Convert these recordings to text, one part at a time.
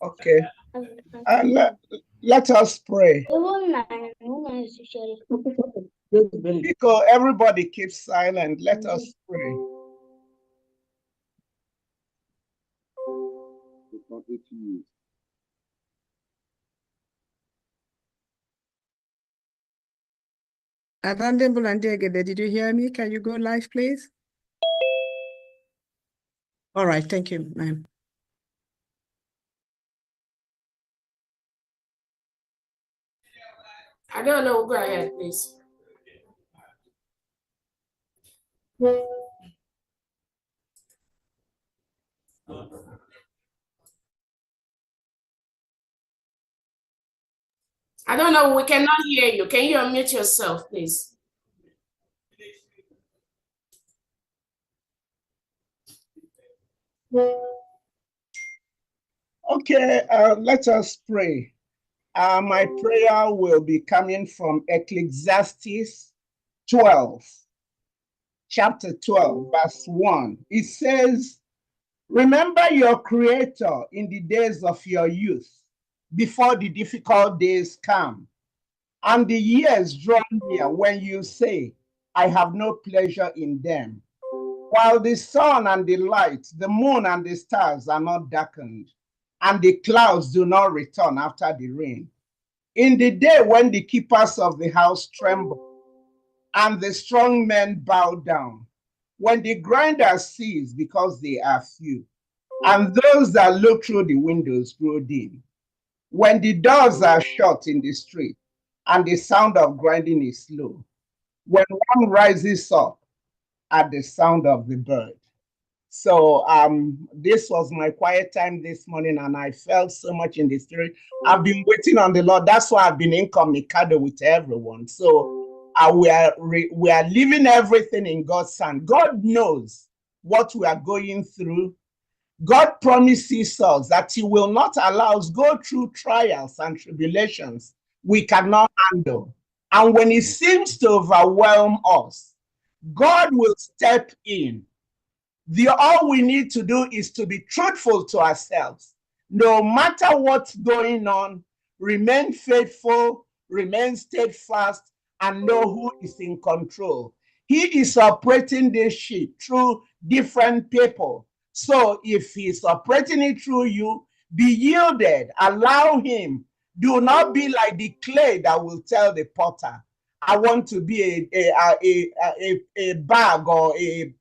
Okay. Let us pray. Because everybody keeps silent, let us pray. Did you hear me? Can you go live, please? All right, thank you, ma'am. I don't know. Go ahead, please. I don't know. We cannot hear you. Can you unmute yourself, please? Okay, let us pray. My prayer will be coming from Ecclesiastes 12, chapter 12, verse 1. It says, remember your Creator in the days of your youth, before the difficult days come, and the years draw near when you say, I have no pleasure in them. While the sun and the light, the moon and the stars are not darkened, and the clouds do not return after the rain. In the day when the keepers of the house tremble, and the strong men bow down, when the grinders cease because they are few, and those that look through the windows grow dim, when the doors are shut in the street, and the sound of grinding is slow, when one rises up at the sound of the bird. So this was my quiet time this morning, and I felt so much in the spirit. I've been waiting on the Lord. That's why I've been incommunicado with everyone. So we are leaving everything in God's hand. God knows what we are going through. God promises us that He will not allow us go through trials and tribulations we cannot handle. And when it seems to overwhelm us, God will step in. All we need to do is to be truthful to ourselves. No matter what's going on, remain faithful, remain steadfast, and know who is in control. He is operating this ship through different people. So if He's operating it through you, be yielded, allow Him. Do not be like the clay that will tell the potter, I want to be a bag or a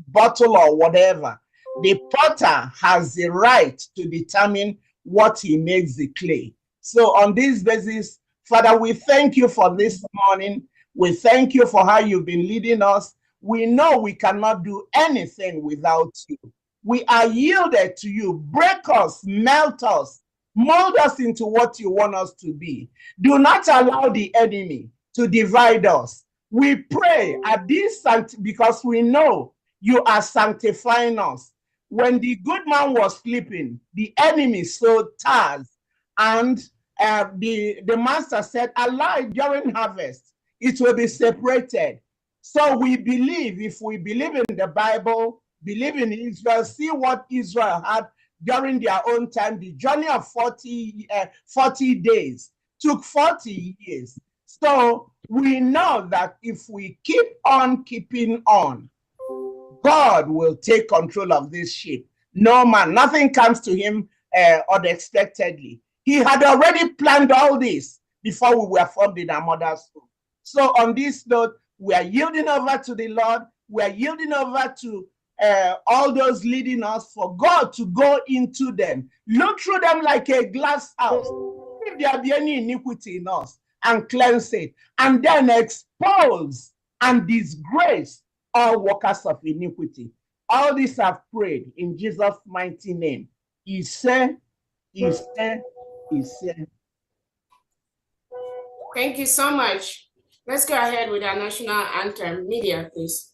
bottle or whatever. The potter has the right to determine what he makes the clay. So on this basis, Father, we thank you for this morning. We thank you for how you've been leading us. We know we cannot do anything without you. We are yielded to you. Break us, melt us, mold us into what you want us to be. Do not allow the enemy to divide us. We pray at this because we know you are sanctifying us. When the good man was sleeping, the enemy sowed tares, and the master said, allow it during harvest, it will be separated. So we believe, if we believe in the Bible, believe in Israel, see what Israel had during their own time. The journey of 40 days took 40 years. So we know that if we keep on keeping on, God will take control of this ship. No man, nothing comes to him unexpectedly. He had already planned all this before we were formed in our mother's womb. So on this note, we are yielding over to the Lord. We are yielding over to all those leading us, for God to go into them, look through them like a glass house. If there be any iniquity in us, and cleanse it, and then expose and disgrace all workers of iniquity. All this I've prayed in Jesus' mighty name. He said. Thank you so much. Let's go ahead with our national anthem. Media, please.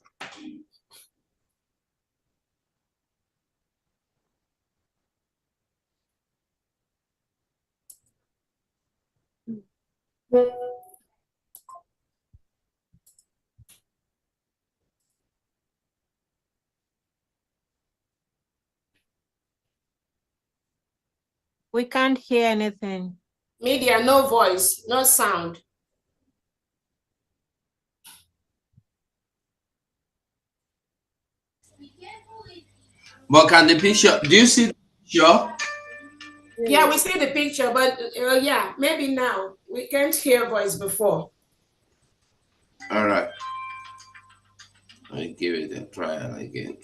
We can't hear anything. Media, no voice, no sound. But can the picture, do you see the picture? Yeah, we see the picture, but yeah, maybe now. We can't hear voice before. All right. I give it a trial again.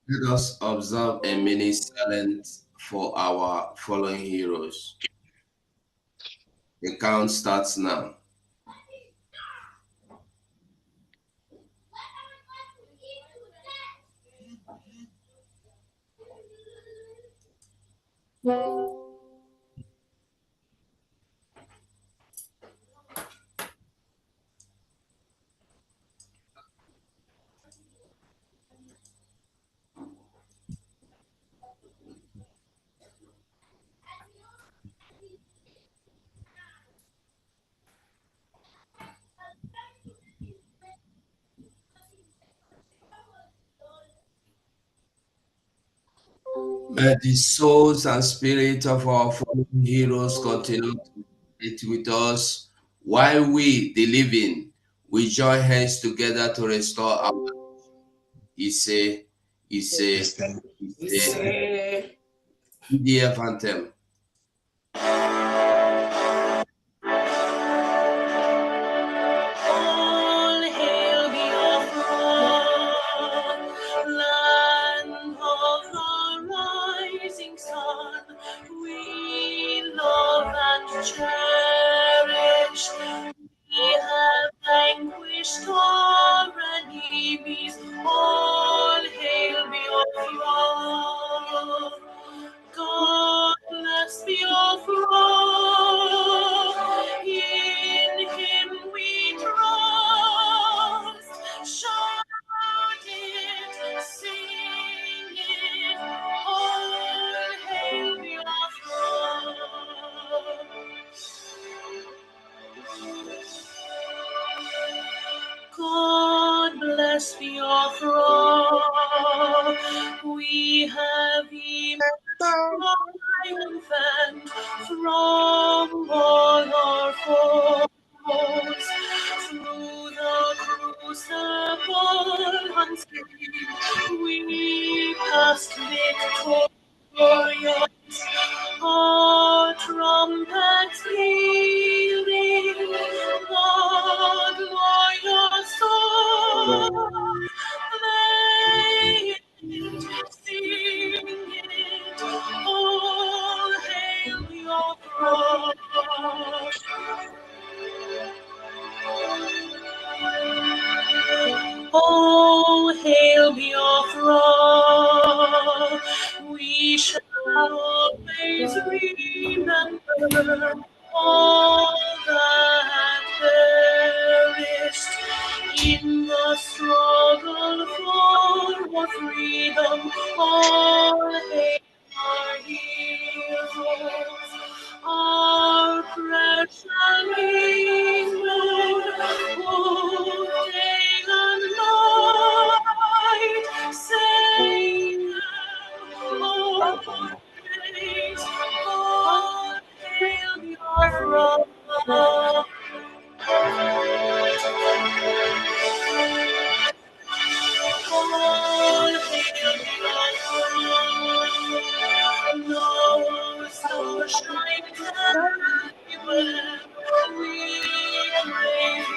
Let us observe a minute silence for our fallen heroes. The count starts now. Let the souls and spirits of our fallen heroes continue to be with us while we, the living, we join hands together to restore our Ise, EDF anthem. All hail Biafra, land of the rising sun. We love and cherish. We have vanquished our enemies. All hail Biafra. God bless Biafra. In Him we trust. Shout it, sing it. All hail Biafra. God bless Biafra. We have triumphant from all our foes. Through the crucible unscathed, we passed victorious. Our trumpets pealing, the glorious song. Play it, sing it, all hail your cross. Oh, hail Biafra, we shall always remember all that perished in the struggle for freedom. All hail our heroes, our precious England, who day and night sing all praise, all hail Biafra. All hail Biafra. No star shines everywhere. We crave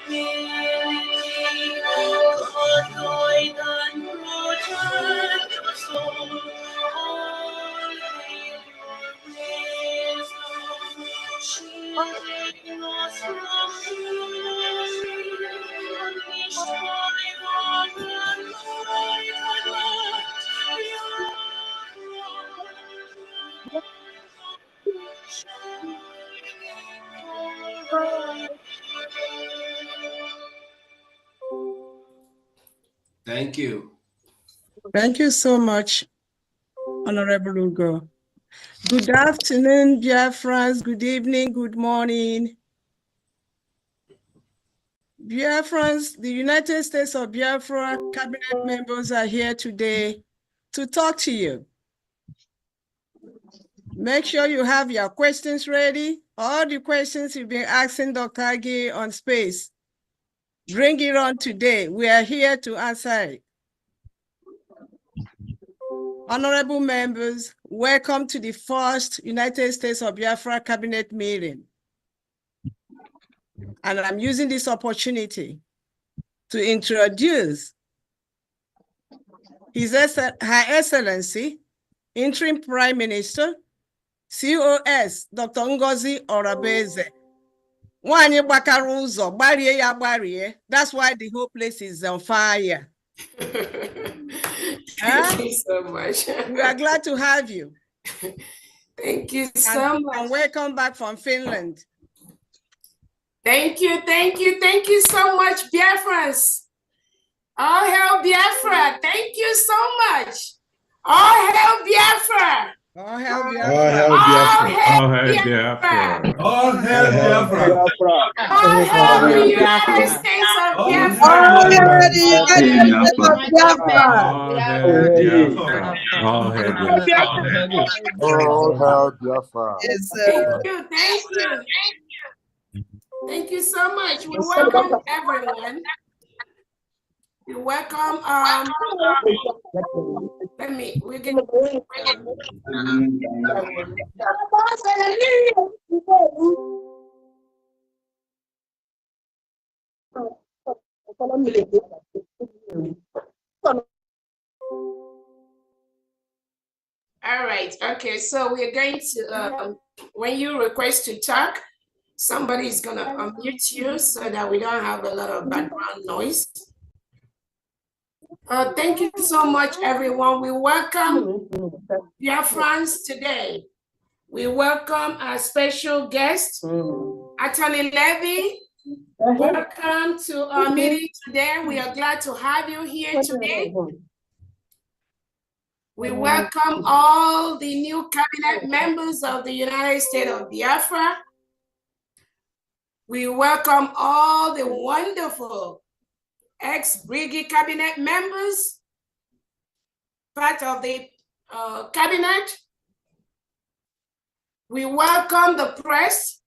humility. God guide and protect us all. All hail your wisdom, shielding us from glory, unleashed by God and light and light. Thank you. Thank you so much, Honorable Ugo. Good afternoon, Biafrans. Good evening, good morning. Biafrans, the United States of Biafra Cabinet members are here today to talk to you. Make sure you have your questions ready. All the questions you've been asking Dr. Agi on space. Bring it on today. We are here to answer it. Honorable members, welcome to the first United States of Biafra Cabinet meeting. And I'm using this opportunity to introduce Her Excellency, Interim Prime Minister, COS, Dr. Ngozi Orabeze. That's why the whole place is on fire. Thank you so much. We are glad to have you. Thank you so much. And welcome back from Finland. Thank you so much, Biafrans. All hail Biafra. Thank you so much. All hail Biafra. All hail All Biafra. hail All Biafra. hail All hail Biafra. Biafra. All hail Biafra. All hail the hail United Biafra. States of All Biafra. All hail Biafra. All hail Biafra. All hail Biafra. Thank you, thank you. Thank you so much. We welcome everyone. We welcome, we're going all right, okay, so we're going to, when you request to talk, somebody is gonna unmute you so that we don't have a lot of background noise. Thank you so much, everyone. We welcome Biafrans today. We welcome our special guest, Attorney Levy. Welcome to our meeting today. We are glad to have you here today. We welcome all the new cabinet members of the United States of Biafra. We welcome all the wonderful ex-Brigade cabinet members, part of the cabinet. We welcome the press.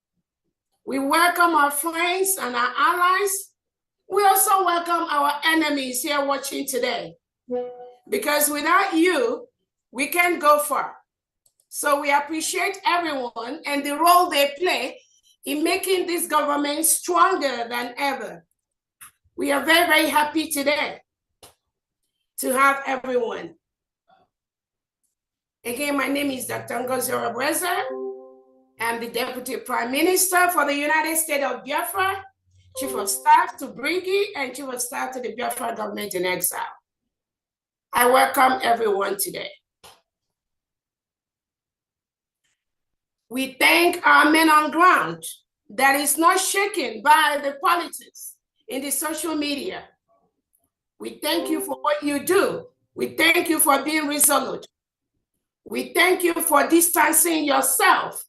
We welcome our friends and our allies. We also welcome our enemies here watching today. Because without you, we can't go far. So we appreciate everyone and the role they play in making this government stronger than ever. We are very, very happy today to have everyone. Again, my name is Dr. Ngozi Orobweze. I'm the Deputy Prime Minister for the United States of Biafra, Chief of Staff to Brigade, and Chief of Staff to the Biafra government in exile. I welcome everyone today. We thank our men on ground that is not shaken by the politics in the social media. We thank you for what you do. We thank you for being resolute. We thank you for distancing yourself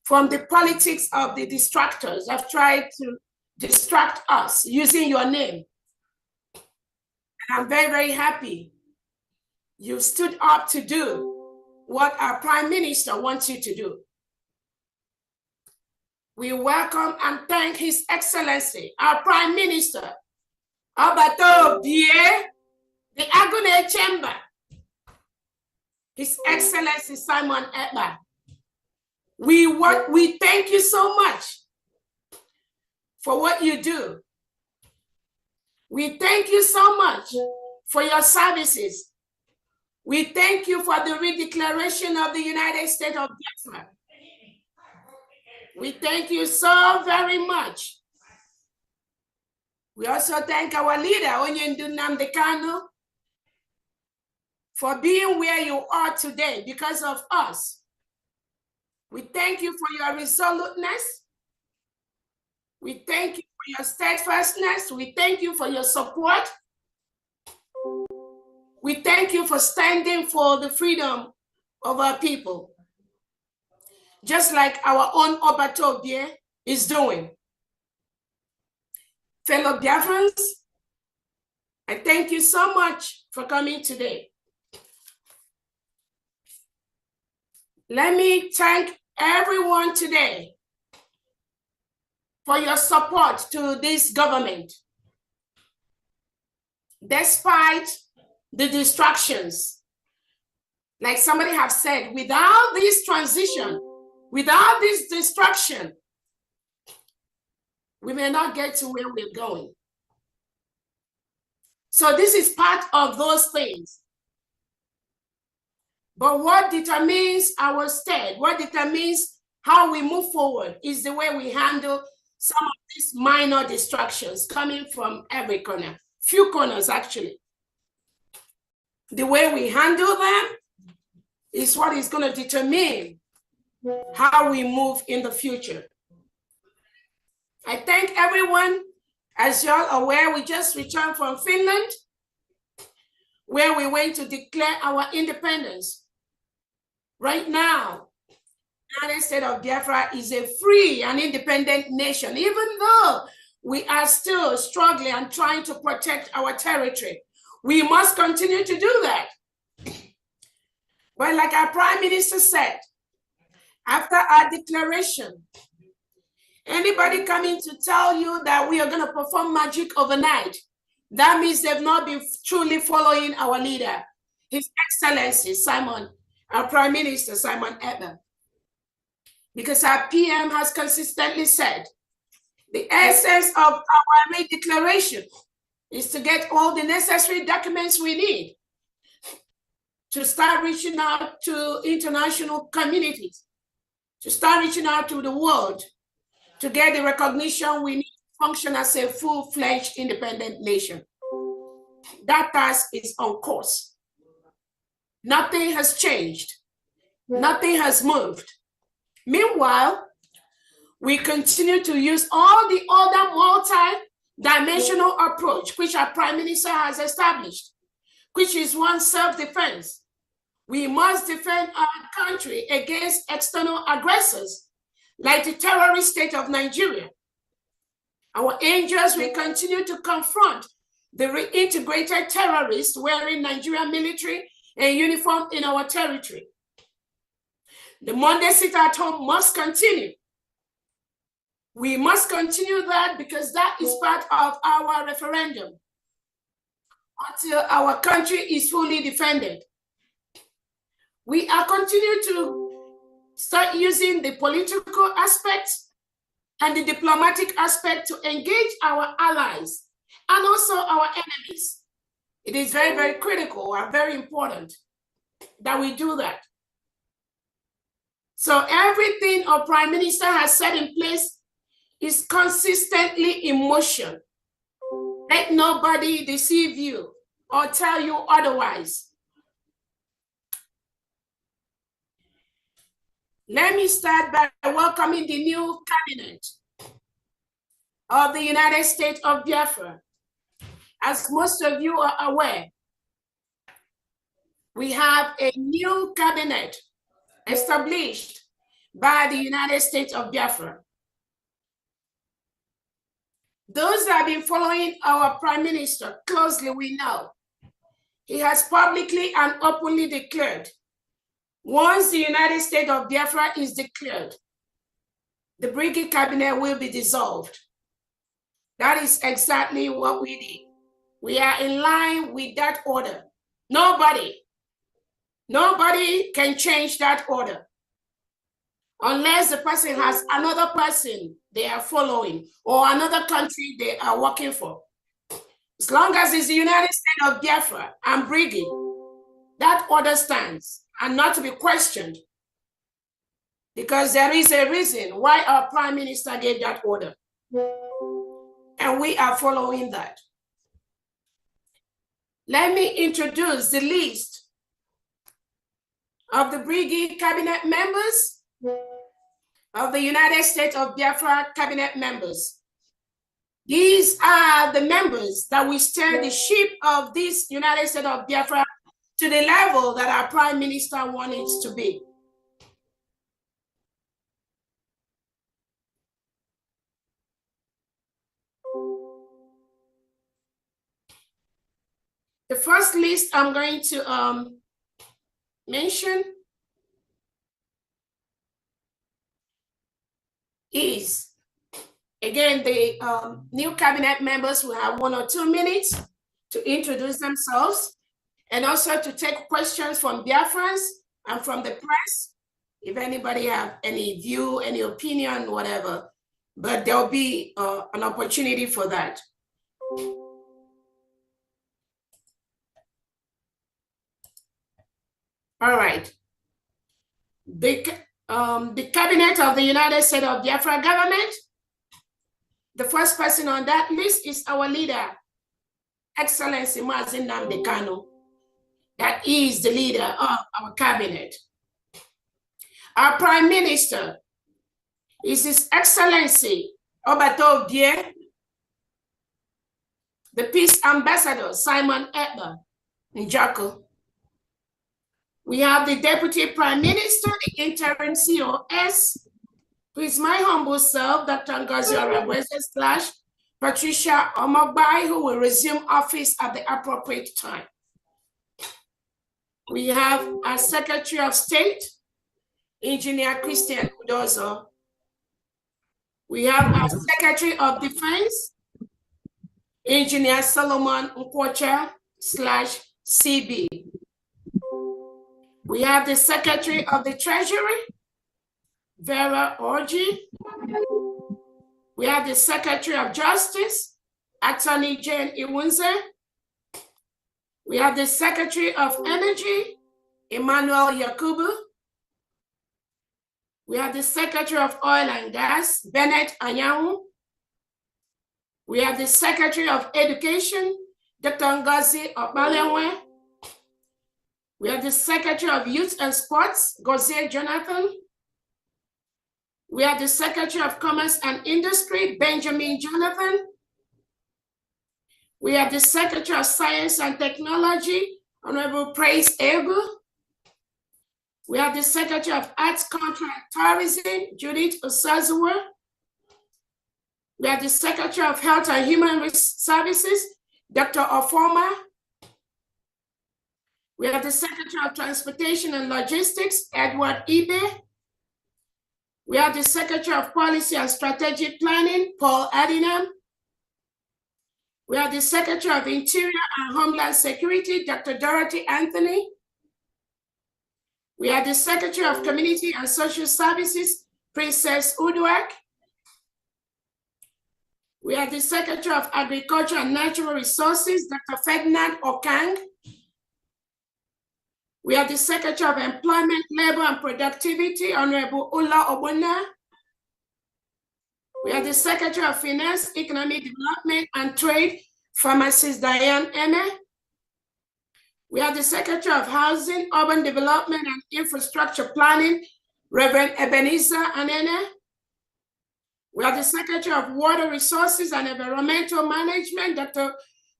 from the politics of the distractors that have tried to distract us using your name. And I'm very, very happy you stood up to do what our Prime Minister wants you to do. We welcome and thank His Excellency, our Prime Minister, Abato Die, the Agune Chamber, His Excellency Simon Ekpa. We thank you so much for what you do. We thank you so much for your services. We thank you for the redeclaration of the United States of Biafra. We thank you so very much. We also thank our leader, Onyendu Nnamdi Kanu, for being where you are today because of us. We thank you for your resoluteness. We thank you for your steadfastness. We thank you for your support. We thank you for standing for the freedom of our people, just like our own Obatobie is doing. Fellow Biafrans, I thank you so much for coming today. Let me thank everyone today for your support to this government. Despite the distractions, like somebody have said, without this transition, without this distraction, we may not get to where we're going. So this is part of those things. But what determines our state, what determines how we move forward is the way we handle some of these minor distractions coming from every corner, few corners actually. The way we handle them is what is going to determine how we move in the future. I thank everyone. As you're aware, we just returned from Finland, where we went to declare our independence. Right now, the United States of Biafra is a free and independent nation, even though we are still struggling and trying to protect our territory. We must continue to do that. But like our Prime Minister said, after our declaration, anybody coming to tell you that we are going to perform magic overnight, that means they've not been truly following our leader, His Excellency Simon, our Prime Minister Simon Ekpa. Because our PM has consistently said, the essence of our declaration is to get all the necessary documents we need to start reaching out to international communities, to start reaching out to the world, to get the recognition we need to function as a full-fledged independent nation. That task is on course. Nothing has changed. Nothing has moved. Meanwhile, we continue to use all the other multi-dimensional approach which our Prime Minister has established, which is one, self-defense. We must defend our country against external aggressors, like the terrorist state of Nigeria. Our angels will continue to confront the reintegrated terrorists wearing Nigerian military and uniform in our territory. The Monday sit-at-home must continue. We must continue that because that is part of our referendum until our country is fully defended. We are continuing to start using the political aspect and the diplomatic aspect to engage our allies and also our enemies. It is very, very critical and very important that we do that. So everything our Prime Minister has set in place is consistently in motion. Let nobody deceive you or tell you otherwise. Let me start by welcoming the new cabinet of the United States of Biafra. As most of you are aware, we have a new cabinet established by the United States of Biafra. Those that have been following our Prime Minister closely, we know he has publicly and openly declared, once the United States of Biafra is declared, the Brigade Cabinet will be dissolved. That is exactly what we did. We are in line with that order. Nobody can change that order unless the person has another person they are following or another country they are working for. As long as it's the United States of Biafra and Brigade, that order stands and not to be questioned, because there is a reason why our Prime Minister gave that order. And we are following that. Let me introduce the list of the Brigade Cabinet members, of the United States of Biafra Cabinet members. These are the members that will steer the ship of this United States of Biafra to the level that our Prime Minister wants it to be. The first list I'm going to mention is, again, the new cabinet members will have 1 or 2 minutes to introduce themselves and also to take questions from Biafrans and from the press, if anybody have any view, any opinion, whatever. But there'll be an opportunity for that. All right. The cabinet of the United States of Biafra government, the first person on that list is our leader, Excellency Mazi Nnamdi Kanu. That is the leader of our cabinet. Our Prime Minister is His Excellency Obato Bie, the Peace Ambassador Simon Ekpa Njako. We have the Deputy Prime Minister, the interim COS, who is my humble self, Dr. Ngozi Orebweze / Patricia Omogbai, who will resume office at the appropriate time. We have our Secretary of State, Engineer Christian Udozo. We have our Secretary of Defense, Engineer Solomon Nkwocha / CB. We have the Secretary of the Treasury, Vera Orji. We have the Secretary of Justice, Attorney Jane Iwunze. We have the Secretary of Energy, Emmanuel Yakubu. We have the Secretary of Oil and Gas, Bennett Anyanwu. We have the Secretary of Education, Dr. Ngozi Okpalaenwe. We have the Secretary of Youth and Sports, Gozie Jonathan. We have the Secretary of Commerce and Industry, Benjamin Jonathan. We have the Secretary of Science and Technology, Honorable Praise Egu. We have the Secretary of Arts, Culture, and Tourism, Judith Osazuwa. We have the Secretary of Health and Human Services, Dr. Ofoma. We have the Secretary of Transportation and Logistics, Edward Ibe. We have the Secretary of Policy and Strategic Planning, Paul Adinam. We have the Secretary of Interior and Homeland Security, Dr. Dorothy Anthony. We have the Secretary of Community and Social Services, Princess Uduak. We have the Secretary of Agriculture and Natural Resources, Dr. Ferdinand Okang. We have the Secretary of Employment, Labor and Productivity, Honorable Ula Obuna. We have the Secretary of Finance, Economic Development and Trade, Pharmacist Diane Ene. We have the Secretary of Housing, Urban Development and Infrastructure Planning, Reverend Ebenezer Anene. We have the Secretary of Water Resources and Environmental Management, Dr.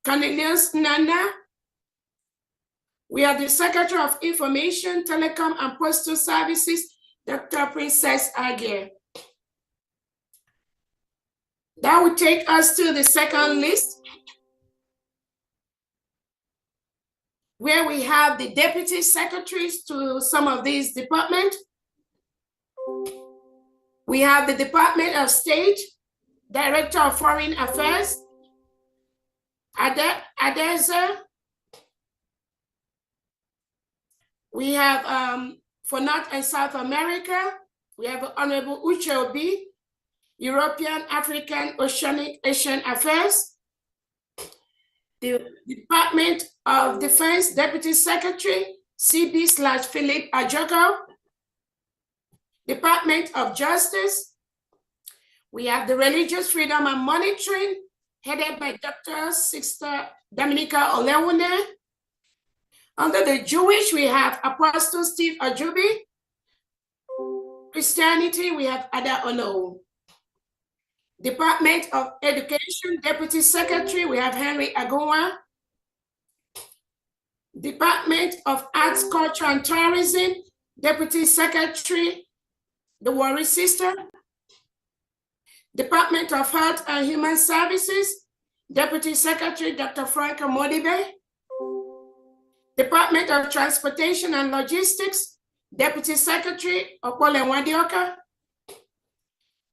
Cornelius Nana. We have the Secretary of Information, Telecom and Postal Services, Dr. Princess Aguirre. That would take us to the second list, where we have the Deputy Secretaries to some of these departments. We have the Department of State, Director of Foreign Affairs, Adeza. We have for North and South America, we have Honorable Uche Obi, European, African, Oceanic, Asian Affairs. The Department of Defense, Deputy Secretary, CB/Philip Ajogo. Department of Justice, we have the Religious Freedom and Monitoring, headed by Dr. Sister Dominica Olewune. Under the Jewish, we have Apostle Steve Ajubi. Christianity, we have Ada Ono. Department of Education, Deputy Secretary, we have Henry Agowa. Department of Arts, Culture, and Tourism, Deputy Secretary, the Warri Sister. Department of Health and Human Services, Deputy Secretary, Dr. Frank Modibe. Department of Transportation and Logistics, Deputy Secretary, Okole Wadioka.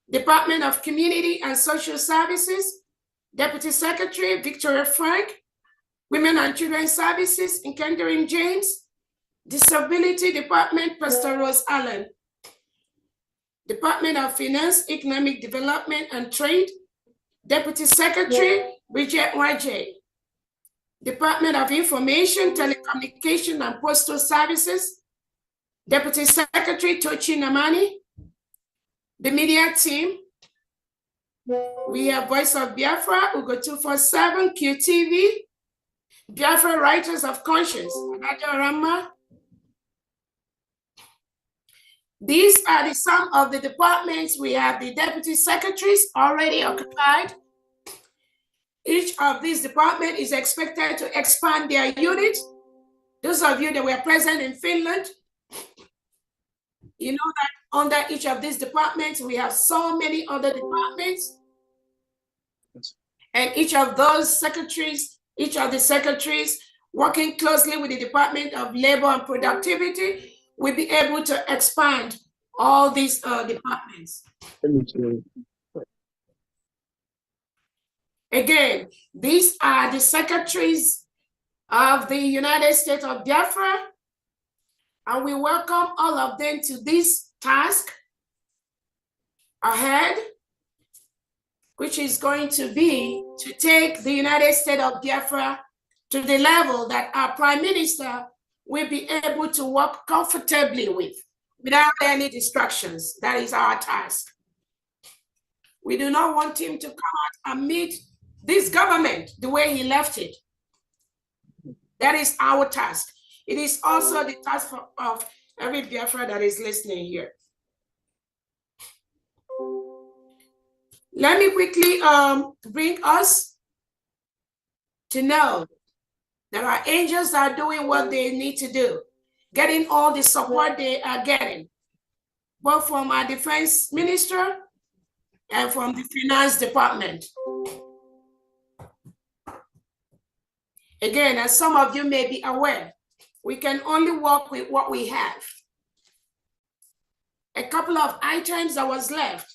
Department of Community and Social Services, Deputy Secretary, Victoria Frank. Women and Children Services, Nkendering James. Disability Department, Pastor Rose Allen. Department of Finance, Economic Development and Trade, Deputy Secretary, Bridget Waje. Department of Information, Telecommunication and Postal Services, Deputy Secretary, Tochi Namani. The media team, we have Voice of Biafra, Ugo 247, QTV, Biafra Writers of Conscience, Anadio Rama. These are some of the departments. We have the deputy secretaries already occupied. Each of these departments is expected to expand their unit Those of you that were present in Finland, you know that under each of these departments, we have so many other departments. And each of those secretaries, each of the secretaries working closely with the Department of Labor and Productivity, will be able to expand all these departments. Again, these are the secretaries of the United States of Biafra, and we welcome all of them to this task ahead, which is going to be to take the United States of Biafra to the level that our Prime Minister will be able to work comfortably with, without any distractions. That is our task. We do not want him to come out and meet this government the way he left it. That is our task. It is also the task of every Biafra that is listening here. Let me quickly bring us to know that our angels are doing what they need to do, getting all the support they are getting, both from our defense minister and from the finance department. Again, as some of you may be aware, we can only work with what we have. A couple of items that was left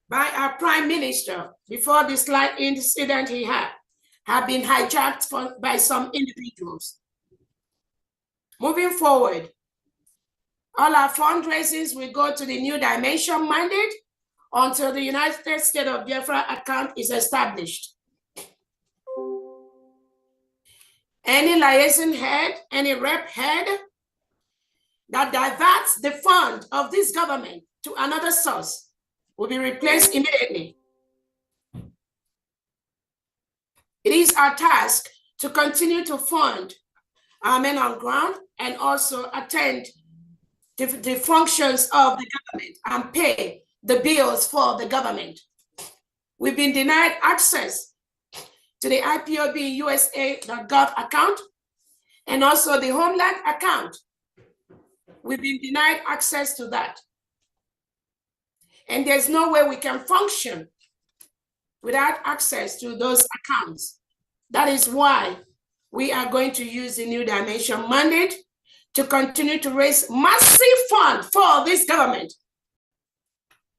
by our Prime Minister before this slight incident he had have been hijacked by some individuals. Moving forward, all our fundraisings will go to the New Dimension mandate until the United States of Biafra account is established. Any liaison head, any rep head that diverts the fund of this government to another source will be replaced immediately. It is our task to continue to fund our men on ground and also attend the functions of the government and pay the bills for the government. We've been denied access to the IPOB-USA.gov account and also the homeland account. We've been denied access to that. And there's no way we can function without access to those accounts. That is why we are going to use the New Dimension mandate to continue to raise massive funds for this government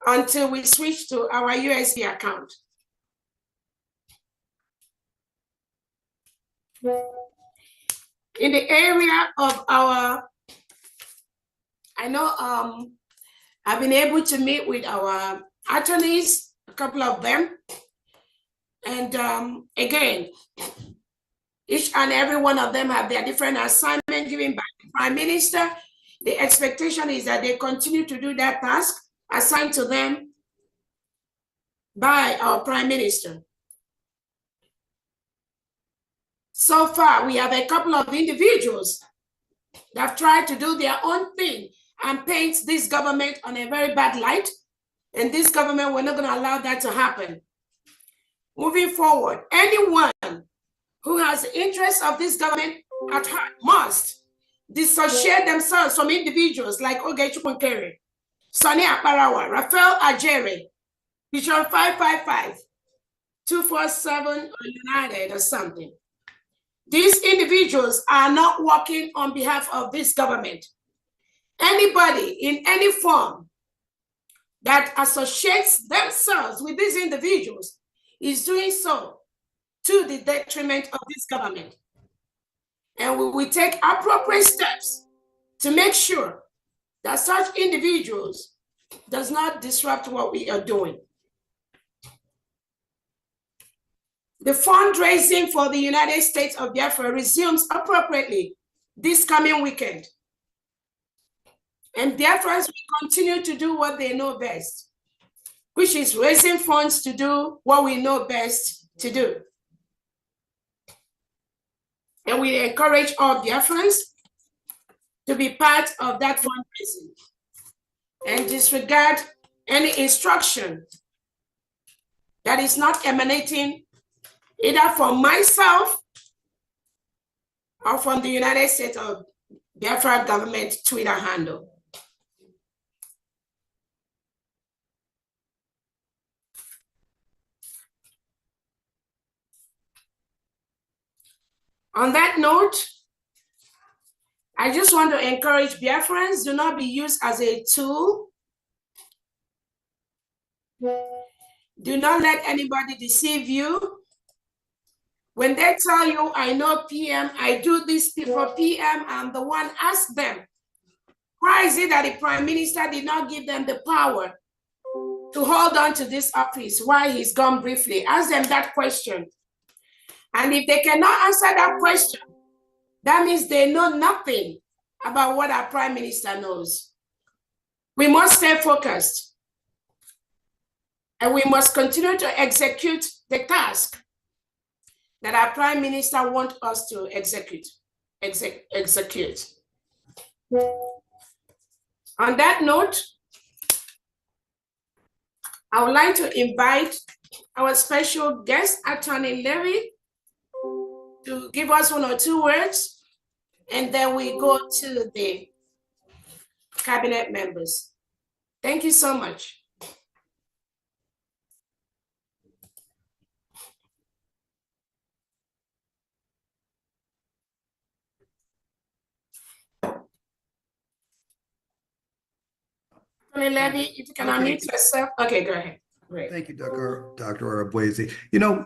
until we switch to our USD account. In the area of our, I know I've been able to meet with our attorneys, a couple of them. And again, each and every one of them have their different assignment given by the Prime Minister. The expectation is that they continue to do that task assigned to them by our Prime Minister. So far, we have a couple of individuals that have tried to do their own thing and paint this government on a very bad light. And this government, we're not going to allow that to happen. Moving forward, anyone who has the interests of this government at heart must dissociate themselves from individuals like Oge Chukwunkere, Sonny Aparawa, Raphael Ajere, Bishop 555, 247 United or something. These individuals are not working on behalf of this government. Anybody in any form that associates themselves with these individuals is doing so to the detriment of this government. And we will take appropriate steps to make sure that such individuals does not disrupt what we are doing. The fundraising for the United States of Biafra resumes appropriately this coming weekend. And Biafrans will continue to do what they know best, which is raising funds to do what we know best to do. And we encourage all Biafrans to be part of that fundraising and disregard any instruction that is not emanating either from myself or from the United States of Biafra government Twitter handle. On that note, I just want to encourage Biafrans, do not be used as a tool. Do not let anybody deceive you. When they tell you, I know PM, I do this before PM, I'm the one, ask them, why is it that the Prime Minister did not give them the power to hold on to this office? Why he's gone briefly? Ask them that question. And if they cannot answer that question, that means they know nothing about what our Prime Minister knows. We must stay focused. And we must continue to execute the task that our Prime Minister wants us to execute. On that note, I would like to invite our special guest, Attorney Levy, to give us 1 or 2 words, and then we go to the cabinet members. Thank you so much. Levy, if you can unmute yourself. Okay, go ahead. Great. Thank you, Dr. Arabwezi. You know,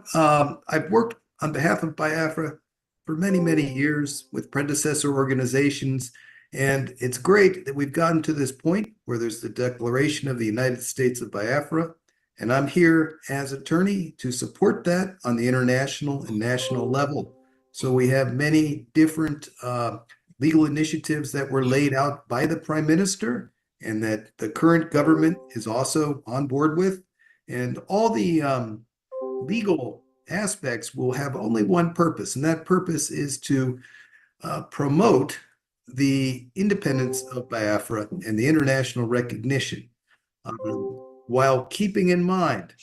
I've worked on behalf of Biafra for many, many years with predecessor organizations, and it's great that we've gotten to this point where there's the Declaration of the United States of Biafra, and I'm here as attorney to support that on the international and national level. So we have many different legal initiatives that were laid out by the Prime Minister and that the current government is also on board with. And all the legal aspects will have only one purpose, and that purpose is to promote the independence of Biafra and the international recognition, while keeping in mind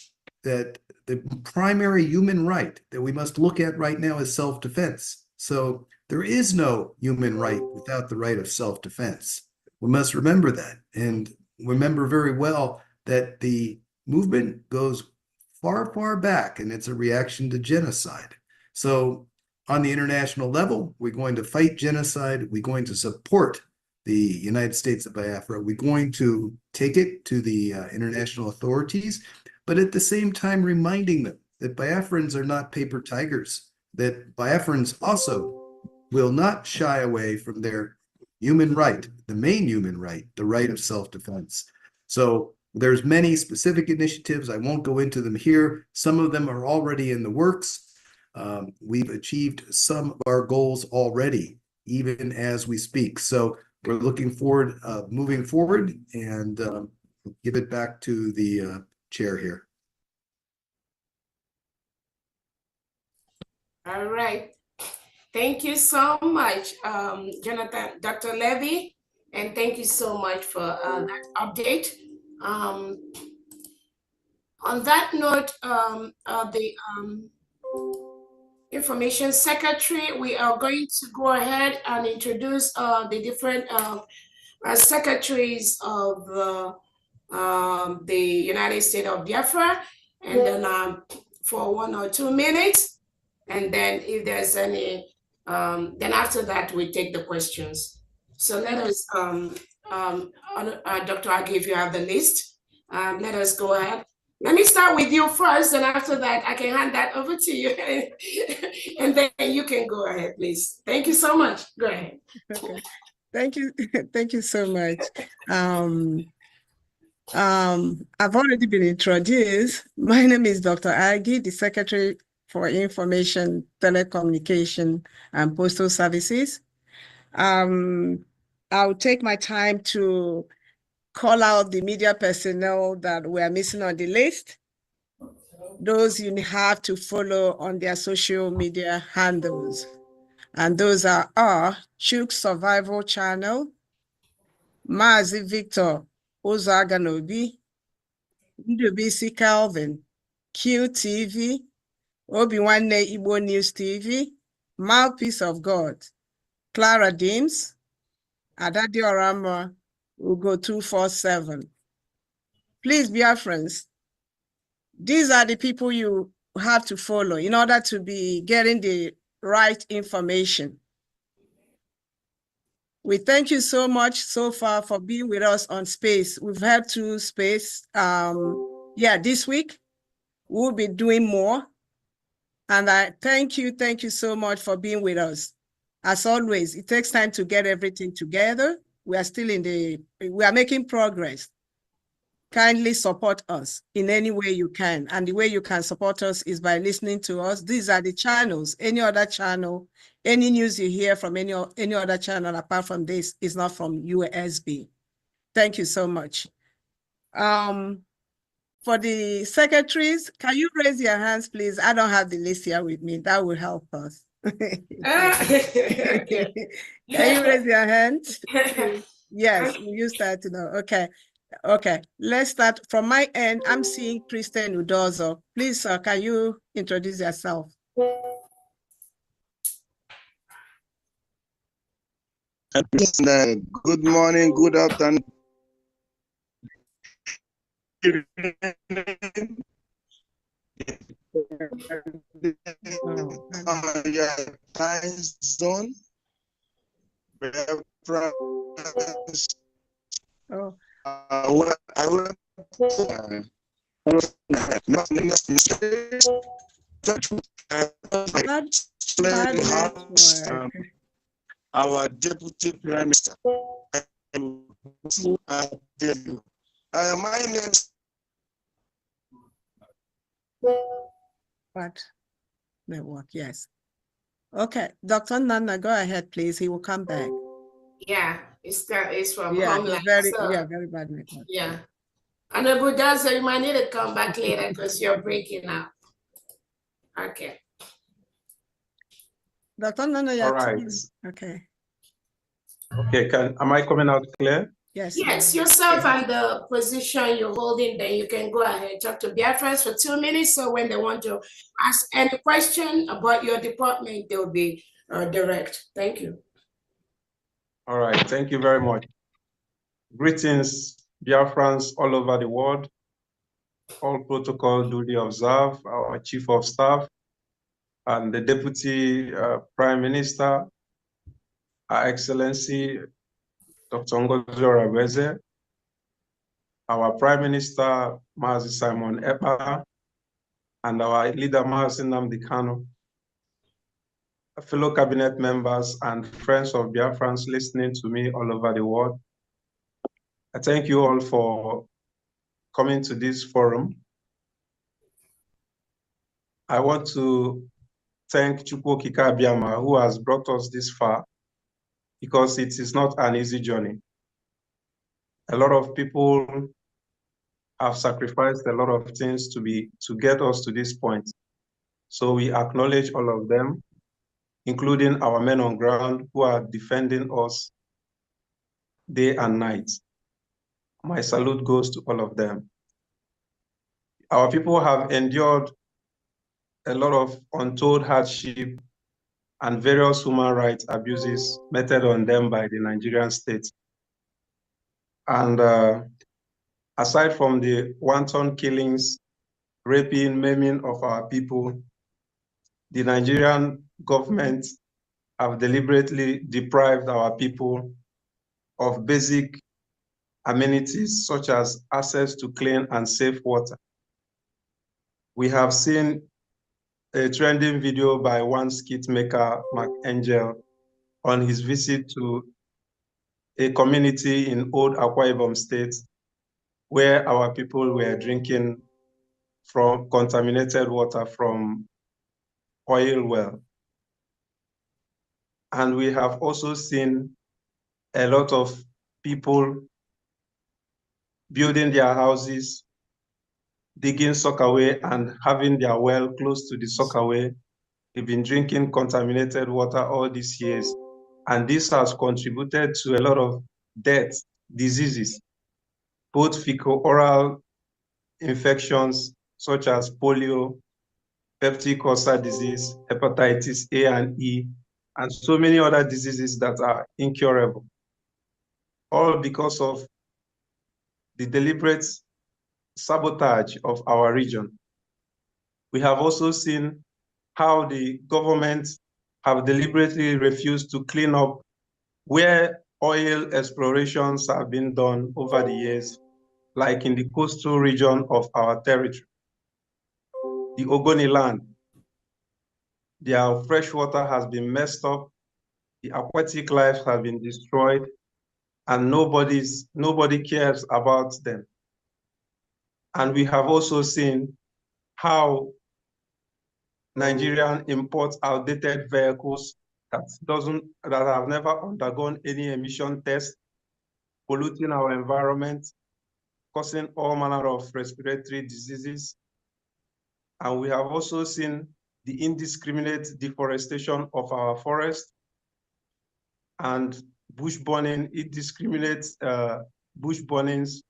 that the primary human right that we must look at right now is self-defense. So there is no human right without the right of self-defense. We must remember that, and remember very well that the movement goes far, far back, and it's a reaction to genocide. So on the international level, we're going to fight genocide. We're going to support the United States of Biafra. We're going to take it to the international authorities, but at the same time reminding them that Biafrans are not paper tigers, that Biafrans also will not shy away from their human right, the main human right, the right of self-defense. So there's many specific initiatives. I won't go into them here. Some of them are already in the works. We've achieved some of our goals already, even as we speak. So we're looking forward, moving forward, and give it back to the chair here. All right. Thank you so much, Jonathan, Dr. Levy, and thank you so much for that update. On that note, the Information Secretary, we are going to go ahead and introduce the different secretaries of the United States of Biafra, and then for 1 or 2 minutes, and then if there's any, then after that we take the questions. So let us, Dr. Agi, if you have the list, let us go ahead. Let me start with you first, and after that I can hand that over to you, and then you can go ahead, please. Thank you so much. Go ahead. Okay. Thank you. Thank you so much. I've already been introduced. My name is Dr. Agi, the Secretary for Information, Telecommunication, and Postal Services. I'll take my time to call out the media personnel that we're missing on the list. Those you have to follow on their social media handles. And those are Chuk Survival Channel, Mazi Victor Ozaganobi, Ndubisi Calvin, QTV, Obiwane Igbo News TV, Mouthpiece of God, Clara Deems, Adadi Orama will go 247. Please, Biafrans, these are the people you have to follow in order to be getting the right information. We thank you so much so far for being with us on Space. We've had 2 Space. This week we'll be doing more. And I thank you so much for being with us. As always, it takes time to get everything together. We are making progress. Kindly support us in any way you can. And the way you can support us is by listening to us. These are the channels. Any other channel, any news you hear from any other channel apart from this is not from USB. Thank you so much. For the secretaries, can you raise your hands, please? I don't have the list here with me. That will help us. Can you raise your hand? Yes, you start to know. Okay, let's start. From my end, I'm seeing Kristen Udozo. Please, sir, can you introduce yourself? Good morning, good afternoon. Time zone. Oh. I will our Deputy Prime Minister. My name is What? Network, yes. Okay, Dr. Nana, go ahead, please. He will come back. Yeah, it's from homeland. Very bad network. Yeah. And the Buddha, you might need to come back later because you're breaking up. Okay. Dr. Nana, All right. Okay. Okay, am I coming out clear? Yes, yourself and the position you're holding, then you can go ahead, talk to Biafrans for 2 minutes. So when they want to ask any question about your department, they'll be direct. Thank you. All right, thank you very much. Greetings, Biafrans all over the world. All protocol duly observed, our Chief of Staff and the Deputy Prime Minister, Her Excellency Dr. Ngozi Oraweze, our Prime Minister, Mazi Simon Ekpa, and our leader, Mazi Nnamdi Kanu, fellow cabinet members and friends of Biafrans listening to me all over the world. I thank you all for coming to this forum. I want to thank Chukwu Okike Abiama, who has brought us this far, because it is not an easy journey. A lot of people have sacrificed a lot of things to get us to this point. So we acknowledge all of them, including our men on ground who are defending us day and night. My salute goes to all of them. Our people have endured a lot of untold hardship and various human rights abuses meted on them by the Nigerian state. And aside from the wanton killings, raping, maiming of our people, the Nigerian government have deliberately deprived our people of basic amenities such as access to clean and safe water. We have seen a trending video by one skit maker, Mark Angel, on his visit to a community in Old Akwa Ibom State, where our people were drinking from contaminated water from oil well. And we have also seen a lot of people building their houses, digging sockaway and having their well close to the sockaway. They've been drinking contaminated water all these years. And this has contributed to a lot of deaths, diseases, both fecal-oral infections such as polio, peptic ulcer disease, hepatitis A and E, and so many other diseases that are incurable, all because of the deliberate sabotage of our region. We have also seen how the government have deliberately refused to clean up where oil explorations have been done over the years, like in the coastal region of our territory. The Ogoni land, their fresh water has been messed up, the aquatic life has been destroyed, and nobody cares about them. And we have also seen how Nigerian imports outdated vehicles that have never undergone any emission test, polluting our environment, causing all manner of respiratory diseases. And we have also seen the indiscriminate deforestation of our forests and bush burning, indiscriminate bush burnings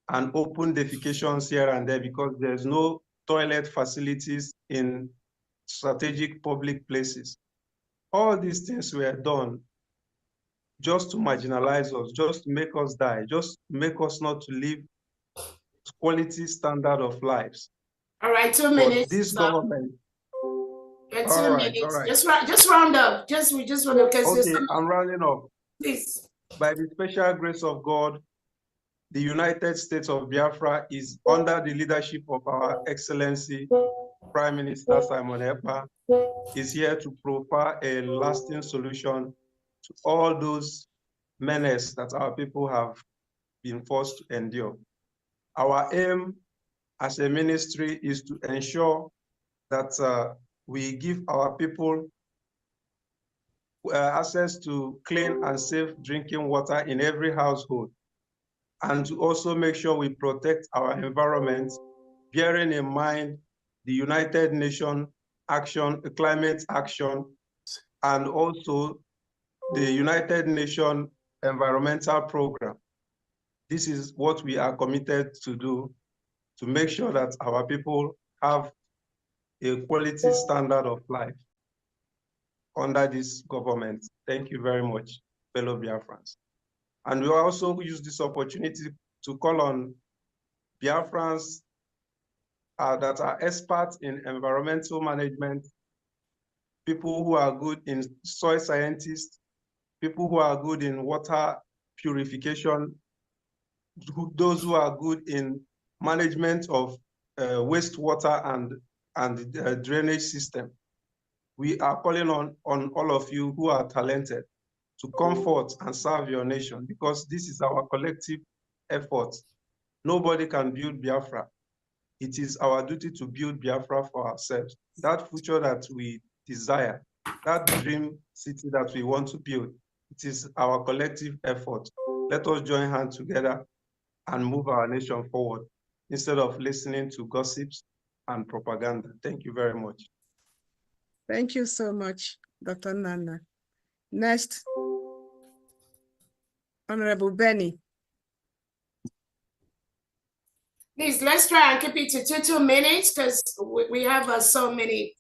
and open defecations here and there because there's no toilet facilities in strategic public places. All these things were done just to marginalize us, just to make us die, just to make us not to live quality standard of lives. All right, 2 minutes. But this government. All right. Just round up. We just want to. Okay, I'm rounding up. Please. By the special grace of God, the United States of Biafra is under the leadership of Our Excellency Prime Minister Simon Ekpa, is here to provide a lasting solution to all those menaces that our people have been forced to endure. Our aim as a ministry is to ensure that we give our people access to clean and safe drinking water in every household, and to also make sure we protect our environment, bearing in mind the United Nations action, climate action, and also the United Nations environmental program. This is what we are committed to do, to make sure that our people have a quality standard of life under this government. Thank you very much, fellow Biafrans. And we also use this opportunity to call on Biafrans that are experts in environmental management, people who are good in soil scientists, people who are good in water purification, those who are good in management of wastewater and drainage system. We are calling on all of you who are talented to comfort and serve your nation, because this is our collective effort. Nobody can build Biafra. It is our duty to build Biafra for ourselves. That future that we desire, that dream city that we want to build, it is our collective effort. Let us join hands together and move our nation forward instead of listening to gossips and propaganda. Thank you very much. Thank you so much, Dr. Nana. Next, Honorable Benny. Please, let's try and keep it to 2 minutes, because we have so many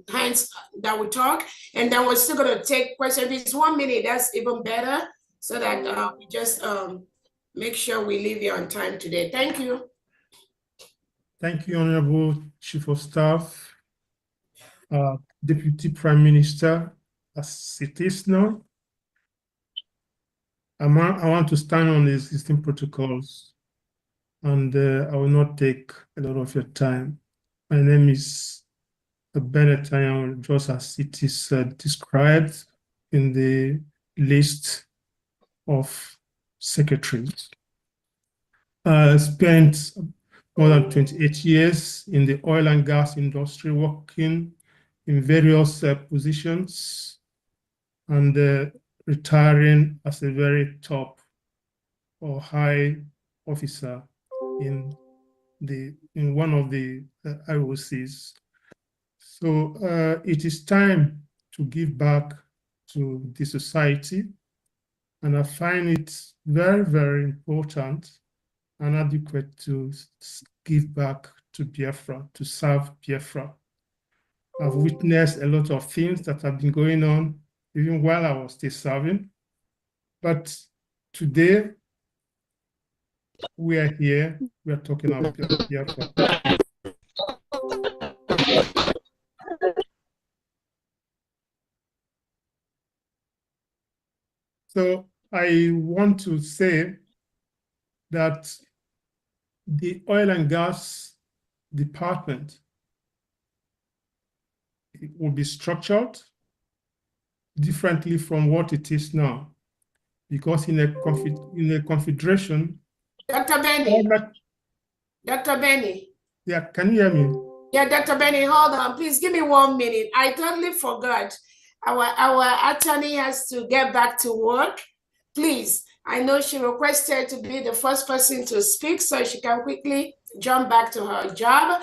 hands that will talk, and then we're still going to take questions. If it's 1 minute, that's even better, so that we just make sure we leave you on time today. Thank you. Thank you, Honorable Chief of Staff, Deputy Prime Minister, as it is now. I want to stand on the existing protocols, and I will not take a lot of your time. My name is Bennett, just as it is described in the list of secretaries. I spent more than 28 years in the oil and gas industry, working in various positions, and retiring as a very top or high officer in one of the IOCs. So it is time to give back to the society, and I find it very, very important and adequate to give back to Biafra, to serve Biafra. I've witnessed a lot of things that have been going on even while I was still serving. But today, we are here, we are talking about Biafra. So I want to say that the oil and gas department will be structured differently from what it is now, because in a confederation. Dr. Benny. Dr. Benny. Yeah, can you hear me? Yeah, Dr. Benny, hold on. Please give me 1 minute. I totally forgot. Our attorney has to get back to work. Please, I know she requested to be the first person to speak so she can quickly jump back to her job.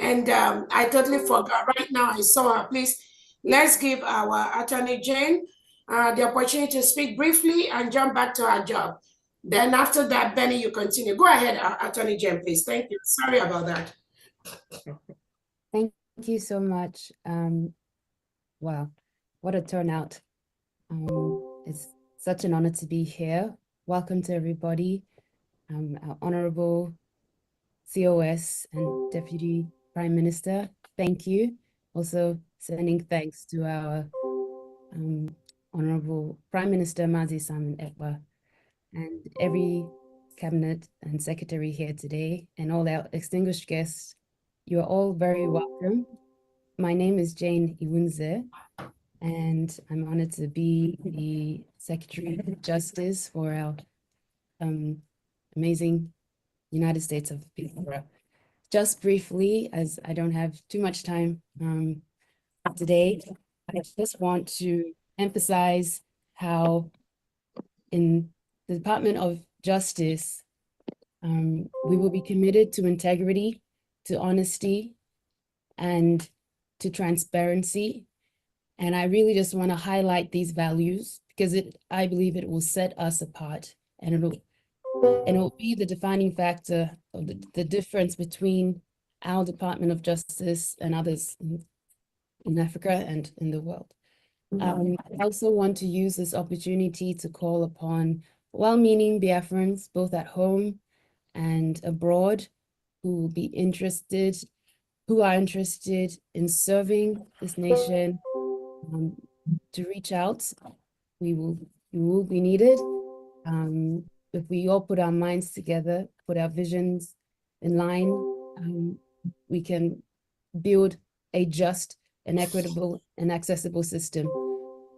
And I totally forgot. Right now, I saw her. Please, let's give our attorney Jane the opportunity to speak briefly and jump back to her job. Then after that, Benny, you continue. Go ahead, Attorney Jane, please. Thank you. Sorry about that. Thank you so much. Wow, what a turnout. It's such an honor to be here. Welcome to everybody. Our Honorable COS and Deputy Prime Minister, thank you. Also sending thanks to our Honorable Prime Minister Mazi Simon Ekpa and every cabinet and secretary here today, and all our distinguished guests. You are all very welcome. My name is Jane Iwunze, and I'm honored to be the Secretary of Justice for our amazing United States of Biafra. Just briefly, as I don't have too much time today, I just want to emphasize how in the Department of Justice, we will be committed to integrity, to honesty, and to transparency. And I really just want to highlight these values because I believe it will set us apart, and it will be the defining factor of the difference between our Department of Justice and others in Africa and in the world. I also want to use this opportunity to call upon well-meaning Biafrans, both at home and abroad, who are interested in serving this nation, to reach out. We will be needed. If we all put our minds together, put our visions in line, we can build a just and equitable and accessible system.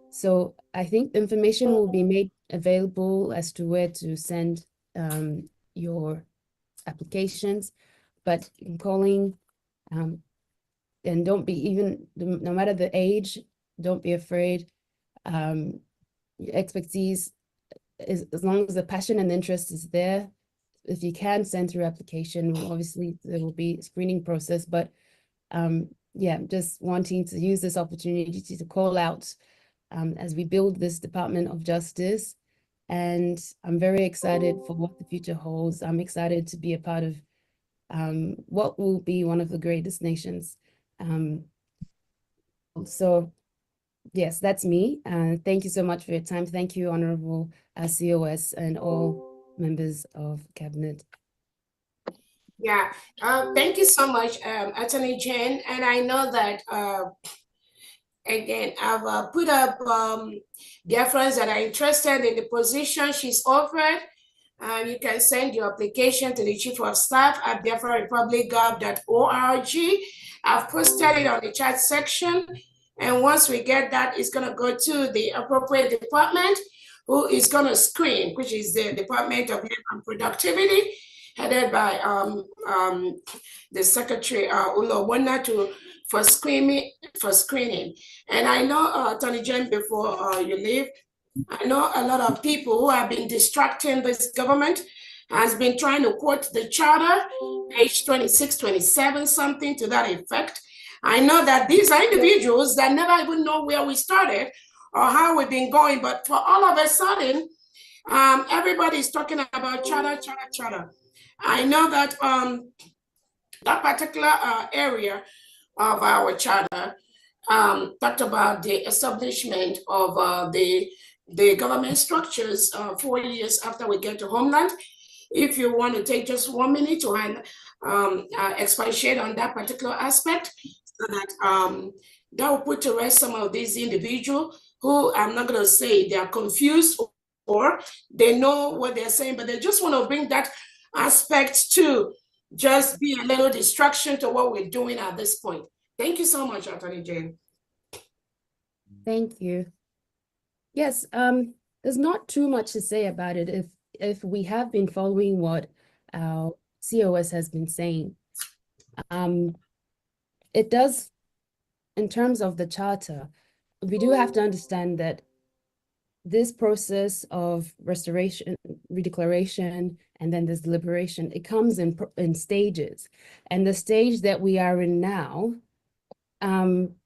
So I think information will be made available as to where to send your applications, but in calling, and don't be no matter the age, don't be afraid. Expertise, as long as the passion and interest is there, if you can send through application, obviously there will be a screening process, but yeah, just wanting to use this opportunity to call out as we build this Department of Justice. And I'm very excited for what the future holds. I'm excited to be a part of what will be one of the greatest nations. So yes, that's me. Thank you so much for your time. Thank you, Honorable COS and all members of Cabinet. Yeah, thank you so much, Attorney Jane. And I know that, again, I've put up Biafrans that are interested in the position she's offered. You can send your application to the Chief of Staff at biafrarepublic.gov.org. I've posted it on the chat section. And once we get that, it's going to go to the appropriate department, who is going to screen, which is the Department of Labor and Productivity, headed by the Secretary Ulo Wona for screening. And I know, Attorney Jane, before you leave, I know a lot of people who have been distracting this government has been trying to quote the charter, page 26, 27, something to that effect. I know that these are individuals that never even know where we started or how we've been going, but for all of a sudden, everybody's talking about charter. I know that that particular area of our charter, talked about the establishment of the government structures 4 years after we get to Homeland. If you want to take just 1 minute to expatiate on that particular aspect, so that that will put to rest some of these individuals who, I'm not going to say they are confused or they know what they're saying, but they just want to bring that aspect to just be a little distraction to what we're doing at this point. Thank you so much, Attorney Jane. Thank you. Yes, there's not too much to say about it if we have been following what our COS has been saying. It does, in terms of the charter, we do have to understand that this process of restoration, redeclaration, and then this deliberation, it comes in stages. And the stage that we are in now,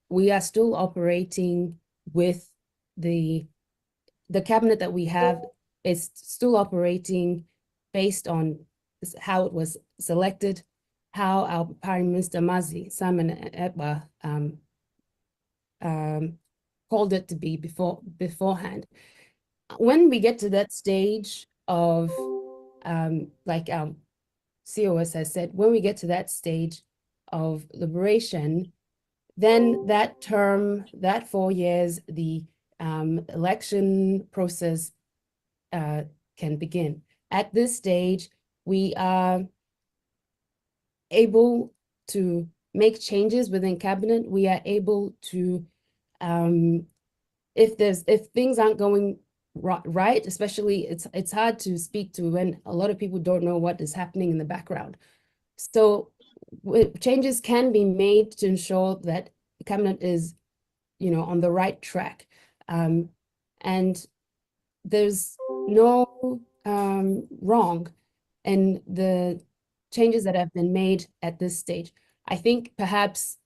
we are still operating with the cabinet that we have is still operating based on how it was selected, how our Prime Minister Mazi Simon Ekpa called it to be beforehand. When we get to that stage of, like our COS has said, when we get to that stage of liberation, then that term, that 4 years, the election process can begin. At this stage, we are able to make changes within cabinet. We are able to, if things aren't going right, especially it's hard to speak to when a lot of people don't know what is happening in the background. So changes can be made to ensure that the cabinet is, on the right track. And there's no wrong in the changes that have been made at this stage. I think perhaps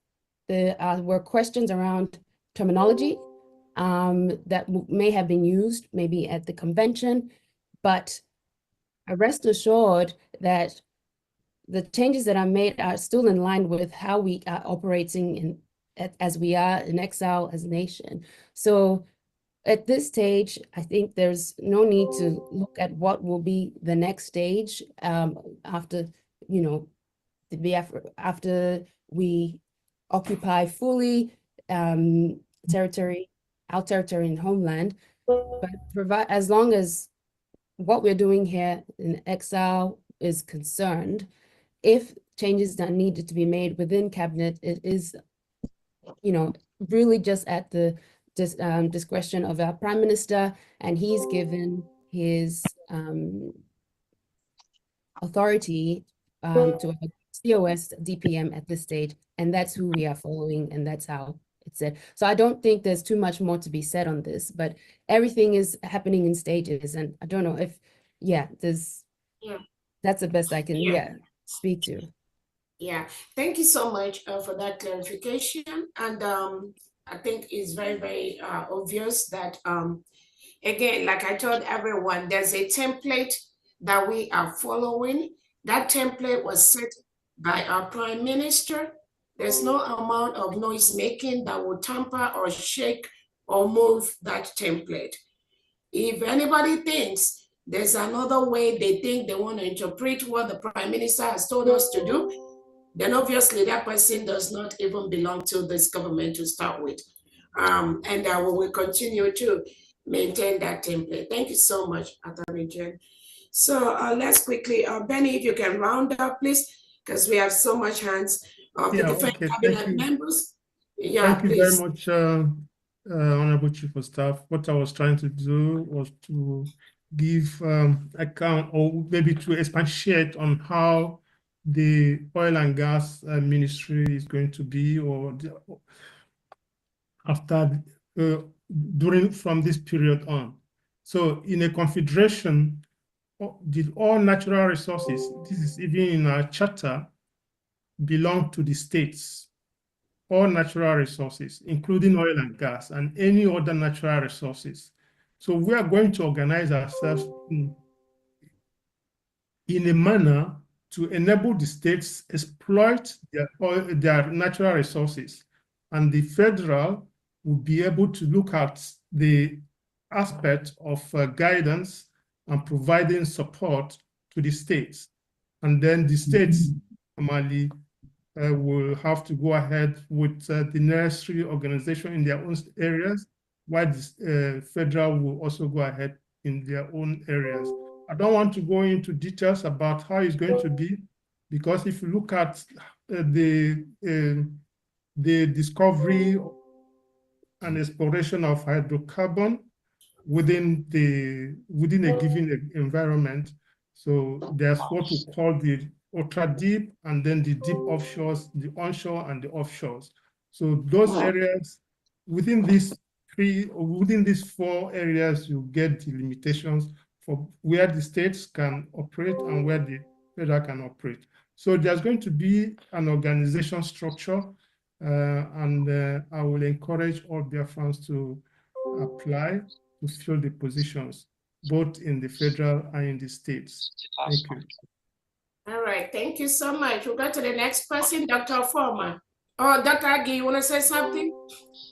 there were questions around terminology that may have been used maybe at the convention, but rest assured that the changes that are made are still in line with how we are operating as we are in exile as a nation. So at this stage, I think there's no need to look at what will be the next stage after, the Biafra, after we occupy fully territory, our territory in Homeland, but as long as what we're doing here in exile is concerned, if changes that needed to be made within cabinet, it is, really just at the discretion of our Prime Minister, and he's given his authority to a COS DPM at this stage, and that's who we are following, and that's how it's said. So I don't think there's too much more to be said on this, but everything is happening in stages, and I don't know if, that's the best I can, speak to. Yeah, thank you so much for that clarification. And I think it's very, very obvious that, again, like I told everyone, there's a template that we are following. That template was set by our Prime Minister. There's no amount of noise making that will tamper or shake or move that template. If anybody thinks there's another way they think they want to interpret what the Prime Minister has told us to do, then obviously that person does not even belong to this government to start with. And we will continue to maintain that template. Thank you so much, Attorney Jane. So let's quickly, Benny, if you can round up, please, because we have so much hands of the different cabinet members. Thank you very much, Honorable Chief of Staff. What I was trying to do was to give account, or maybe to expatiate on how the oil and gas ministry is going to be, or after, from this period on. So in a confederation, all natural resources, this is even in our charter, belong to the states. All natural resources, including oil and gas and any other natural resources. So we are going to organize ourselves in a manner to enable the states exploit their natural resources and the federal will be able to look at the aspect of guidance and providing support to the states. And then the states normally will have to go ahead with the necessary organization in their own areas, while the federal will also go ahead in their own areas. I don't want to go into details about how it's going to be, because if you look at the discovery and exploration of hydrocarbon within a given environment, so there's what we call the ultra deep, and then the deep offshores, the onshore and the offshores. So those areas within these four areas, you get the limitations for where the states can operate and where the federal can operate. So there's going to be an organization structure, and I will encourage all Biafrans to apply to fill the positions, both in the federal and in the states. Thank you. All right, thank you so much. We'll go to the next person, Dr. Foreman. Oh, Dr. Agi, you want to say something?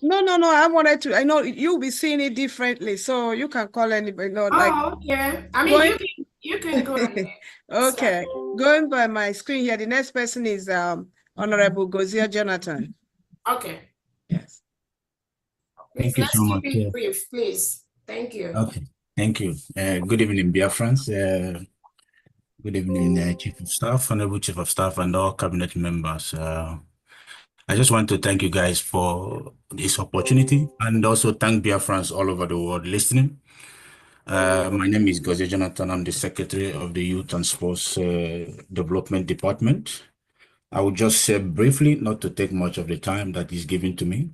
No. I know you'll be seeing it differently, so you can call anybody. No, yeah. I mean, you can go ahead. Okay. Going by my screen here, the next person is Honorable Gozia Jonathan. Okay. Yes. Thank you so much. Let's keep it brief, please. Thank you. Okay. Thank you. Good evening, Biafrans. Good evening, Chief of Staff, Honorable Chief of Staff, and all cabinet members. I just want to thank you guys for this opportunity, and also thank Biafrans all over the world listening. My name is Gozia Jonathan. I'm the Secretary of the Youth and Sports Development Department. I will just say briefly, not to take much of the time that is given to me,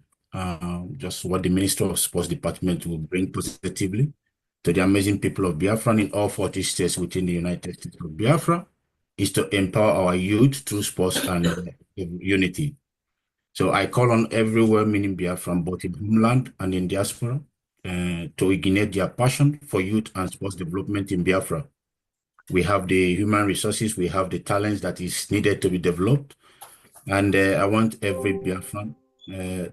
just what the Minister of Sports Department will bring positively to the amazing people of Biafra in all 40 states within the United States of Biafra is to empower our youth through sports and unity. So I call on every well-meaning Biafran, both in homeland and in diaspora, to ignite their passion for youth and sports development in Biafra. We have the human resources, we have the talents that is needed to be developed. And I want every Biafran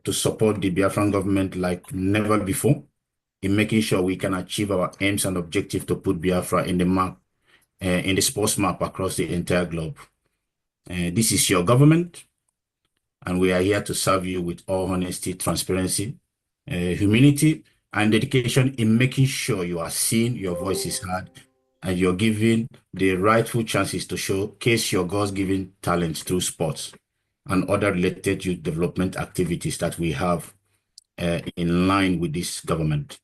to support the Biafran government like never before in making sure we can achieve our aims and objectives to put Biafra in the map, in the sports map across the entire globe. This is your government, and we are here to serve you with all honesty, transparency, humility, and dedication in making sure you are seen, your voice is heard, and you're given the rightful chances to showcase your God's-given talents through sports and other related youth development activities that we have in line with this government.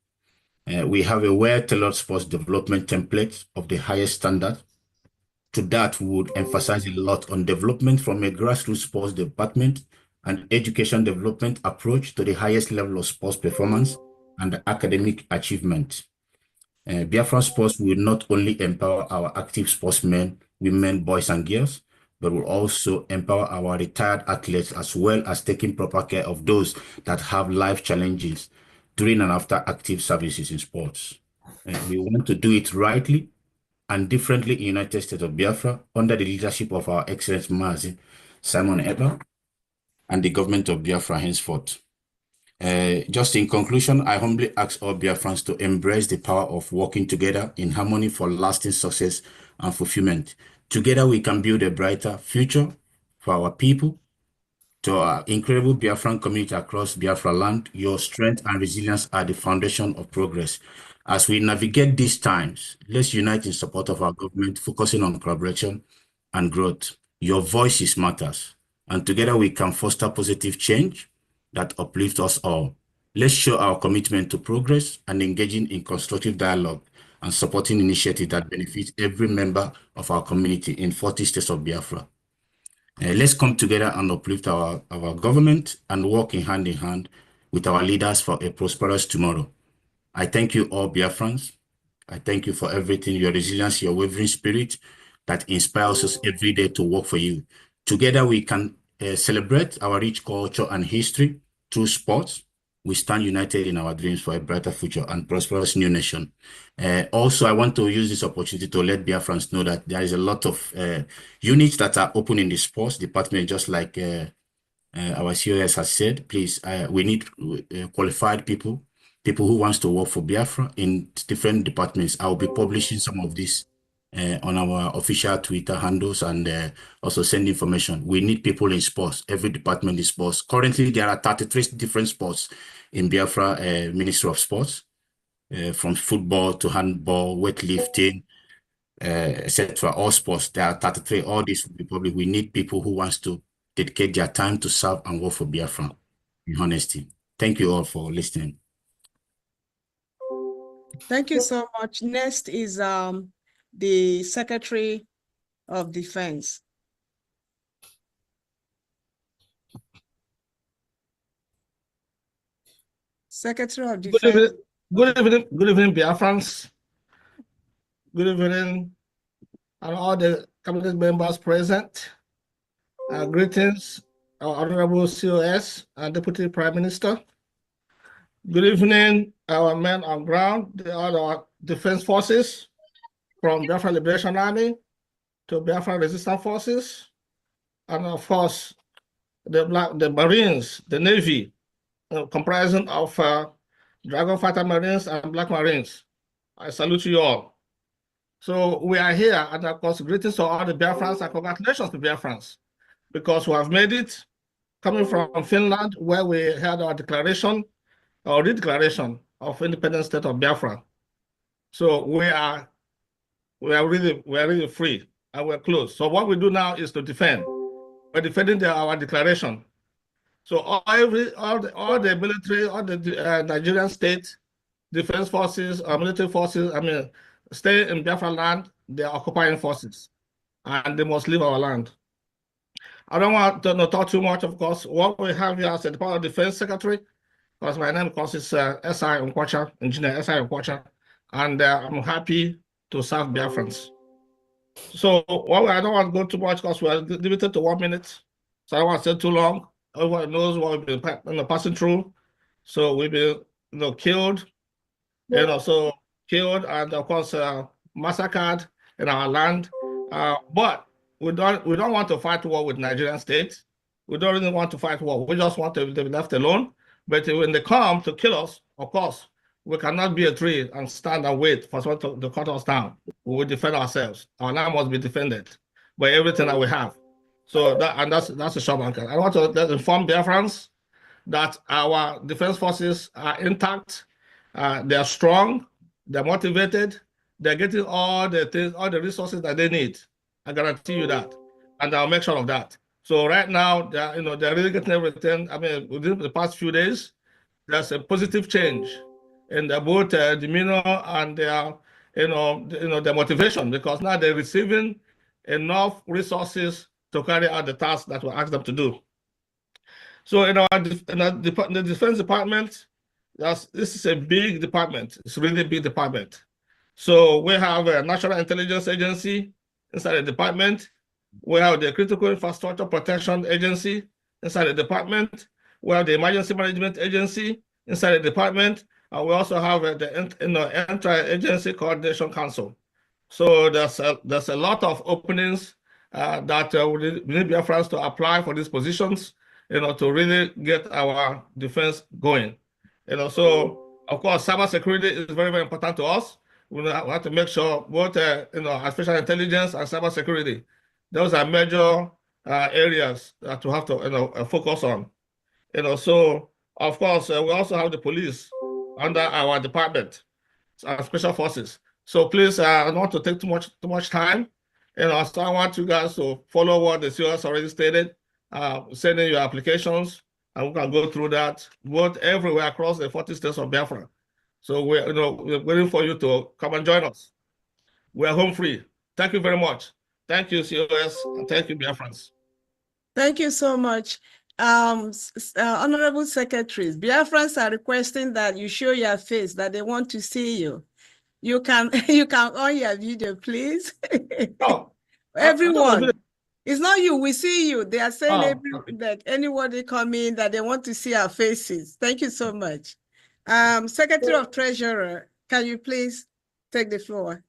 We have a well-tailored sports development template of the highest standard. To that, we would emphasize a lot on development from a grassroots sports department and education development approach to the highest level of sports performance and academic achievement. Biafran Sports will not only empower our active sportsmen, women, boys, and girls, but will also empower our retired athletes, as well as taking proper care of those that have life challenges during and after active services in sports. We want to do it rightly and differently in the United States of Biafra under the leadership of our excellent Mazi Simon Eber and the government of Biafra henceforth. Just in conclusion, I humbly ask all Biafrans to embrace the power of working together in harmony for lasting success and fulfillment. Together, we can build a brighter future for our people. To our incredible Biafran community across Biafra land, your strength and resilience are the foundation of progress. As we navigate these times, let's unite in support of our government, focusing on collaboration and growth. Your voices matters, and together we can foster positive change that uplifts us all. Let's show our commitment to progress and engaging in constructive dialogue and supporting initiatives that benefit every member of our community in 40 states of Biafra. Let's come together and uplift our government and work in hand with our leaders for a prosperous tomorrow. I thank you all, Biafrans. I thank you for everything, your resilience, your wavering spirit that inspires us every day to work for you. Together we can celebrate our rich culture and history through sports. We stand united in our dreams for a brighter future and prosperous new nation. Also, I want to use this opportunity to let Biafrans know that there is a lot of units that are open in the sports department, just like our COS has said, please, we need qualified people who wants to work for Biafra in different departments. I'll be publishing some of this on our official Twitter handles and also send information. We need people in sports. Every department is sports. Currently, there are 33 different sports in Biafra Ministry of Sports, from football to handball, weightlifting, etc. All sports. There are 33. All this will be public. We need people who wants to dedicate their time to serve and work for Biafra, in honesty. Thank you all for listening. Thank you so much. Next is the Secretary of Defense. Secretary of Defense. Good evening, Biafrans. Good evening, and all the cabinet members present. Greetings, our Honorable COS and Deputy Prime Minister. Good evening, our men on ground, the other defense forces, from Biafra Liberation Army to Biafra Resistance Forces, and of course, the Marines, the Navy, comprising of Dragon Fighter Marines and Black Marines. I salute you all. So we are here, and of course, greetings to all the Biafrans and congratulations to Biafrans, because we have made it, coming from Finland, where we had our declaration, or redeclaration of independent state of Biafra. So we are really free, and we're close. So what we do now is to defend. We're defending our declaration. So all the military, all the Nigerian state defense forces or military forces, stay in Biafra land, they are occupying forces, and they must leave our land. I don't want to talk too much, of course. What we have here as the Department of Defense Secretary, because my name, of course, is S.I. Nkwacha, Engineer S.I. Nkwacha, and I'm happy to serve Biafrans. So I don't want to go too much because we are limited to 1 minute, so I don't want to say too long. Everyone knows what we've been passing through. So we've been killed, killed and of course massacred in our land. But we don't want to fight war with Nigerian state. We don't really want to fight war. We just want to be left alone. But when they come to kill us, of course, we cannot be a tree and stand and wait for someone to cut us down. We will defend ourselves. Our land must be defended by everything that we have. So that's a short answer. I want to inform Biafrans that our defense forces are intact. They are strong. They're motivated. They're getting all the resources that they need. I guarantee you that, and I'll make sure of that. So right now, they're really getting everything. Within the past few days, there's a positive change in both demeanor and their motivation, because now they're receiving enough resources to carry out the tasks that we asked them to do. So in the Defense Department, this is a big department. It's really a big department. So we have a National Intelligence Agency inside the department. We have the Critical Infrastructure Protection Agency inside the department. We have the Emergency Management Agency inside the department. And we also have the Inter-Agency Coordination Council. So there's a lot of openings that we need Biafrans to apply for these positions, to really get our defense going. So of course, cybersecurity is very, very important to us. We have to make sure both artificial intelligence and cybersecurity, those are major areas that we have to focus on. So of course, we also have the police under our department, special forces. So please, I don't want to take too much time. So I want you guys to follow what the COS already stated. Send in your applications, and we can go through that both everywhere across the 40 states of Biafra. So we're waiting for you to come and join us. We're home free. Thank you very much. Thank you, COS, and thank you, Biafrans. Thank you so much. Honorable Secretaries, Biafrans are requesting that you show your face, that they want to see you. You can on your video, please. Oh, everyone. It's not you, we see you. They are saying that anybody come in that they want to see our faces. Thank you so much. Secretary of Treasurer, can you please take the floor?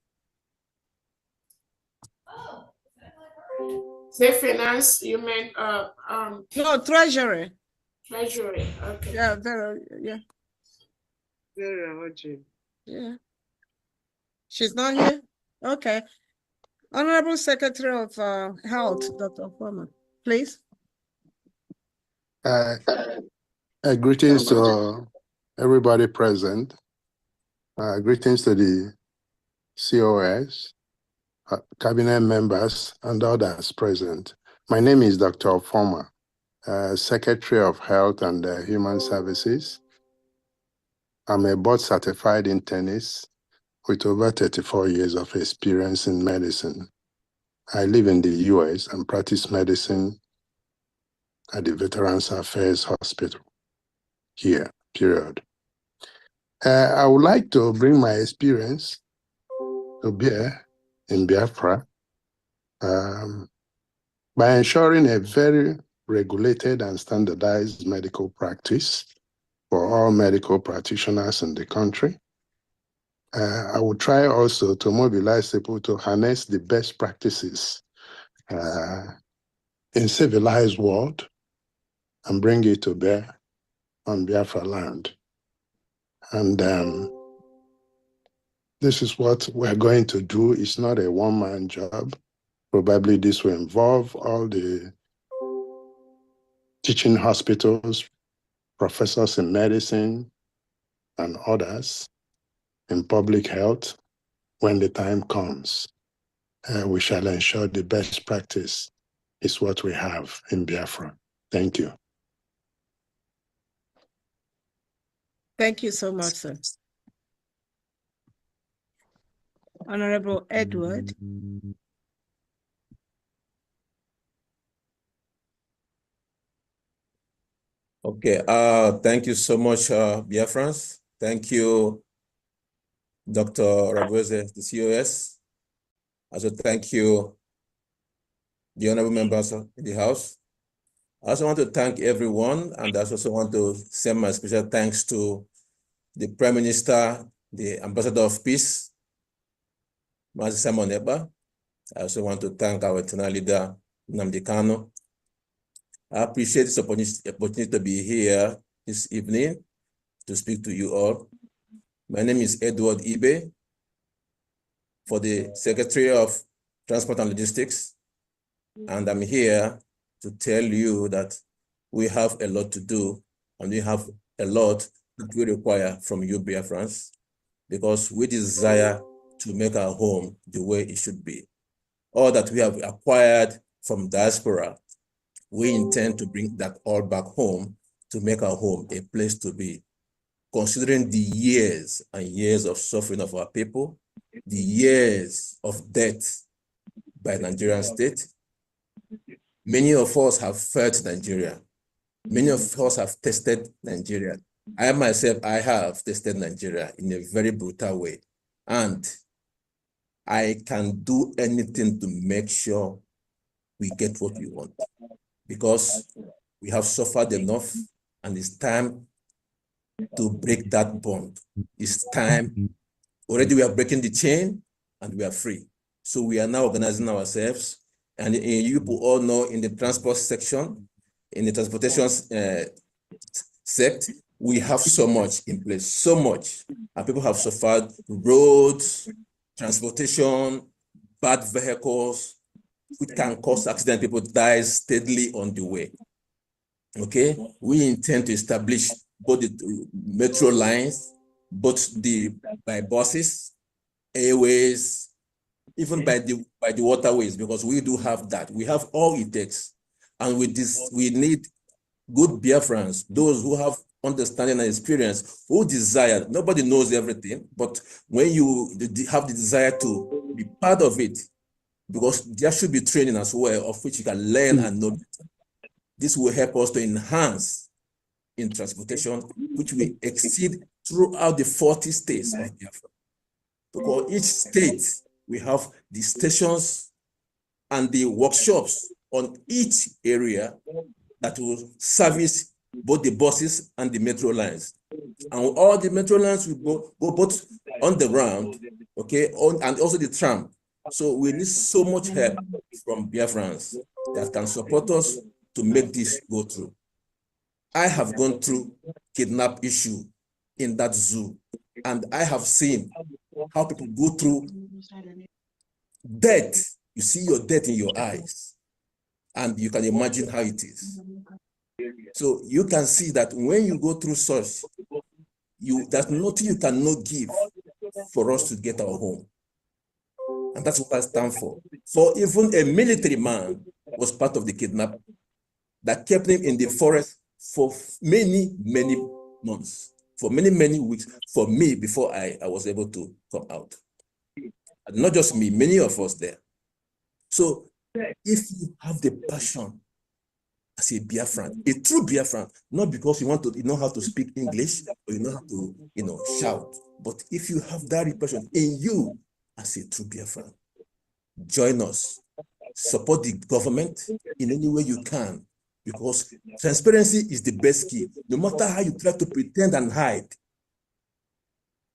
Say finance, you meant no, treasury. treasury. Okay. Yeah, yeah. Yeah. She's not here? Okay. Honorable Secretary of Health, Dr. Foreman, please. Greetings to everybody present. Greetings to the COS, cabinet members, and others present. My name is Dr. Former, Secretary of Health and Human Services. I'm a board-certified internist with over 34 years of experience in medicine. I live in the US and practice medicine at the Veterans Affairs Hospital here, period. I would like to bring my experience to bear in Biafra by ensuring a very regulated and standardized medical practice for all medical practitioners in the country. I will try also to mobilize people to harness the best practices in civilized world and bring it to bear on Biafra land. And this is what we're going to do. It's not a one-man job. Probably this will involve all the teaching hospitals, professors in medicine, and others in public health. When the time comes, we shall ensure the best practice is what we have in Biafra. Thank you. Thank you so much, sir. Honorable Edward. Okay, thank you so much, Biafrans. Thank you, Dr. Rabueze, the COS. Also, thank you, the honorable members in the House. I also want to thank everyone, and I also want to send my special thanks to the Prime Minister, the Ambassador of Peace, Mazi Simon Eba. I also want to thank our internal leader, Nnamdi Kanu. I appreciate this opportunity to be here this evening to speak to you all. My name is Edward Ibe, for the Secretary of Transport and Logistics, and I'm here to tell you that we have a lot to do, and we have a lot that we require from you, Biafrans, because we desire to make our home the way it should be. All that we have acquired from diaspora, we intend to bring that all back home to make our home a place to be. Considering the years and years of suffering of our people, the years of death by Nigerian state, many of us have felt Nigeria. Many of us have tested Nigeria. I myself, I have tested Nigeria in a very brutal way. And I can do anything to make sure we get what we want, because we have suffered enough, and it's time to break that bond. It's time. Already we are breaking the chain and we are free. So we are now organizing ourselves. And you people all know, in the transport section, in the transportation sector, we have so much in place, so much. And people have suffered roads, transportation, bad vehicles, which can cause accident. People die steadily on the way. Okay, we intend to establish both the metro lines, both by buses, airways, even by the waterways, because we do have that. We have all it takes. And with this, we need good Biafrans, those who have understanding and experience, who desire. Nobody knows everything, but when you have the desire to be part of it, because there should be training as well, of which you can learn and know. This will help us to enhance in transportation, which will exceed throughout the 40 states of Biafra. Because each state, we have the stations and the workshops on each area that will service both the buses and the metro lines. And all the metro lines will go both on the ground, okay, and also the tram. So we need so much help from Biafrans. that can support us to make this go through. I have gone through kidnap issue in that zoo, and I have seen how people go through death. You see your death in your eyes, and you can imagine how it is. So you can see that when you go through such, there's nothing you cannot give for us to get our home. And that's what I stand for. For even a military man was part of the kidnap that kept him in the forest for many, many months, for many, many weeks, for me before I was able to come out. And not just me, many of us there. So if you have the passion as a Biafran, a true Biafran, not because you know how to speak English or you know how to shout, but if you have that passion in you as a true Biafran, join us, support the government in any way you can, because transparency is the best key. No matter how you try to pretend and hide,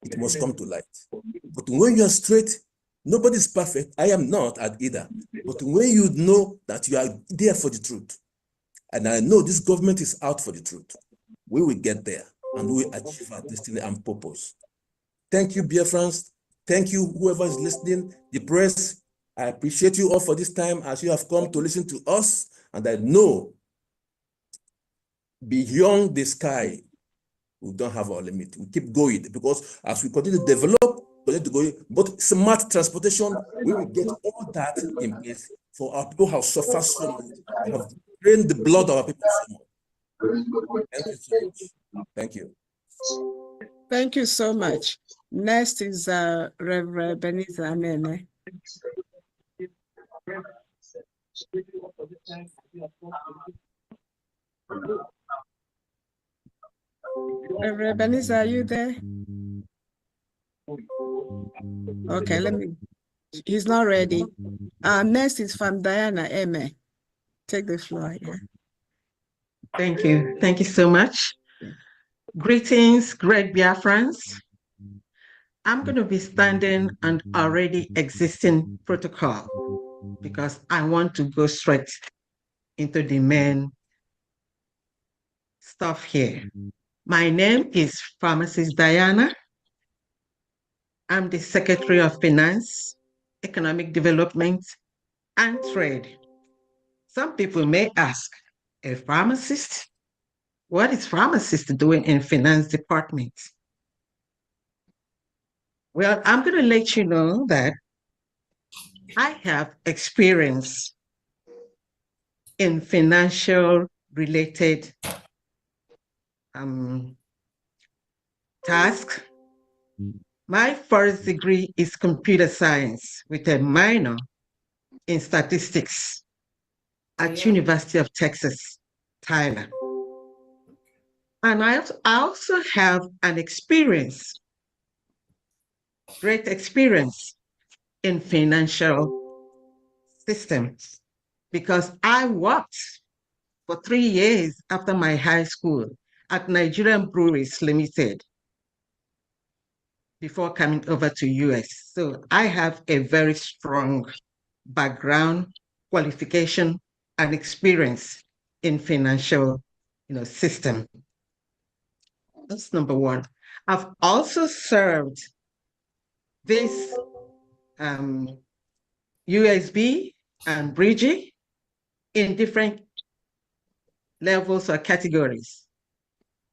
it must come to light. But when you are straight, nobody's perfect. I am not at either. But when you know that you are there for the truth, and I know this government is out for the truth, we will get there and we will achieve our destiny and purpose. Thank you, Biafrans. Thank you, whoever is listening, the press. I appreciate you all for this time as you have come to listen to us. And I know beyond the sky, we don't have our limit. We keep going because as we continue to develop, but smart transportation, we will get all that in place for our people who have suffered so much. We have drained the blood of our people so much. Thank you so much. Thank you. Thank you so much. Next is Reverend Benita Amene. Reverend Benita, are you there? Okay, he's not ready. Next is from Diana Eme. Take the floor. Yeah. Thank you. Thank you so much. Greetings, great Biafrans. I'm going to be standing on already existing protocol because I want to go straight into the main stuff here. My name is Pharmacist Diana. I'm the Secretary of Finance, Economic Development, and Trade. Some people may ask, a pharmacist? What is pharmacist doing in finance department? Well, I'm going to let you know that I have experience in financial related tasks. My first degree is computer science with a minor in statistics at University of Texas, Tyler. And I also have an experience, great experience in financial systems because I worked for 3 years after my high school at Nigerian Breweries Limited before coming over to US. So I have a very strong background, qualification, and experience in financial system. That's number one. I've also served this USB and Bridgie in different levels or categories.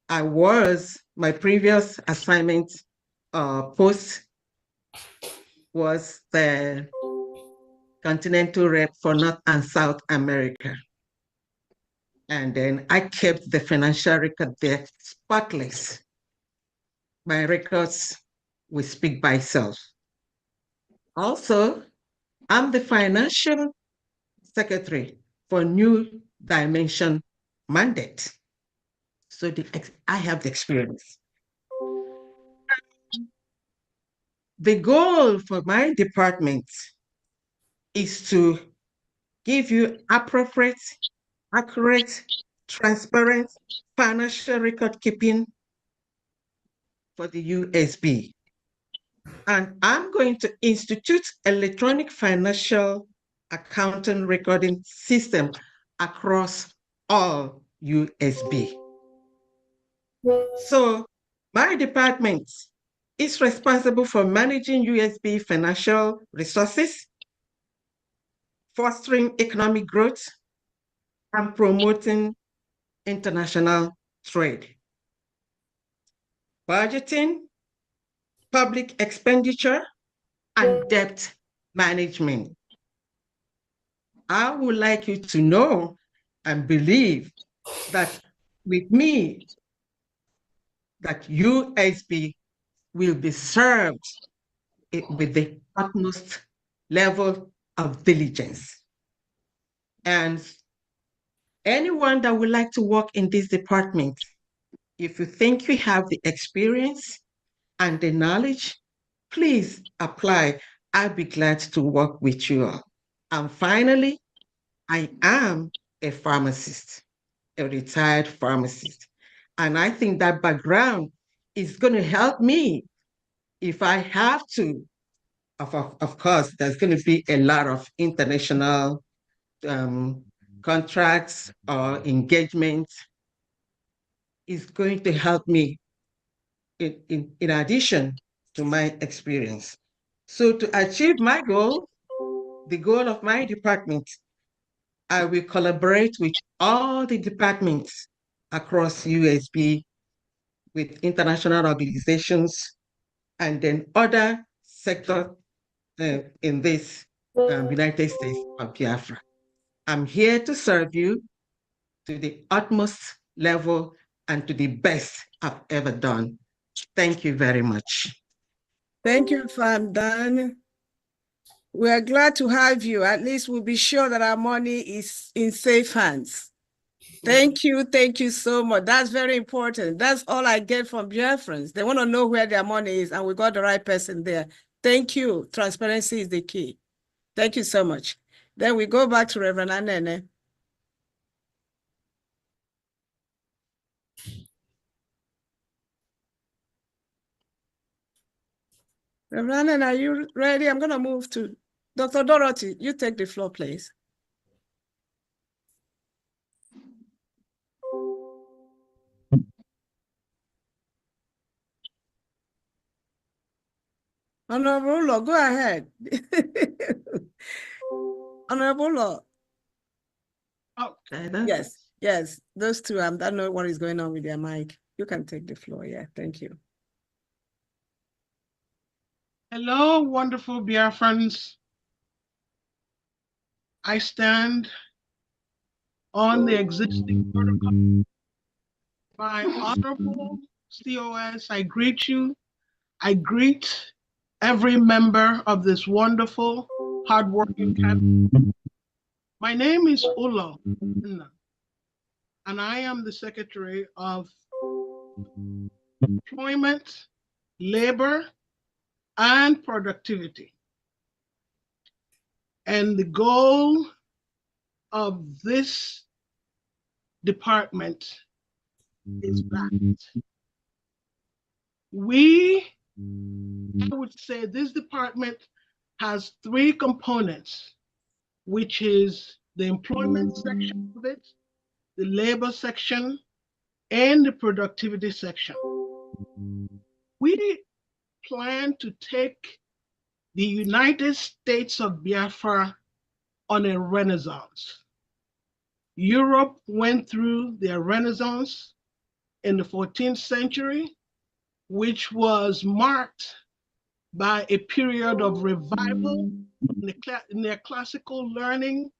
My previous assignment post was the Continental Rep for North and South America. And then I kept the financial record there spotless. My records will speak by itself. Also, I'm the financial secretary for New Dimension mandate. So I have the experience. The goal for my department is to give you appropriate, accurate, transparent financial record keeping for the USB. And I'm going to institute electronic financial accounting recording system across all USB. So my department is responsible for managing USB financial resources, fostering economic growth, and promoting international trade. Budgeting, public expenditure, and debt management. I would like you to know and believe that with me, that USB will be served with the utmost level of diligence. And anyone that would like to work in this department, if you think you have the experience and the knowledge, please apply. I'll be glad to work with you all. And finally, I am a pharmacist, a retired pharmacist. And I think that background is going to help me if I have to. Of course, there's going to be a lot of international contracts or engagements. Is going to help me in addition to my experience. So to achieve my goal, the goal of my department, I will collaborate with all the departments across USB, with international organizations, and then other sectors in this United States of Biafra. I'm here to serve you to the utmost level and to the best I've ever done. Thank you very much. Thank you, Fandan. We are glad to have you. At least we'll be sure that our money is in safe hands. Thank you so much. That's very important. That's all I get from Biafrans. They want to know where their money is, and we got the right person there. Thank you. Transparency is the key. Thank you so much. Then we go back to Reverend Anene. Reverend Anene, are you ready? I'm going to move to Dr. Dorothy. You take the floor, please. Honorable Law, go ahead. Honorable Law. Oh, yes, those two, I don't know what is going on with their mic. You can take the floor, yeah, thank you. Hello, wonderful Biafrans. I stand on the existing protocol. My honorable COS, I greet you. I greet every member of this wonderful, hardworking cabinet. My name is Ulo, and I am the Secretary of Employment, Labor, and Productivity. And the goal of this department is that I would say this department has three components, which is the employment section of it, the labor section, and the productivity section. We plan to take the United States of Biafra on a renaissance. Europe went through their renaissance in the 14th century, which was marked by a period of revival in their classical learning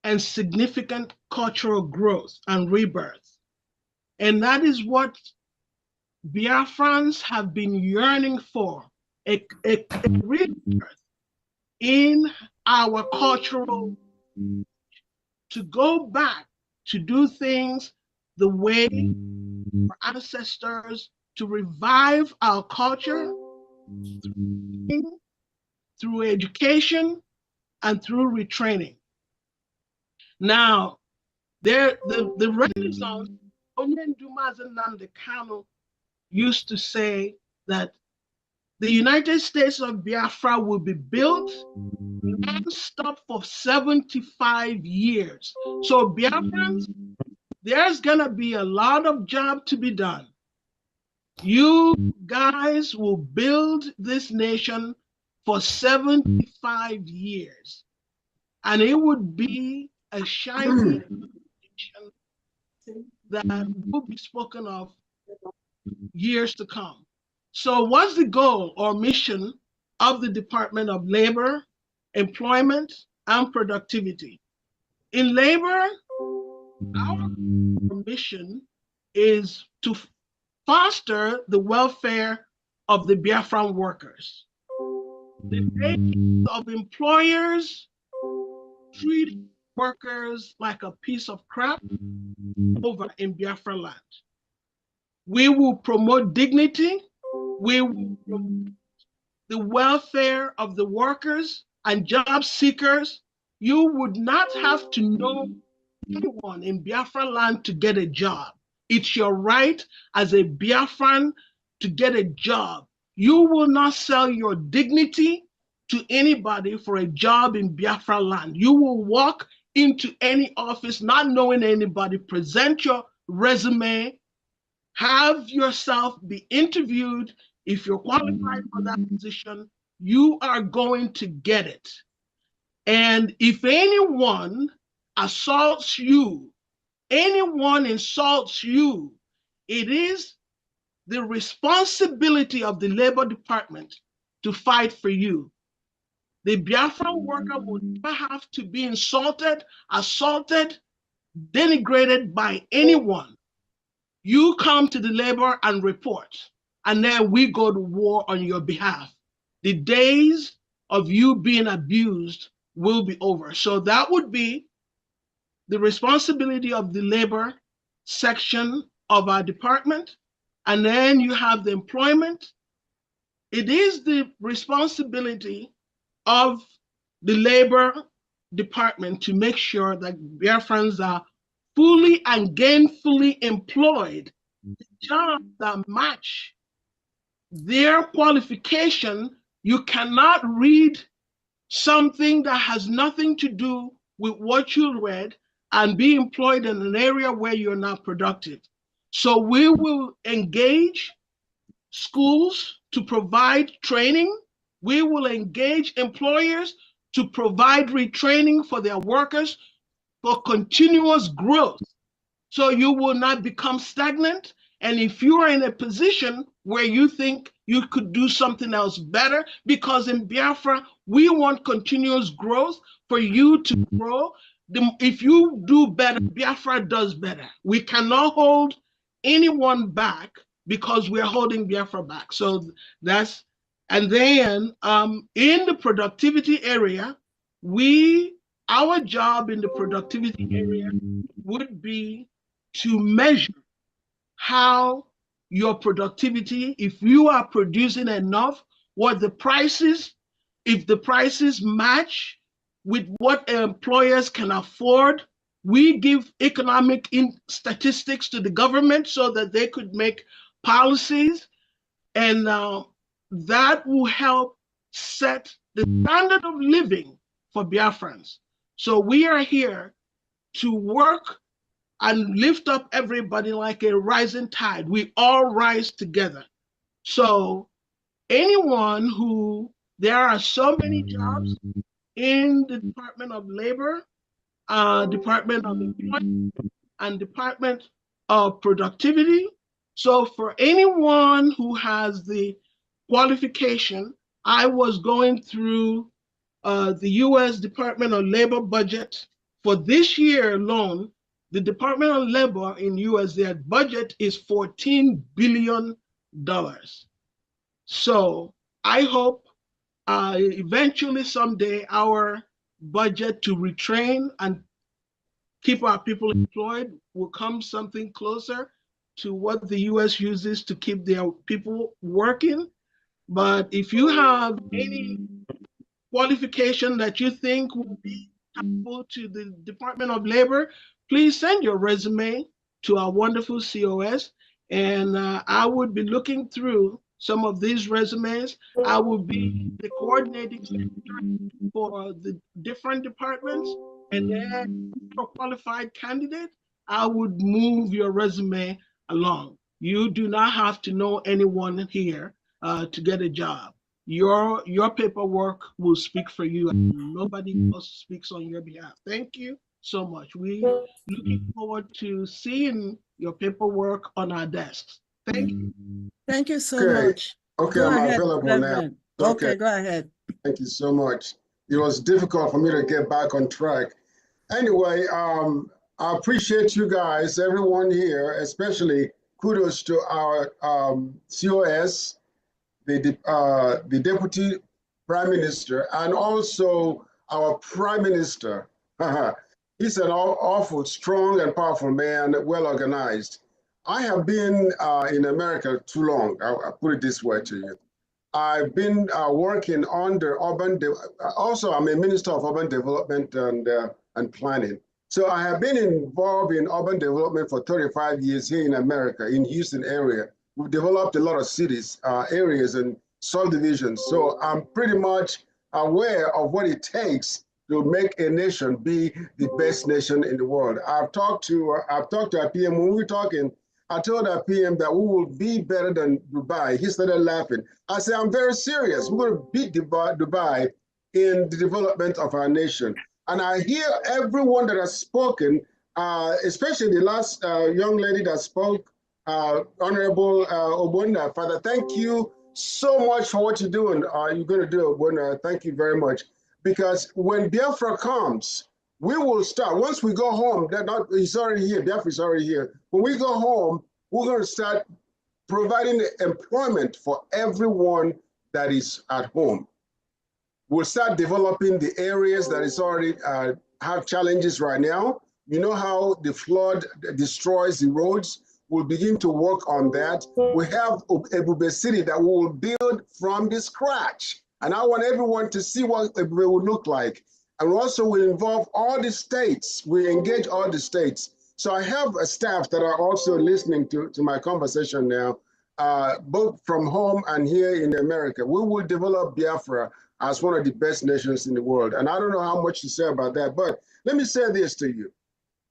and significant cultural growth and rebirth. And that is what Biafrans have been yearning for, a rebirth in our cultural, to go back to do things the way our ancestors, to revive our culture through education and through retraining. Now, the Renaissance, Nnamdi Kanu used to say that the United States of Biafra will be built non-stop for 75 years. So Biafrans, there's gonna be a lot of job to be done. You guys will build this nation for 75 years. And it would be a shining nation that will be spoken of years to come. So what's the goal or mission of the Department of Labor, Employment, and Productivity? In labor, our mission is to foster the welfare of the Biafran workers. The base of employers treat workers like a piece of crap over in Biafra land. We will promote dignity. We will promote the welfare of the workers and job seekers. You would not have to know anyone in Biafra land to get a job. It's your right as a Biafran to get a job. You will not sell your dignity to anybody for a job in Biafra land. You will walk into any office not knowing anybody, present your resume, have yourself be interviewed. If you're qualified for that position, you are going to get it. And if anyone assaults you, anyone insults you, it is the responsibility of the Labor Department to fight for you. The Biafran worker will never have to be insulted, assaulted, denigrated by anyone. You come to the labor and report, and then we go to war on your behalf. The days of you being abused will be over. So that would be the responsibility of the labor section of our department. And then you have the employment. It is the responsibility of the labor department to make sure that Biafrans are fully and gainfully employed, jobs that match their qualification. You cannot read something that has nothing to do with what you read and be employed in an area where you're not productive. So we will engage schools to provide training. We will engage employers to provide retraining for their workers for continuous growth. So you will not become stagnant. And if you are in a position where you think you could do something else better, because in Biafra, we want continuous growth for you to grow. If you do better, Biafra does better. We cannot hold anyone back because we're holding Biafra back. So that's, and then in the productivity area, our job in the productivity area would be to measure how your productivity, if you are producing enough, what the prices, if the prices match with what employers can afford. We give economic statistics to the government so that they could make policies, and that will help set the standard of living for Biafrans. So we are here to work and lift up everybody like a rising tide. We all rise together. So anyone who, there are so many jobs in the Department of Labor, Department of Employment, and Department of Productivity. So for anyone who has the qualification, I was going through the US Department of Labor budget. For this year alone, the Department of Labor in US, their budget is $14 billion. So I hope eventually someday our budget to retrain and keep our people employed will come something closer to what the US uses to keep their people working. But if you have any qualification that you think would be helpful to the Department of Labor, please send your resume to our wonderful COS, and I would be looking through some of these resumes. I will be the coordinating secretary for the different departments, and then for qualified candidate, I would move your resume along. You do not have to know anyone here to get a job. Your paperwork will speak for you, and nobody else speaks on your behalf. Thank you so much. We looking forward to seeing your paperwork on our desks. Thank you. Thank you so Okay. much. Okay, Go I'm ahead, available Reverend. now. Okay, go ahead. Thank you so much. It was difficult for me to get back on track. Anyway, I appreciate you guys, everyone here, especially kudos to our COS, the Deputy Prime Minister, and also our Prime Minister. He's an awful, strong and powerful man, well organized. I have been in America too long. I'll put it this way to you. I've been working under also I'm a Minister of Urban Development and Planning. So I have been involved in urban development for 35 years here in America, in Houston area. We've developed a lot of cities, areas and subdivisions. So I'm pretty much aware of what it takes to make a nation be the best nation in the world. I've talked to our PM when we were talking. I told our PM that we will be better than Dubai. He started laughing. I said, I'm very serious. We're going to beat Dubai in the development of our nation. And I hear everyone that has spoken, especially the last young lady that spoke, Honorable Obunda. Father, thank you so much for what you're doing. You're going to do, Obunda. Thank you very much. Because when Biafra comes, we will start. Once we go home, he's already here, Biafra is already here. When we go home, we're going to start providing employment for everyone that is at home. We'll start developing the areas that is already have challenges right now. You know how the flood destroys the roads? We'll begin to work on that. We have Ebube City that we will build from the scratch. And I want everyone to see what Ebube would look like. And also we involve all the states. We engage all the states. So I have a staff that are also listening to my conversation now, both from home and here in America. We will develop Biafra as one of the best nations in the world. And I don't know how much to say about that, but let me say this to you.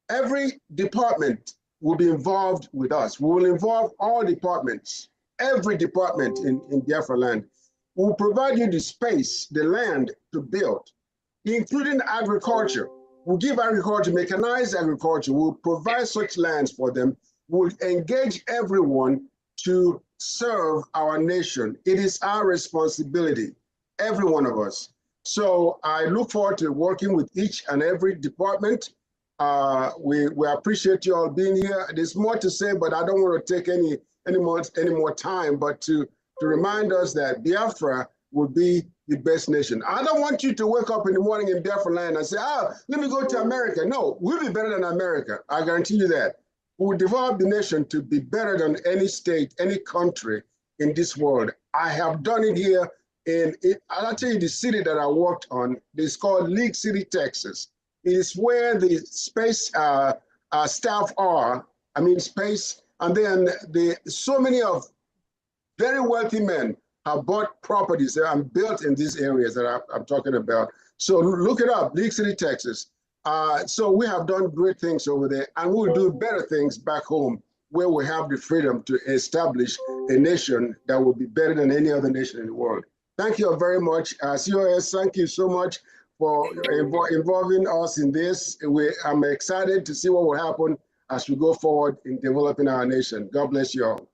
Every department will be involved with us. We will involve all departments, every department in Biafra land. We will provide you the space, the land to build, including agriculture. We'll give agriculture, mechanized agriculture. We'll provide such lands for them. We'll engage everyone to serve our nation. It is our responsibility, every one of us. So I look forward to working with each and every department. We appreciate you all being here. There's more to say, but I don't want to take any more time, but to remind us that Biafra will be the best nation. I don't want you to wake up in the morning in Biafra land and say, let me go to America. No, we'll be better than America. I guarantee you that. We will develop the nation to be better than any state, any country in this world. I have done it here I'll tell you the city that I worked on. It's called League City, Texas. It is where the space staff are, space, and then so many of very wealthy men have bought properties there and built in these areas that I'm talking about. So look it up, League City, Texas. So we have done great things over there, and we'll do better things back home where we have the freedom to establish a nation that will be better than any other nation in the world. Thank you very much. COS, thank you so much for involving us in this. I'm excited to see what will happen as we go forward in developing our nation. God bless you all.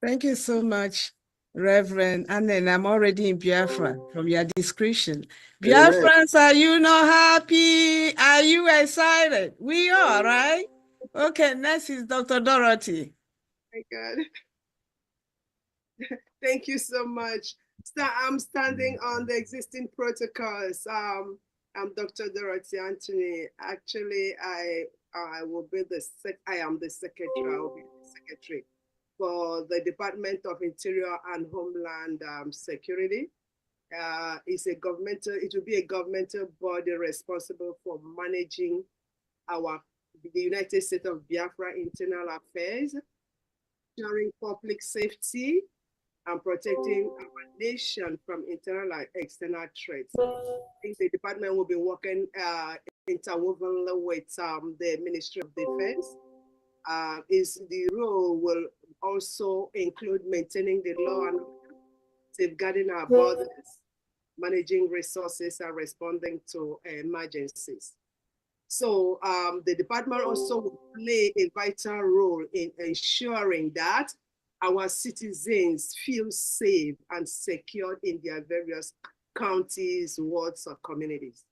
Thank you so much, Reverend. And then I'm already in Biafra from your description. Biafrans, are you not happy? Are you excited? We are, right? Okay, next is Dr. Dorothy. My God. Thank you so much. I'm standing on the existing protocols. I'm Dr. Dorothy Anthony. Actually, I will be I am the secretary. I will be the secretary for the Department of Interior and Homeland Security. It will be a governmental body responsible for managing the United States of Biafra internal affairs, ensuring public safety, and protecting our nation from internal and external threats. I think the department will be working interwovenly with the Ministry of Defense. The role will also include maintaining the law and safeguarding our borders, managing resources, and responding to emergencies. So the department also will play a vital role in ensuring that our citizens feel safe and secured in their various counties, wards, or communities.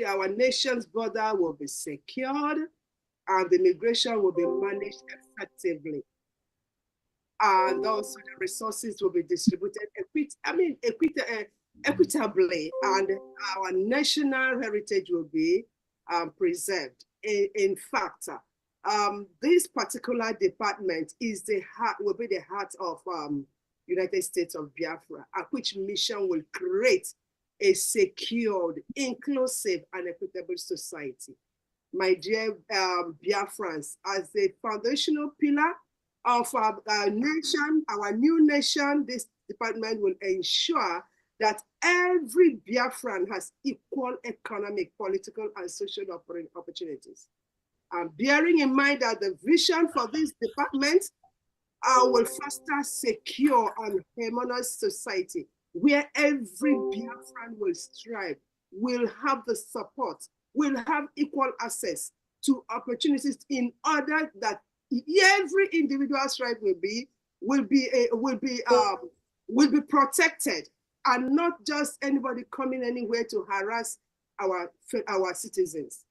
Our nation's border will be secured and the migration will be managed effectively. And also the resources will be distributed equitably, and our national heritage will be preserved. In fact, this particular department will be the heart of United States of Biafra, at which mission will create a secured, inclusive, and equitable society. My dear Biafrans, as the foundational pillar of our nation, our new nation, this department will ensure that every Biafran has equal economic, political, and social opportunities. Bearing in mind that the vision for this department will foster secure and harmonious society where every Biafran will strive, will have the support, will have equal access to opportunities in order that every individual's right will be protected, and not just anybody coming anywhere to harass our citizens.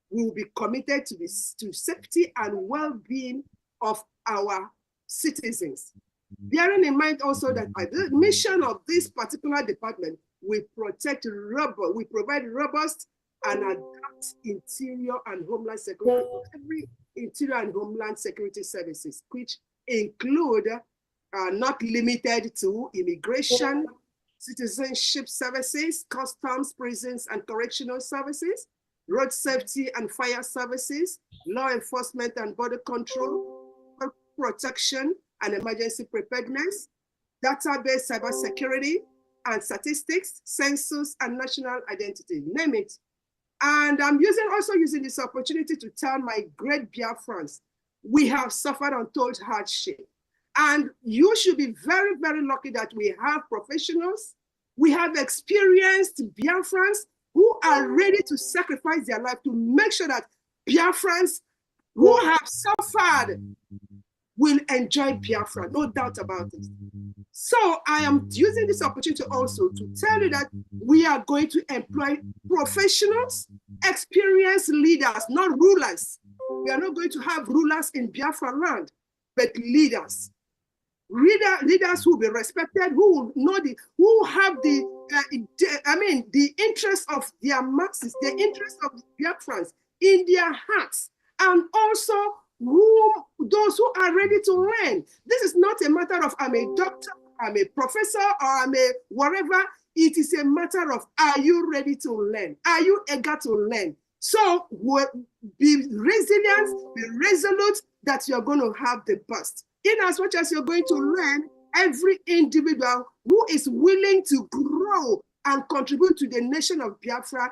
We will be committed to safety and well-being of our citizens. Bearing in mind also that the mission of this particular department will provide robust and adapt interior and homeland security, every interior and homeland security services, which include not limited to immigration, citizenship services, customs, prisons, and correctional services, road safety and fire services, law enforcement and border control, protection and emergency preparedness, database cybersecurity and statistics, census, and national identity, name it. And I'm also using this opportunity to tell my great Biafrans, we have suffered untold hardship. And you should be very, very lucky that we have professionals, we have experienced Biafrans who are ready to sacrifice their life to make sure that Biafrans who have suffered will enjoy Biafra, no doubt about it. So I am using this opportunity also to tell you that we are going to employ professionals, experienced leaders, not rulers. We are not going to have rulers in Biafra land, but leaders. Leaders who will be respected, who will know who have the interest of their masses, the interest of Biafrans in their hearts, and also those who are ready to learn. This is not a matter of I'm a doctor, I'm a professor, or I'm a whatever. It is a matter of, are you ready to learn? Are you eager to learn? So be resilient, be resolute that you're going to have the best. In as much as you're going to learn, every individual who is willing to grow and contribute to the nation of Biafra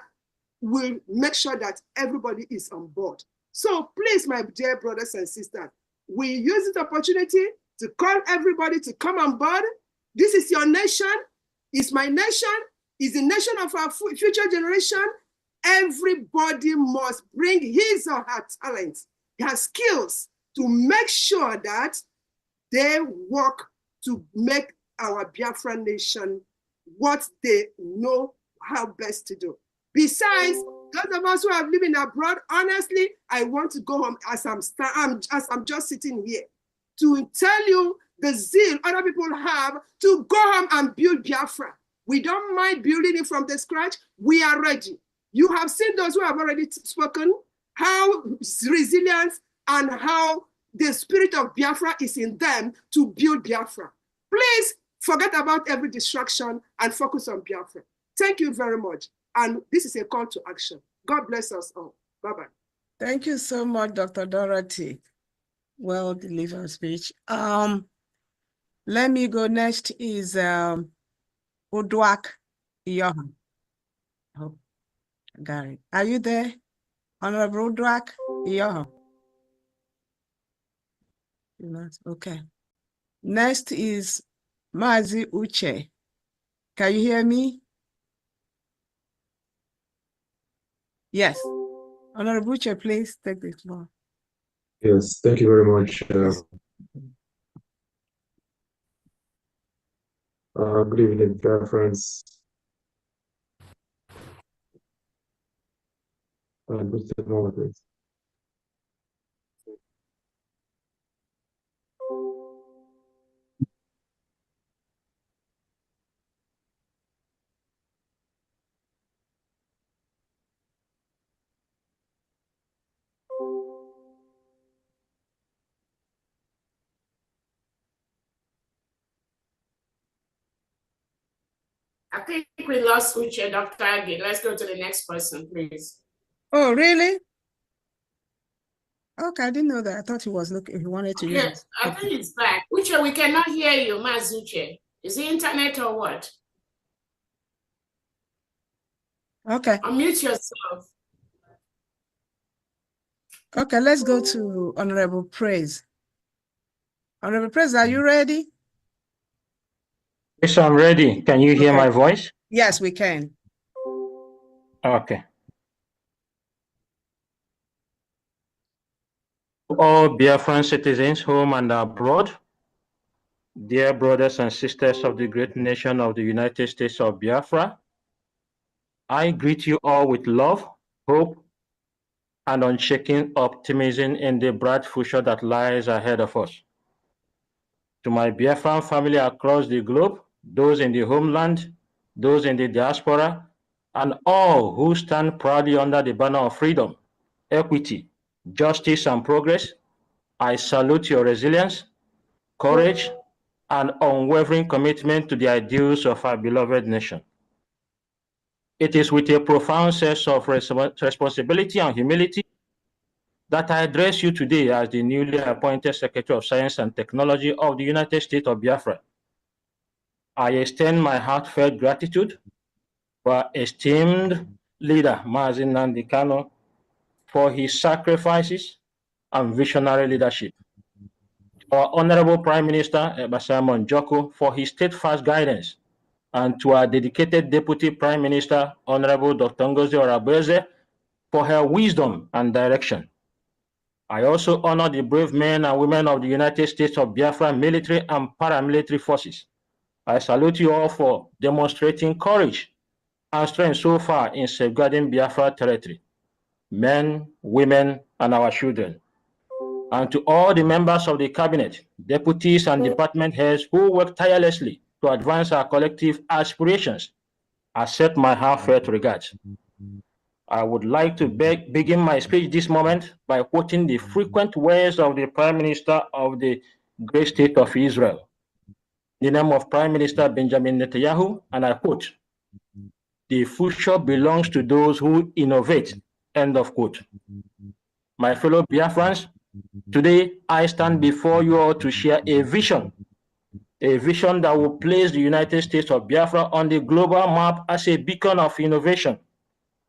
will make sure that everybody is on board. So please, my dear brothers and sisters, we use this opportunity to call everybody to come on board. This is your nation, it's my nation, it's the nation of our future generation. Everybody must bring his or her talents, their skills, to make sure that they work to make our Biafran nation what they know how best to do. Besides, those of us who are living abroad, honestly, I want to go home as I'm just sitting here to tell you the zeal other people have to go home and build Biafra. We don't mind building it from the scratch. We are ready. You have seen those who have already spoken, how resilient and how the spirit of Biafra is in them to build Biafra. Please forget about every distraction and focus on Biafra. Thank you very much. And this is a call to action. God bless us all. Bye-bye. Thank you so much, Dr. Dorothy. Well delivered speech. Let me go. Next is Udwak Yohan. Oh, Gary, are you there? Honorable Udwak Yohan. Okay. Next is Mazi Uche. Can you hear me? Yes. Honorable Uche, please take the floor. Yes, thank you very much. Good evening, Biafrans. Good technologies. I think we lost Uche, Dr. Agi. Let's go to the next person, please. Oh, really? Okay, I didn't know that. I thought he was looking, he wanted to use Yeah, it. I think it's back. Uche, we cannot hear you, Maz Uche. Is it internet or what? Okay. Unmute yourself. Okay, let's go to Honorable Praise. Honorable Praise, are you ready? Yes, I'm ready. Can you hear Okay. my voice? Yes, we can. Okay. All Biafran citizens, home and abroad, dear brothers and sisters of the great nation of the United States of Biafra, I greet you all with love, hope, and unshaken optimism in the bright future that lies ahead of us. To my Biafran family across the globe, those in the homeland, those in the diaspora, and all who stand proudly under the banner of freedom, equity, justice, and progress, I salute your resilience, courage, and unwavering commitment to the ideals of our beloved nation. It is with a profound sense of responsibility and humility that I address you today as the newly appointed Secretary of Science and Technology of the United States of Biafra. I extend my heartfelt gratitude to our esteemed leader, Mazi Nnamdi Kanu, for his sacrifices and visionary leadership. Our Honorable Prime Minister, Simon Joko, for his steadfast guidance, and to our dedicated Deputy Prime Minister, Honorable Dr. Ngozi Orabueze, for her wisdom and direction. I also honor the brave men and women of the United States of Biafra military and paramilitary forces. I salute you all for demonstrating courage and strength so far in safeguarding Biafra territory, men, women, and our children. And to all the members of the cabinet, deputies, and department heads who work tirelessly to advance our collective aspirations, I accept my heartfelt regards. I would like to begin my speech this moment by quoting the frequent words of the Prime Minister of the great state of Israel. In the name of Prime Minister Benjamin Netanyahu, and I quote, "The future belongs to those who innovate," end of quote. My fellow Biafrans, today I stand before you all to share a vision that will place the United States of Biafra on the global map as a beacon of innovation,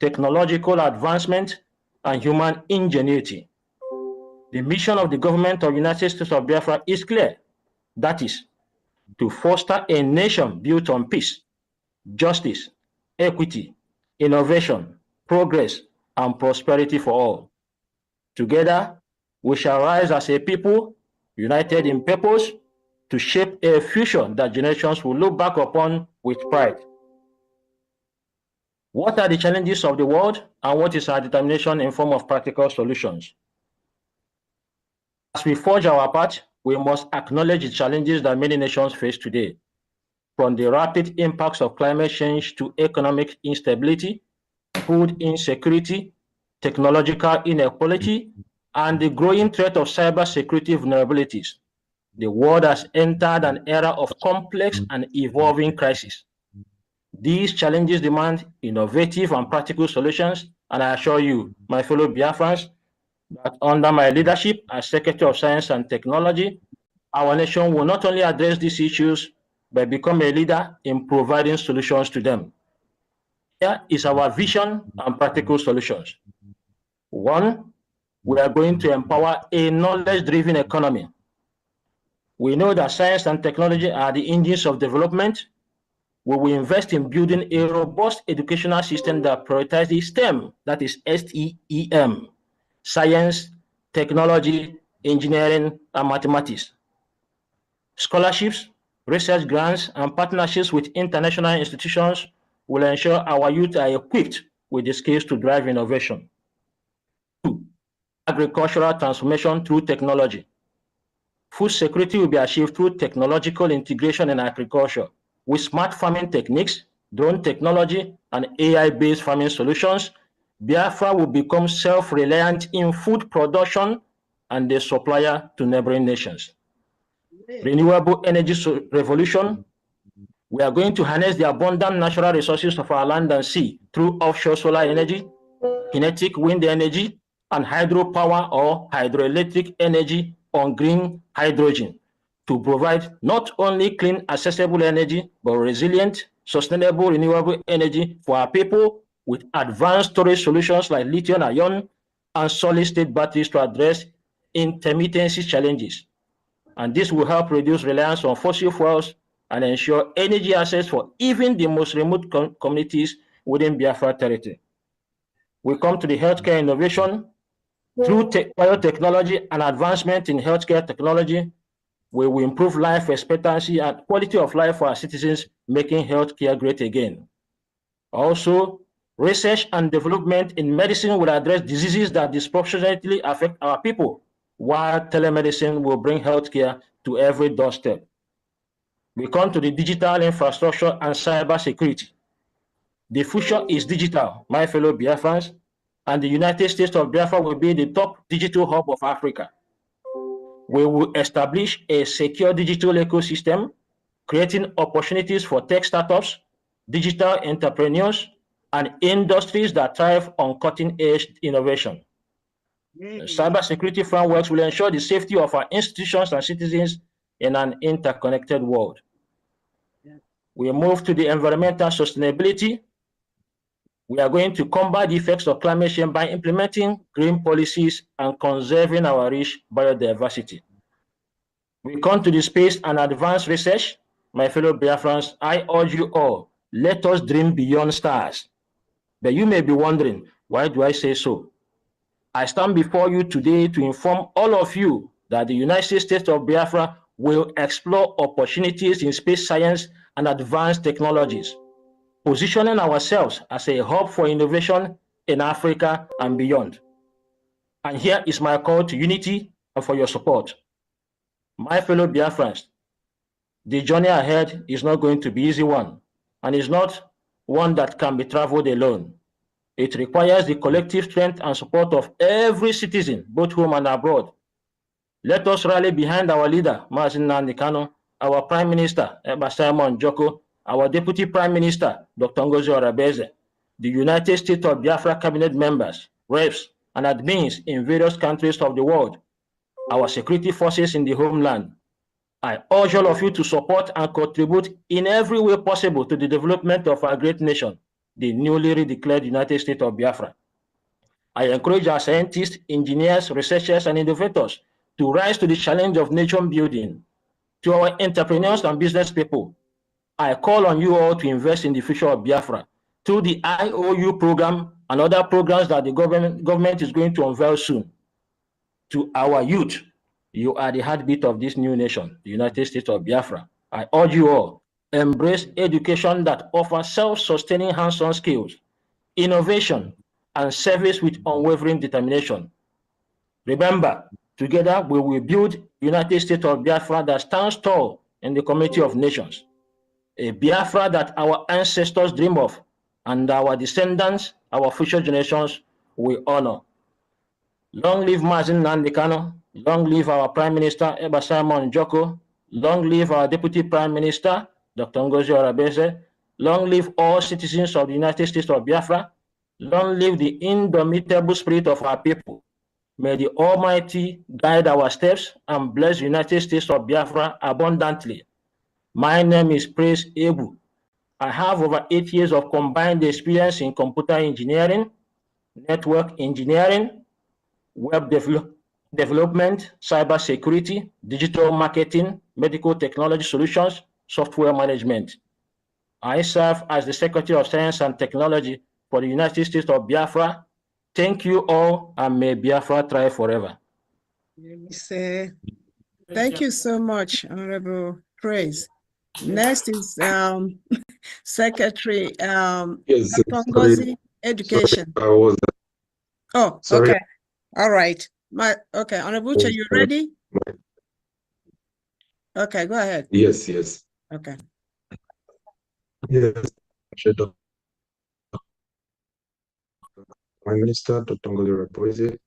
technological advancement, and human ingenuity. The mission of the government of the United States of Biafra is clear. That is, to foster a nation built on peace, justice, equity, innovation, progress, and prosperity for all. Together, we shall rise as a people, united in purpose, to shape a future that generations will look back upon with pride. What are the challenges of the world, and what is our determination in form of practical solutions? As we forge our path, we must acknowledge the challenges that many nations face today, from the rapid impacts of climate change to economic instability, food insecurity, technological inequality, and the growing threat of cybersecurity vulnerabilities. The world has entered an era of complex and evolving crises. These challenges demand innovative and practical solutions, and I assure you, my fellow Biafrans, that under my leadership as Secretary of Science and Technology, our nation will not only address these issues, but become a leader in providing solutions to them. Here is our vision and practical solutions. One, we are going to empower a knowledge-driven economy. We know that science and technology are the engines of development. We will invest in building a robust educational system that prioritizes STEM, that is STEM, science, technology, engineering, and mathematics. Scholarships, research grants, and partnerships with international institutions will ensure our youth are equipped with the skills to drive innovation. Two, agricultural transformation through technology. Food security will be achieved through technological integration in agriculture. With smart farming techniques, drone technology, and AI-based farming solutions, Biafra will become self-reliant in food production and a supplier to neighboring nations. Renewable energy revolution. We are going to harness the abundant natural resources of our land and sea through offshore solar energy, kinetic wind energy, and hydropower or hydroelectric energy on green hydrogen to provide not only clean, accessible energy, but resilient, sustainable, renewable energy for our people with advanced storage solutions like lithium-ion and solid-state batteries to address intermittency challenges. And this will help reduce reliance on fossil fuels and ensure energy access for even the most remote communities within Biafra territory. We come to the healthcare innovation. Through biotechnology and advancement in healthcare technology, we will improve life expectancy and quality of life for our citizens, making healthcare great again. Also, research and development in medicine will address diseases that disproportionately affect our people, while telemedicine will bring healthcare to every doorstep. We come to the digital infrastructure and cybersecurity. The future is digital, my fellow Biafrans, and the United States of Biafra will be the top digital hub of Africa. We will establish a secure digital ecosystem, creating opportunities for tech startups, digital entrepreneurs, and industries that thrive on cutting-edge innovation. Cybersecurity frameworks will ensure the safety of our institutions and citizens in an interconnected world. We move to the environmental sustainability. We are going to combat the effects of climate change by implementing green policies and conserving our rich biodiversity. We come to the space and advanced research. My fellow Biafrans, I urge you all, let us dream beyond stars. But you may be wondering, why do I say so? I stand before you today to inform all of you that the United States of Biafra will explore opportunities in space science and advanced technologies, positioning ourselves as a hub for innovation in Africa and beyond. And here is my call to unity and for your support. My fellow Biafrans, the journey ahead is not going to be an easy one, and is not one that can be traveled alone. It requires the collective strength and support of every citizen, both home and abroad. Let us rally behind our leader, Mazi Nnamdi Kanu, our Prime Minister, Simon Joko, our Deputy Prime Minister, Dr. Ngozi Orebeze, the United States of Biafra Cabinet members, reps, and admins in various countries of the world, our security forces in the homeland. I urge all of you to support and contribute in every way possible to the development of our great nation, the newly redeclared United States of Biafra. I encourage our scientists, engineers, researchers, and innovators to rise to the challenge of nation building. To our entrepreneurs and business people, I call on you all to invest in the future of Biafra through the IOU program and other programs that the government is going to unveil soon. To our youth, you are the heartbeat of this new nation, the United States of Biafra. I urge you all, embrace education that offers self-sustaining hands-on skills, innovation, and service with unwavering determination. Remember, together we will build the United States of Biafra that stands tall in the community of nations, a Biafra that our ancestors dream of, and our descendants, our future generations, will honor. Long live Mazi Nnamdi Kanu, long live our Prime Minister, Simon Joko, long live our Deputy Prime Minister, Dr. Ngozi Orebeze, long live all citizens of the United States of Biafra, long live the indomitable spirit of our people. May the Almighty guide our steps and bless the United States of Biafra abundantly. My name is Praise Ebu. I have over 8 years of combined experience in computer engineering, network engineering, web development, cybersecurity, digital marketing, medical technology solutions, software management. I serve as the Secretary of Science and Technology for the United States of Biafra. Thank you all, and may Biafra thrive forever. Thank you so much, Honorable Praise. Next is Secretary Yes, Ngozi Education. I was Oh, sorry. okay. All right. Okay, Honorable Chair, you ready? Okay, go ahead. Yes, yes. Okay. Yes. Prime Minister, Dr. Ngozi Rapoise.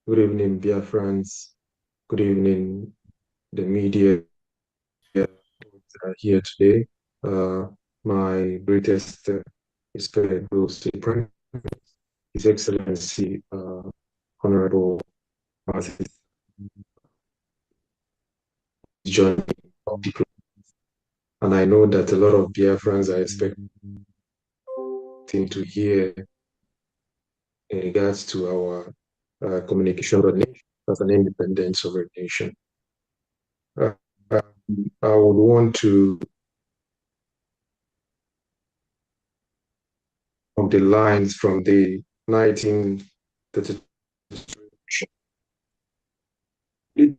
Good evening, Biafrans. Good evening, the media here today. My greatest respect goes to His Excellency, Honorable Francis, joining people. And I know that a lot of Biafrans are expecting to hear in regards to our communication of nation as an independent sovereign nation. I would want to of the lines from the 1933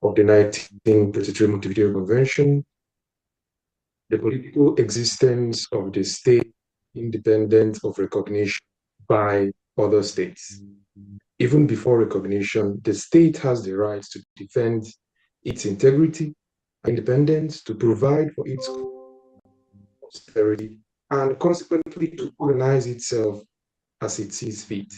of the 1933 Montevideo Convention, the political existence of the state independent of recognition by other states. Even before recognition, the state has the right to defend its integrity and independence, to provide for its prosperity, and consequently to organize itself as it sees fit,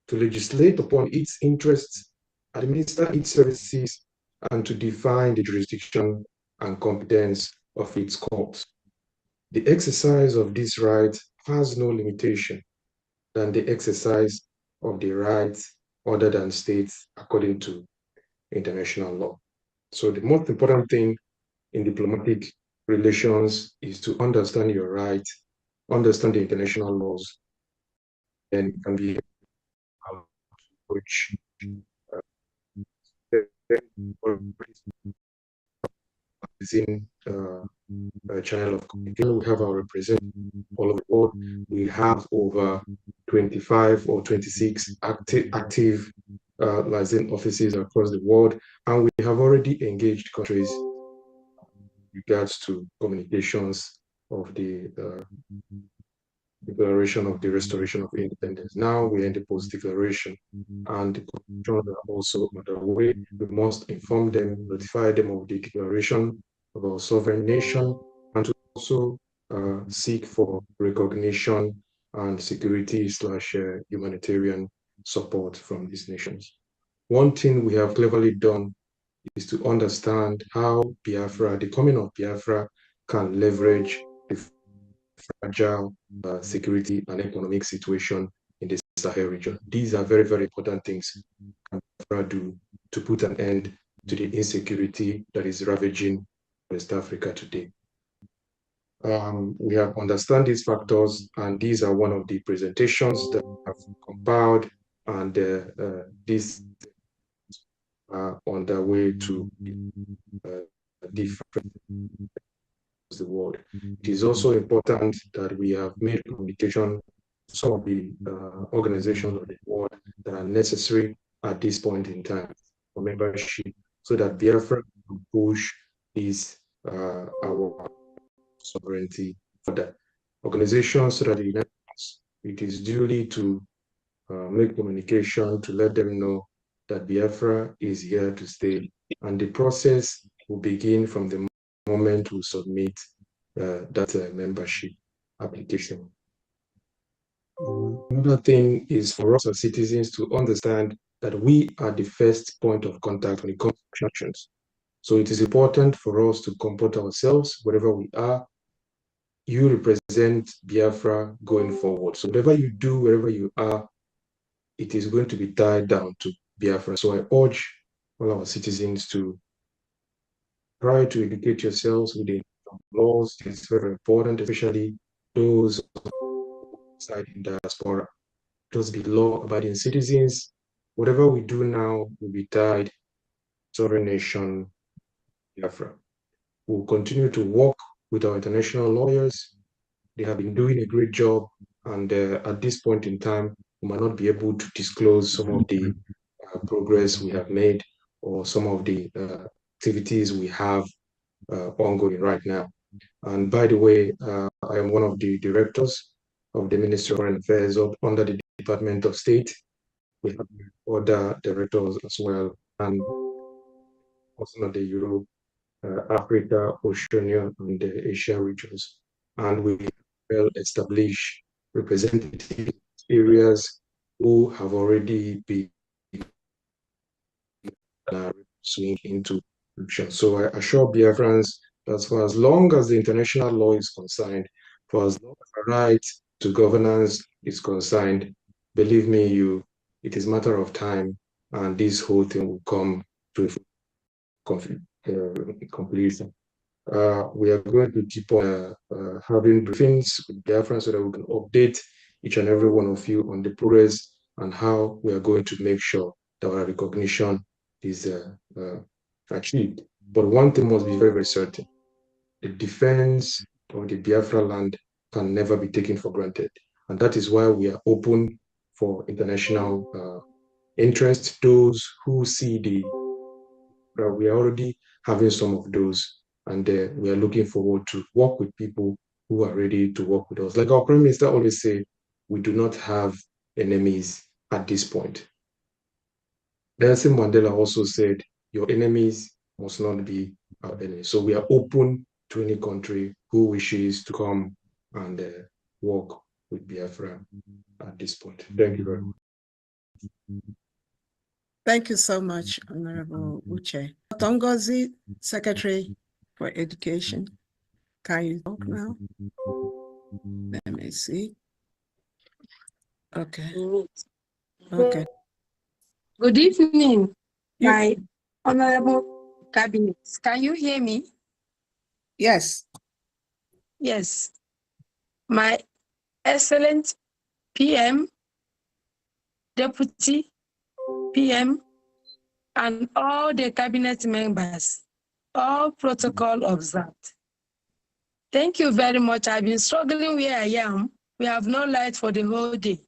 to legislate upon its interests, administer its services, and to define the jurisdiction and competence of its courts. The exercise of this right has no limitation than the exercise of the rights other than states according to international law. So the most important thing in diplomatic relations is to understand your rights, understand the international laws, and you can be which within a channel of communication. We have our representatives all over the world. We have over 25 or 26 active liaison offices across the world, and we have already engaged countries in regards to communications of the declaration of the restoration of independence. Now we're in the post-declaration, and the conditions are also underway. We must inform them, notify them of the declaration of our sovereign nation, and to also seek for recognition and security/humanitarian support from these nations. One thing we have cleverly done is to understand how Biafra, the coming of Biafra, can leverage the fragile security and economic situation in the Sahel region. These are very, very important things Biafra do to put an end to the insecurity that is ravaging West Africa today. We have understand these factors, and these are one of the presentations that we have compiled, and these are on their way to different the world. It is also important that we have made communication to some of the organizations of the world that are necessary at this point in time for membership, so that Biafra can push this our sovereignty for the organizations, so that the United States, it is duly to make communication to let them know that Biafra is here to stay, and the process will begin from the moment we submit that membership application. Another thing is for us as citizens to understand that we are the first point of contact when it comes to sanctions. So it is important for us to comport ourselves wherever we are. You represent Biafra going forward. So whatever you do, wherever you are, it is going to be tied down to Biafra. So I urge all our citizens to try to educate yourselves with the laws. It's very important, especially those outside in diaspora. Just be law-abiding citizens. Whatever we do now will be tied to our nation, Biafra. We'll continue to work with our international lawyers. They have been doing a great job, and at this point in time, we might not be able to disclose some of the progress we have made or some of the activities we have ongoing right now. And by the way, I am one of the directors of the Ministry of Foreign Affairs under the Department of State. We have other directors as well, and also the Europe, Africa, Oceania, and the Asia regions. And we well established representative areas who have already been swing into action. So I assure Biafrans that for as long as the international law is concerned, for as long as the right to governance is concerned, believe me, it is a matter of time, and this whole thing will come to completion. We are going to keep on having briefings with Biafrans so that we can update each and every one of you on the progress and how we are going to make sure that our recognition is achieved. But one thing must be very, very certain. The defense of the Biafra land can never be taken for granted. And that is why we are open for international interest. Those who see we are already having some of those, and we are looking forward to work with people who are ready to work with us. Like our Prime Minister always say, we do not have enemies at this point. Nelson Mandela also said, your enemies must not be our enemies. So we are open to any country who wishes to come and work with Biafra at this point. Thank you very much. Thank you so much, Honorable Uche. Ngozi, Secretary for Education. Can you talk now? Let me see. Okay. Okay. Good evening, my Honorable Cabinet. Can you hear me? Yes. Yes. My excellent PM, Deputy PM, and all the Cabinet members, all protocol observed. Thank you very much. I've been struggling where I am. We have no light for the whole day.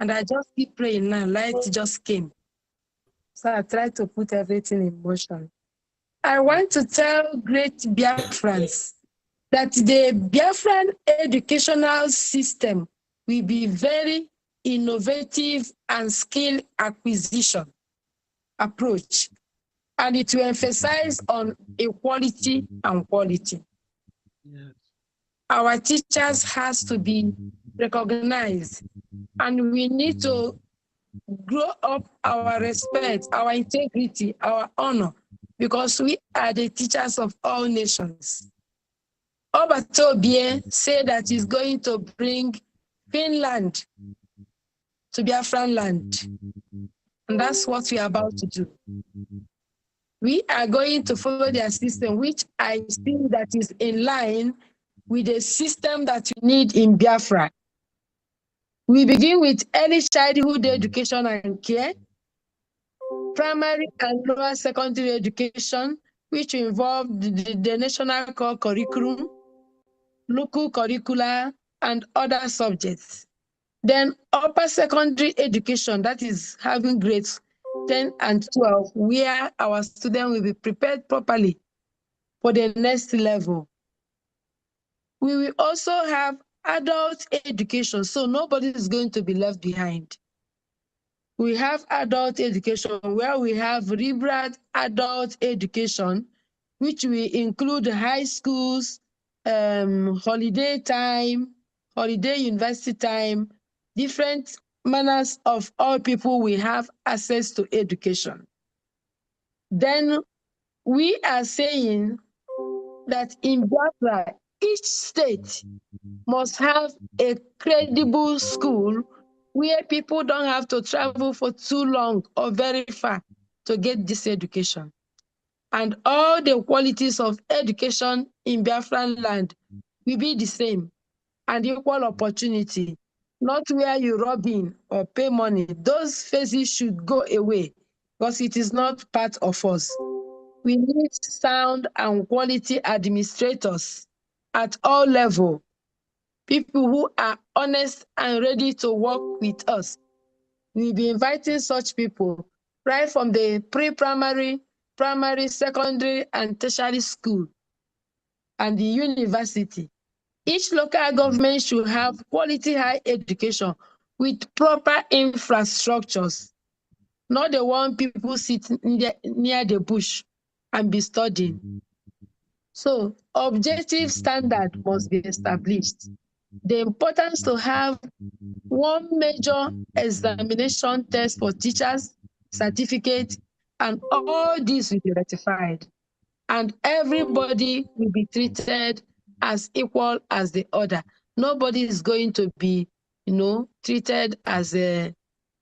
And I just keep praying now. Light just came. So I tried to put everything in motion. I want to tell great Biafrans that the Biafran educational system will be very innovative and skill acquisition approach. And it will emphasize on equality and quality. Yes. Our teachers has to be recognized, and we need to grow up our respect, our integrity, our honor, because we are the teachers of all nations. Obatobie said that he's going to bring Finland to Biafran land. And that's what we are about to do. We are going to follow their system, which I think that is in line with the system that we need in Biafra. We begin with early childhood education and care, primary and lower secondary education, which involve the national core curriculum, local curricula, and other subjects. Then upper secondary education, that is having grades 10 and 12, where our students will be prepared properly for the next level. We will also have adult education, so nobody is going to be left behind. We have adult education where we have liberal adult education, which will include high schools, holiday time, holiday university time, different manners of all people will have access to education. Then we are saying that in Biafra, each state must have a credible school where people don't have to travel for too long or very far to get this education. And all the qualities of education in Biafran land will be the same and equal opportunity, not where you rob in or pay money. Those phases should go away because it is not part of us. We need sound and quality administrators at all levels, people who are honest and ready to work with us. We'll be inviting such people right from the pre-primary, primary, secondary, and tertiary school and the university. Each local government should have quality higher education with proper infrastructures, not the one people sit near the bush and be studying. So objective standard must be established. The importance to have one major examination test for teachers, certificate, and all these will be ratified. And everybody will be treated as equal as the other. Nobody is going to be, treated as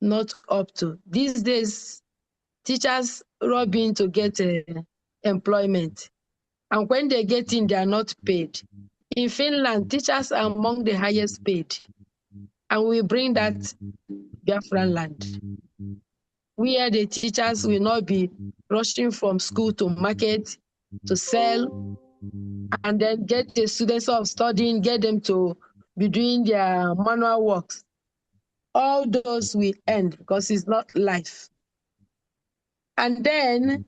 not up to. These days, teachers robbing to get employment. And when they get in, they are not paid. In Finland, teachers are among the highest paid. And we bring that Biafran land, where the teachers will not be rushing from school to market to sell, and then get the students of studying, get them to be doing their manual works. All those will end because it's not life. And then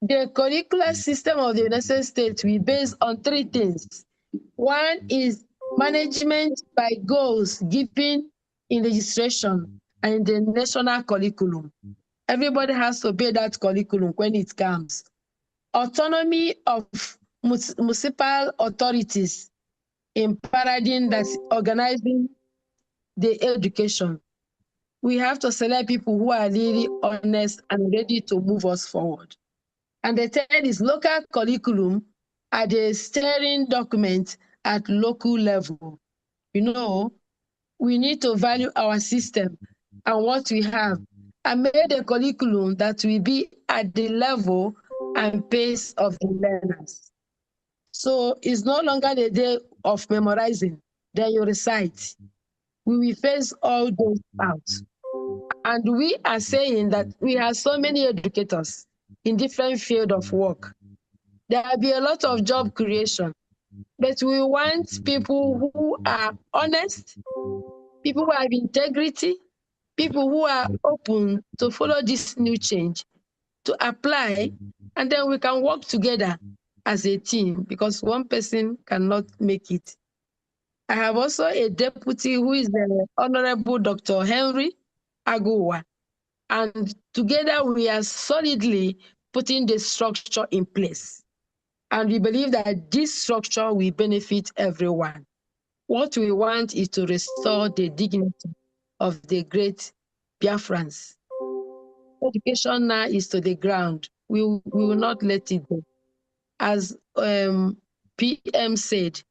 the curricular system of the United States will be based on three things. One is management by goals given in registration and the national curriculum. Everybody has to obey that curriculum when it comes. Autonomy of municipal authorities in paradigm that's organizing the education. We have to select people who are really honest and ready to move us forward. And the third is local curriculum are the steering document at local level. We need to value our system and what we have and make a curriculum that will be at the level and pace of the learners. So it's no longer the day of memorizing, then you recite. We will face all those out. And we are saying that we have so many educators in different fields of work. There will be a lot of job creation, but we want people who are honest, people who have integrity, people who are open to follow this new change, to apply, and then we can work together as a team because one person cannot make it. I have also a deputy who is the Honorable Dr. Henry Aguwa, and together we are solidly putting the structure in place. And we believe that this structure will benefit everyone. What we want is to restore the dignity of the great Biafrans. Education now is to the ground. We will not let it go. As PM said,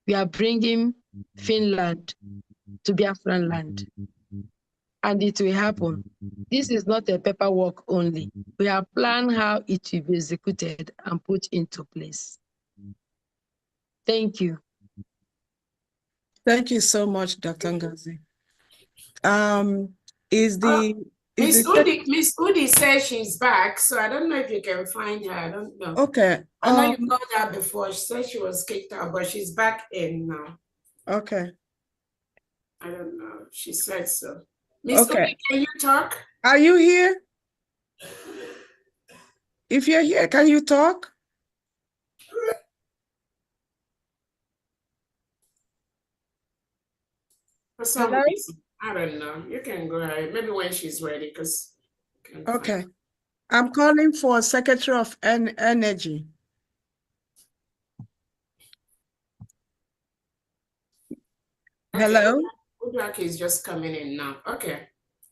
we are bringing Finland to Biafran land. And it will happen. This is not a paperwork only. We have planned how it will be executed and put into place. Thank you. Thank you so much, Dr. Ngozi. Miss Udi says she's back, so I don't know if you can find her. I don't know. Okay. I know you called her before. She said she was kicked out, but she's back in now. Okay. I don't know. She said so. Miss Udi, can you talk? Are you here? If you're here, can you talk? For some reason, I don't know. You can go ahead. Maybe when she's ready, because. Okay. I'm calling for Secretary of Energy. Okay. Hello? Goodluck is just coming in now. Okay.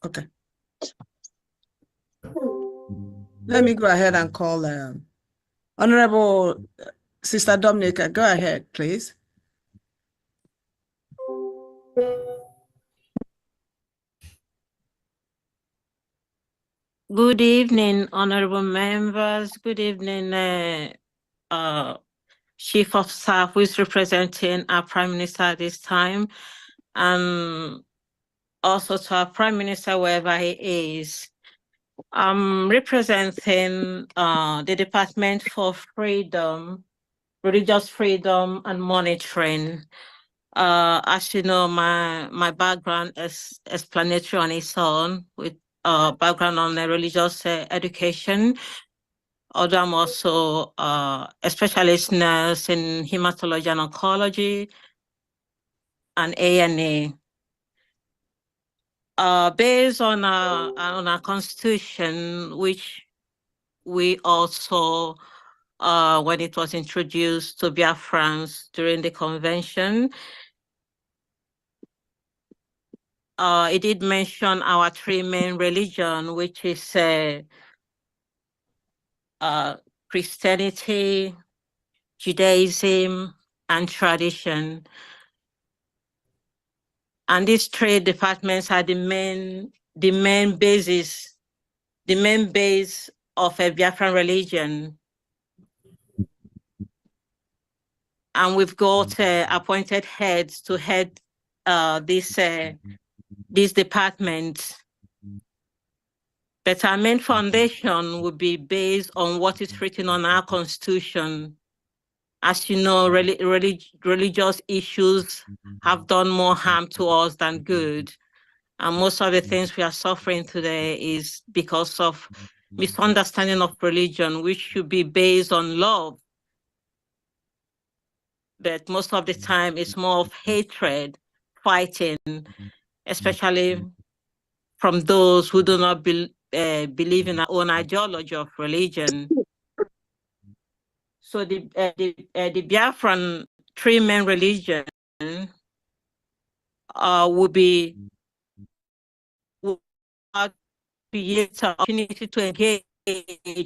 Okay. Let me go ahead and call Honorable Sister Dominica. Go ahead, please. Good evening, honorable members. Good evening, Chief of Staff who is representing our Prime Minister at this time, and also to our Prime Minister wherever he is. I'm representing the Department for Freedom, Religious Freedom and Monitoring. As you know, my background is explanatory on its own, with background on religious education. Although I'm also a specialist nurse in hematology and oncology and A&E. Based on our constitution, which we also, when it was introduced to Biafrans during the convention, it did mention our three main religion, which is Christianity, Judaism, and tradition. And these three departments are the main base of a Biafran religion. And we've got appointed heads to head these departments. But our main foundation will be based on what is written on our constitution. As you know, religious issues have done more harm to us than good. And most of the things we are suffering today is because of misunderstanding of religion, which should be based on love. But most of the time, it's more of hatred, fighting, especially from those who do not believe in our own ideology of religion. So the Biafran three main religion would be create an opportunity to engage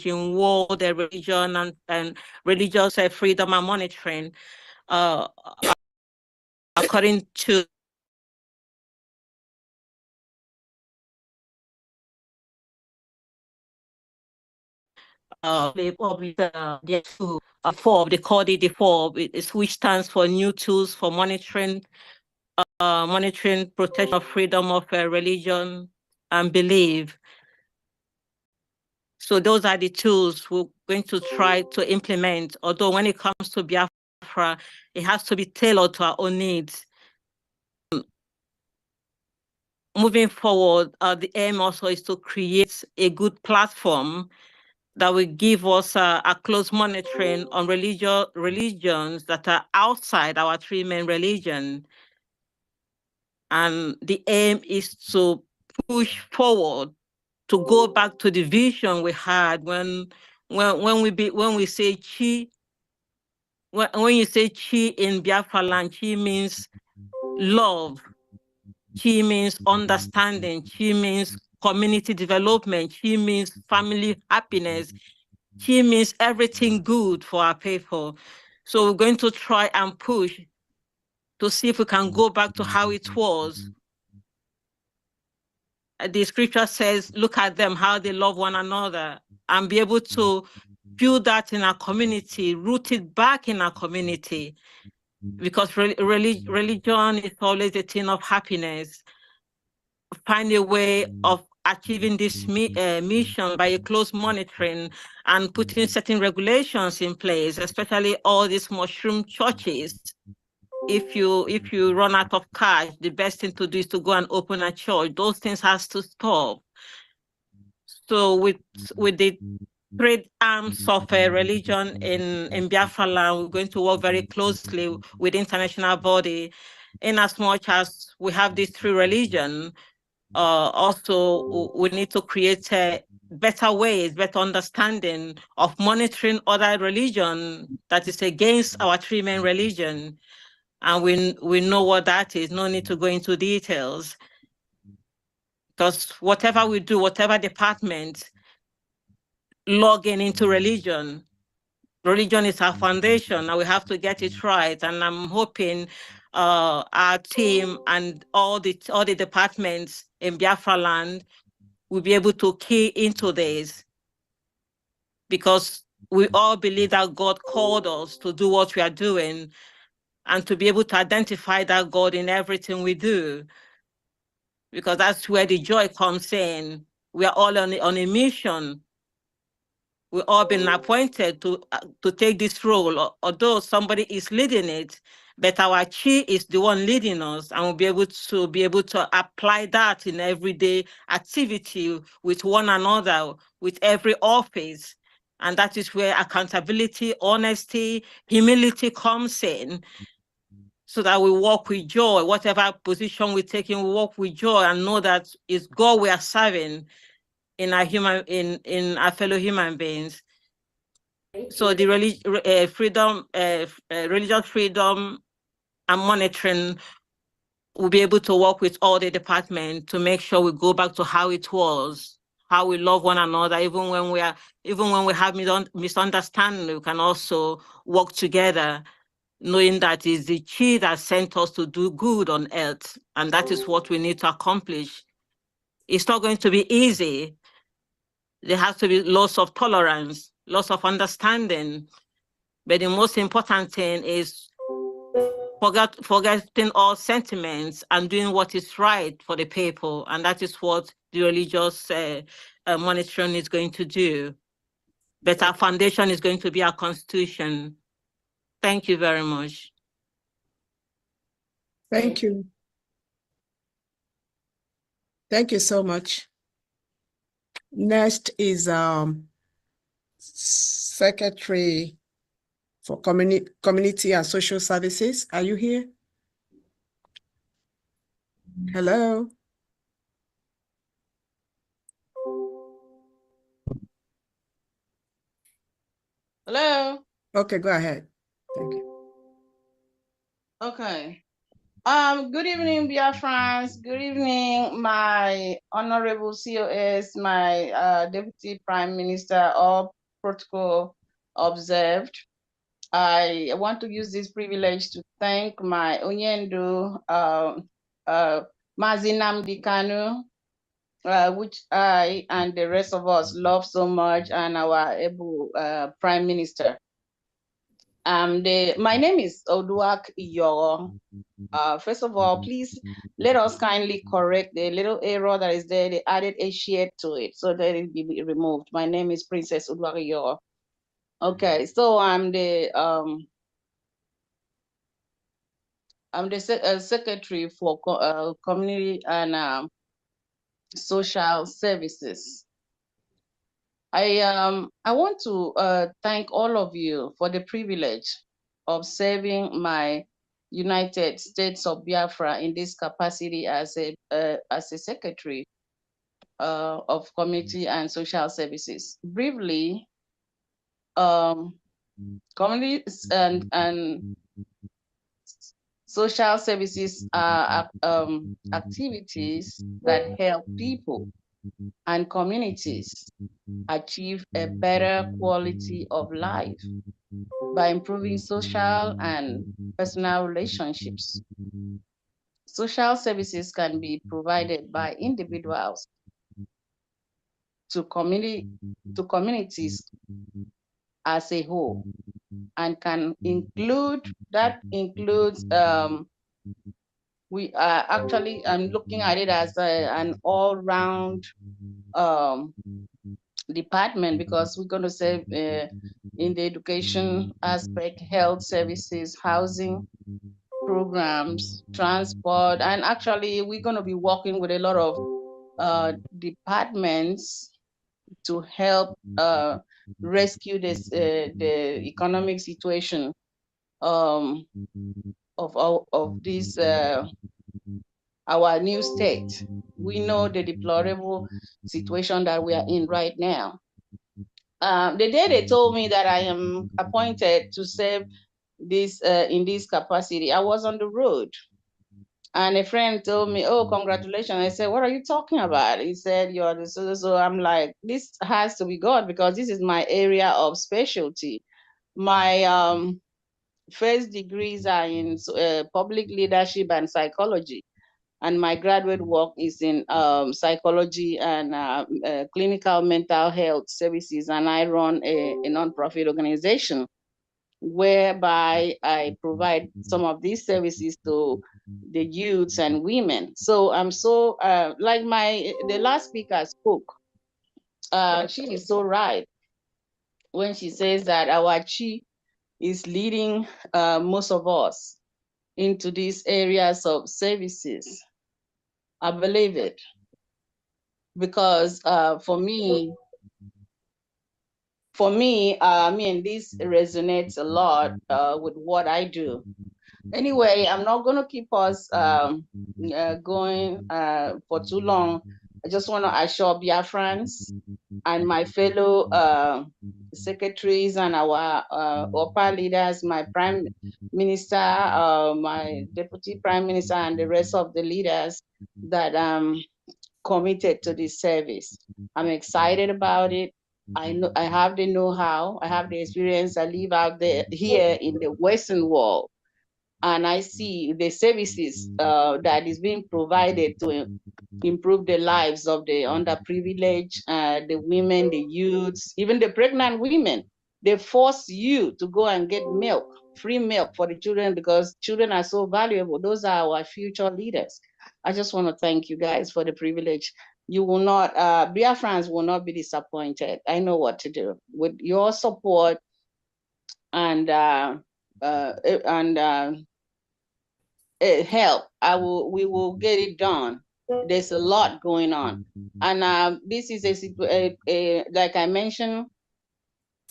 in world religion and religious freedom and monitoring according to the four, they call it the four, which stands for new tools for monitoring protection of freedom of religion and belief. So those are the tools we're going to try to implement, although when it comes to Biafra, it has to be tailored to our own needs. Moving forward, the aim also is to create a good platform that will give us a close monitoring on religions that are outside our three main religions. And the aim is to push forward, to go back to the vision we had when we say Chi. When you say Chi in Biafra land, Chi means love. Chi means understanding. Chi means community development. Chi means family happiness. Chi means everything good for our people. So we're going to try and push to see if we can go back to how it was. The scripture says, look at them, how they love one another, and be able to build that in our community, root it back in our community. Because religion is always a thing of happiness. Find a way of achieving this mission by a close monitoring and putting certain regulations in place, especially all these mushroom churches. If you run out of cash, the best thing to do is to go and open a church. Those things has to stop. So with the great arms of a religion in Biafra land, we're going to work very closely with international body, in as much as we have these three religions. Also, we need to create better ways, better understanding of monitoring other religion that is against our three main religion. And we know what that is, no need to go into details. Because whatever we do, whatever department logging into religion is our foundation, and we have to get it right. And I'm hoping our team and all the departments in Biafra land will be able to key into this, because we all believe that God called us to do what we are doing and to be able to identify that God in everything we do, because that's where the joy comes in. We are all on a mission. We've all been appointed to take this role, although somebody is leading it, but our chi is the one leading us, and we'll be able to apply that in everyday activity with one another, with every office. And that is where accountability, honesty, humility comes in, so that we walk with joy. Whatever position we take in, we walk with joy and know that it's God we are serving in our fellow human beings. So the religious freedom and monitoring will be able to work with all the departments to make sure we go back to how it was, how we love one another, even when we have misunderstanding, we can also work together, knowing that it's the Chi that sent us to do good on earth, and that is what we need to accomplish. It's not going to be easy. There has to be lots of tolerance, lots of understanding. But the most important thing is forgetting all sentiments and doing what is right for the people. And that is what the religious monitoring is going to do. But our foundation is going to be our constitution. Thank you very much. Thank you. Thank you so much. Next is Secretary for Community and Social Services. Are you here? Hello? Hello? Okay, go ahead. Thank you. Okay. Good evening, Biafrans. Good evening, my honorable COS, my Deputy Prime Minister, all protocol observed. I want to use this privilege to thank my Onyendo, Mazi Nnamdi Kanu, which I and the rest of us love so much, and our able Prime Minister. My name is Oduak Iyoro. First of all, please let us kindly correct the little error that is there. They added a shade to it, so that it be removed. My name is Princess Oduak Iyoro. Okay, so I'm the Secretary for Community and Social Services. I want to thank all of you for the privilege of serving my United States of Biafra in this capacity as a Secretary of Community and Social Services. Briefly, communities and social services are activities that help people and communities achieve a better quality of life by improving social and personal relationships. Social services can be provided by individuals to communities as a whole, and can include, we are actually looking at it as an all-round department, because we're going to say in the education aspect, health services, housing programs, transport, and actually we're going to be working with a lot of departments to help rescue this the economic situation of this our new state. We know the deplorable situation that we are in right now. The day they told me that I am appointed to serve this in this capacity, I was on the road, and a friend told me, "Oh, congratulations." I said, "What are you talking about?" He said, "You're the so." I'm like, "This has to be God, because this is my area of specialty. My first degrees are in public leadership and psychology. and my graduate work is in psychology and clinical mental health services, and I run a nonprofit organization whereby I provide some of these services to the youths and women. So I'm so like the last speaker spoke. She is so right when she says that our chi is leading most of us into these areas of services. I believe it because for me, I mean, this resonates a lot with what I do. Anyway, I'm not going to keep us going for too long. I just want to assure Biafrans and my fellow secretaries and our upper leaders, my prime minister, my deputy prime minister, and the rest of the leaders that I'm committed to this service. I'm excited about it. I know I have the know-how, I have the experience. I live out there here in the Western world, and I see the services that is being provided to improve the lives of the underprivileged, the women, the youths, even the pregnant women. They force you to go and get milk, free milk for the children, because children are so valuable. Those are our future leaders. I just want to thank you guys for the privilege. You will not, Biafrans will not be disappointed. I know what to do. With your support and help, we will get it done. There's a lot going on, and this is like I mentioned,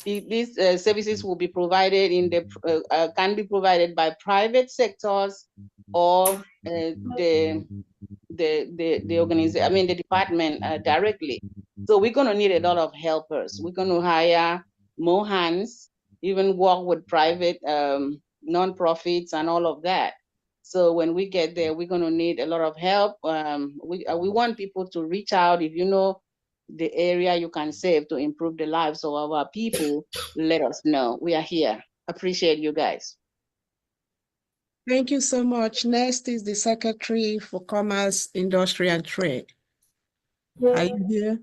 these services will be provided in the can be provided by private sectors or the organization, I mean the department directly. So we're going to need a lot of helpers. We're going to hire more hands, even work with private non-profits and all of that. So when we get there, we're going to need a lot of help. We want people to reach out. If you know the area you can save to improve the lives of our people, let us know. We are here. Appreciate you guys. Thank you so much. Next is the Secretary for Commerce, Industry and Trade. Are you here?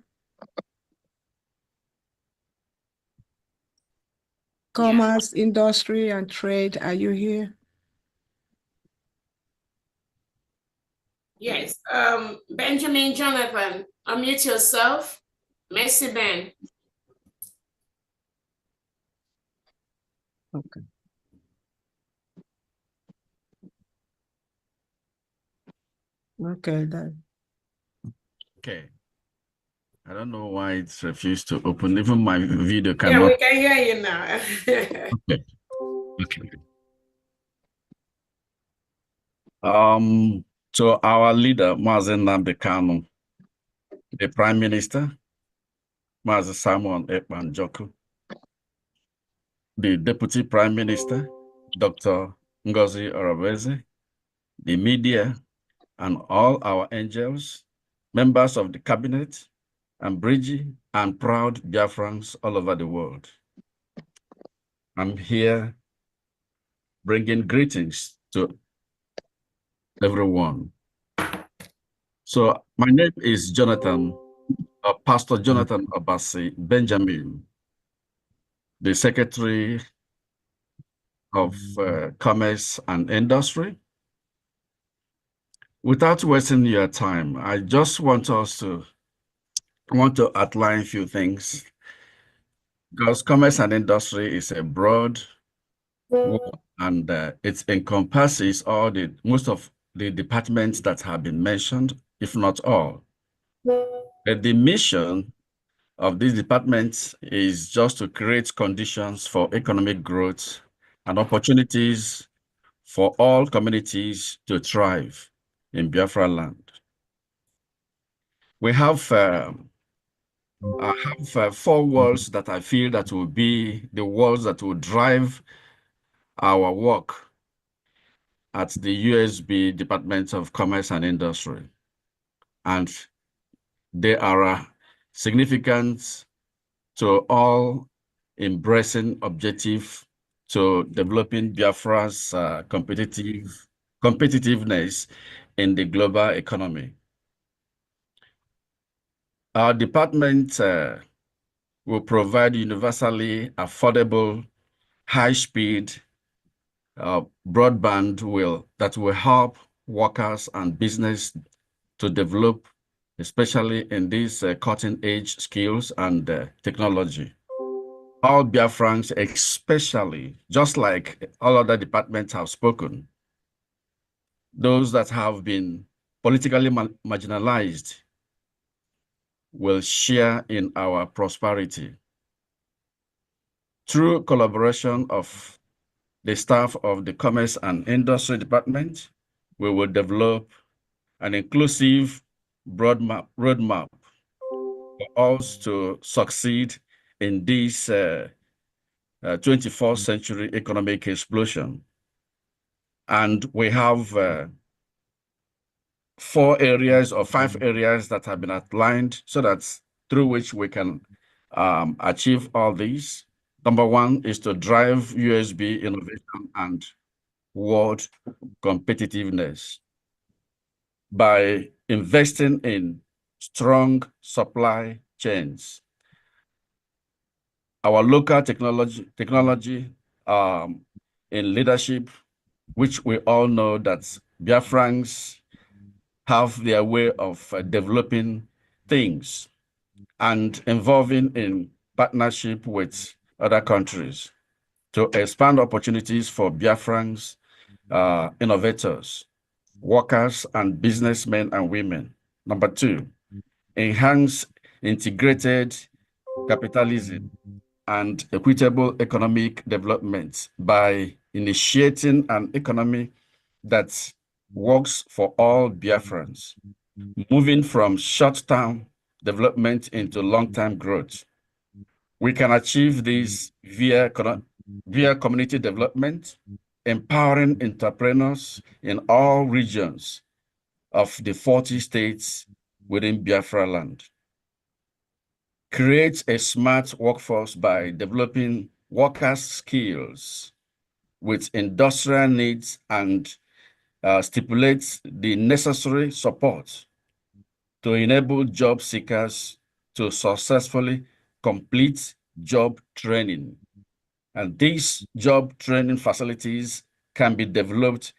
Commerce, Industry and Trade, are you here? Yes, Benjamin Jonathan, unmute yourself. Merci, Ben. Okay. Okay, then. Okay. I don't know why it's refused to open. Even my video cannot. Yeah, we can hear you now. Okay. Okay. So our leader, Mazen Nambekano, the Prime Minister, Mazen Simon Ekpan Joku, the Deputy Prime Minister, Dr. Ngozi Oraweze, the media, and all our angels, members of the cabinet, and Bridgie, and proud Biafrans all over the world. I'm here bringing greetings to everyone. So my name is Jonathan, Pastor Jonathan Abasi Benjamin, the Secretary of Commerce and Industry. Without wasting your time, I just want to outline a few things, because commerce and industry is a broad word, and it encompasses most of the departments that have been mentioned, if not all. But the mission of these departments is just to create conditions for economic growth and opportunities for all communities to thrive in Biafra land. We have I have 4 words that I feel that will be the words that will drive our work at the USB Department of Commerce and Industry. And they are significant to all embracing objective to developing Biafra's competitiveness in the global economy. Our department will provide universally affordable, high-speed broadband that will help workers and business to develop, especially in these cutting-edge skills and technology. All Biafrans, especially, just like all other departments have spoken, those that have been politically marginalized will share in our prosperity. Through collaboration of the staff of the Commerce and Industry Department, we will develop an inclusive roadmap for us to succeed in this 21st century economic explosion. And we have 4 areas or 5 areas that have been outlined so that through which we can achieve all these. Number 1 is to drive USB innovation and world competitiveness by investing in strong supply chains. Our local technology in leadership, which we all know that Biafrans have their way of developing things and involving in partnership with other countries to expand opportunities for Biafrans, innovators, workers, and businessmen and women. Number 2, enhance integrated capitalism and equitable economic development by initiating an economy that works for all Biafrans, moving from short-term development into long-term growth. We can achieve this via community development, empowering entrepreneurs in all regions of the 40 states within Biafra land. Create a smart workforce by developing workers' skills with industrial needs and stipulates the necessary support to enable job seekers to successfully complete job training. And these job training facilities can be developed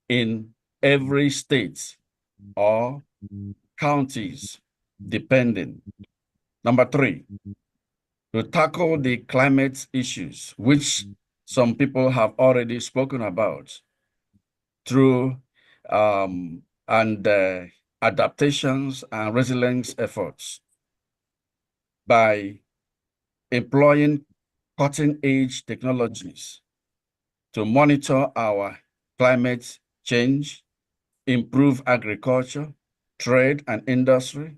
in every state or counties, depending. Number 3, to tackle the climate issues, which some people have already spoken about, through adaptations and resilience efforts by employing cutting-edge technologies to monitor our climate change, improve agriculture, trade, and industry,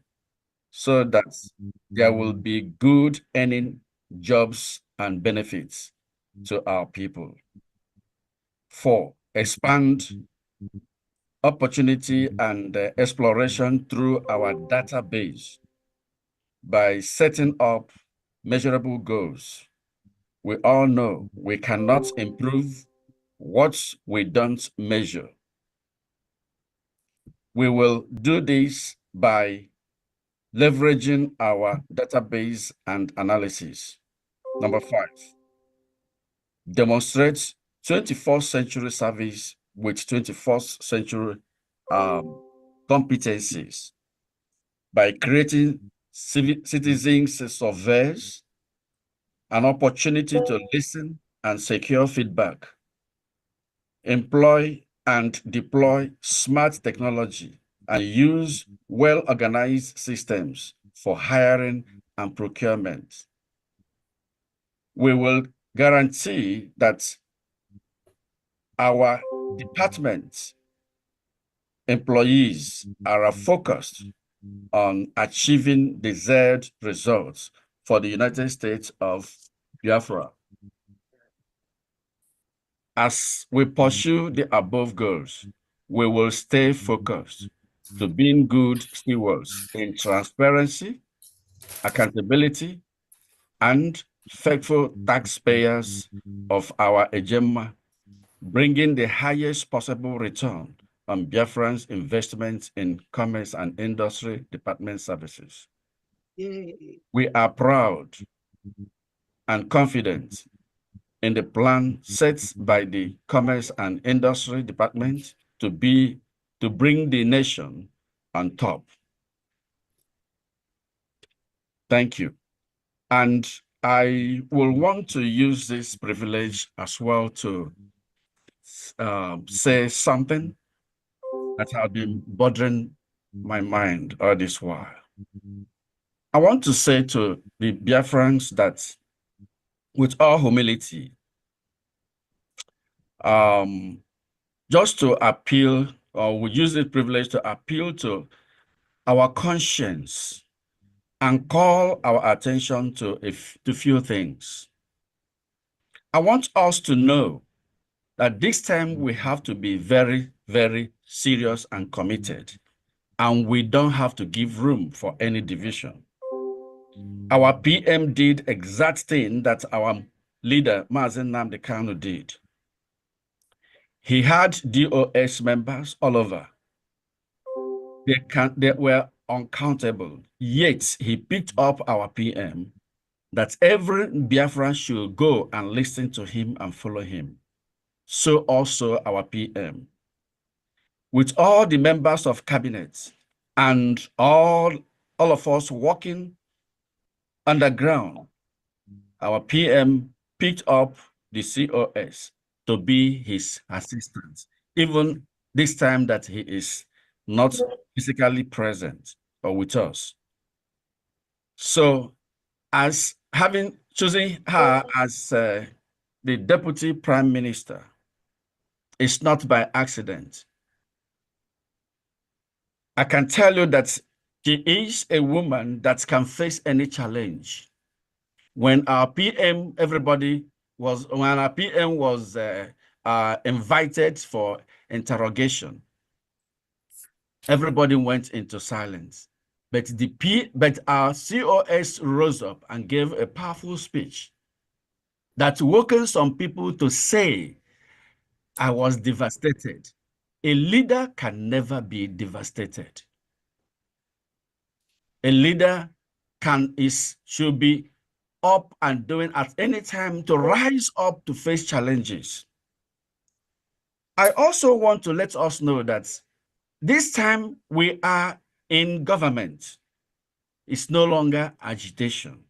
so that there will be good earning jobs and benefits to our people. 4, expand opportunity and exploration through our database by setting up measurable goals. We all know we cannot improve what we don't measure. We will do this by leveraging our database and analysis. Number 5, demonstrate 21st century service with 21st century competencies by creating citizens surveys, an opportunity to listen and secure feedback, employ and deploy smart technology, and use well-organized systems for hiring and procurement. We will guarantee that our department employees are focused on achieving desired results for the United States of Biafra. As we pursue the above goals, we will stay focused to being good stewards in transparency, accountability, and faithful taxpayers of our agenda, bringing the highest possible return on Biafrans' investments in commerce and industry department services. Yay. We are proud and confident in the plan set by the Commerce and Industry Department to bring the nation on top. Thank you. And I will want to use this privilege as well to say something that has been bothering my mind all this while. I want to say to the Biafrans that with all humility, just to appeal, or we use this privilege to appeal to our conscience and call our attention to few things. I want us to know that this time we have to be very, very serious and committed, and we don't have to give room for any division. Our PM did exact thing that our leader, Mazen Nnamdi Kanu, did. He had DOS members all over. They were uncountable, yet he picked up our PM that every Biafran should go and listen to him and follow him. So also our PM. With all the members of cabinet and all of us working underground, our PM picked up the COS to be his assistant, even this time that he is not physically present or with us. So as having chosen her as the Deputy Prime Minister, it's not by accident. I can tell you that she is a woman that can face any challenge. When our PM, when our PM was invited for interrogation, everybody went into silence. But our COS rose up and gave a powerful speech that woken some people to say, I was devastated. A leader can never be devastated. A leader should be up and doing at any time to rise up to face challenges. I also want to let us know that this time we are in government. It's no longer agitation.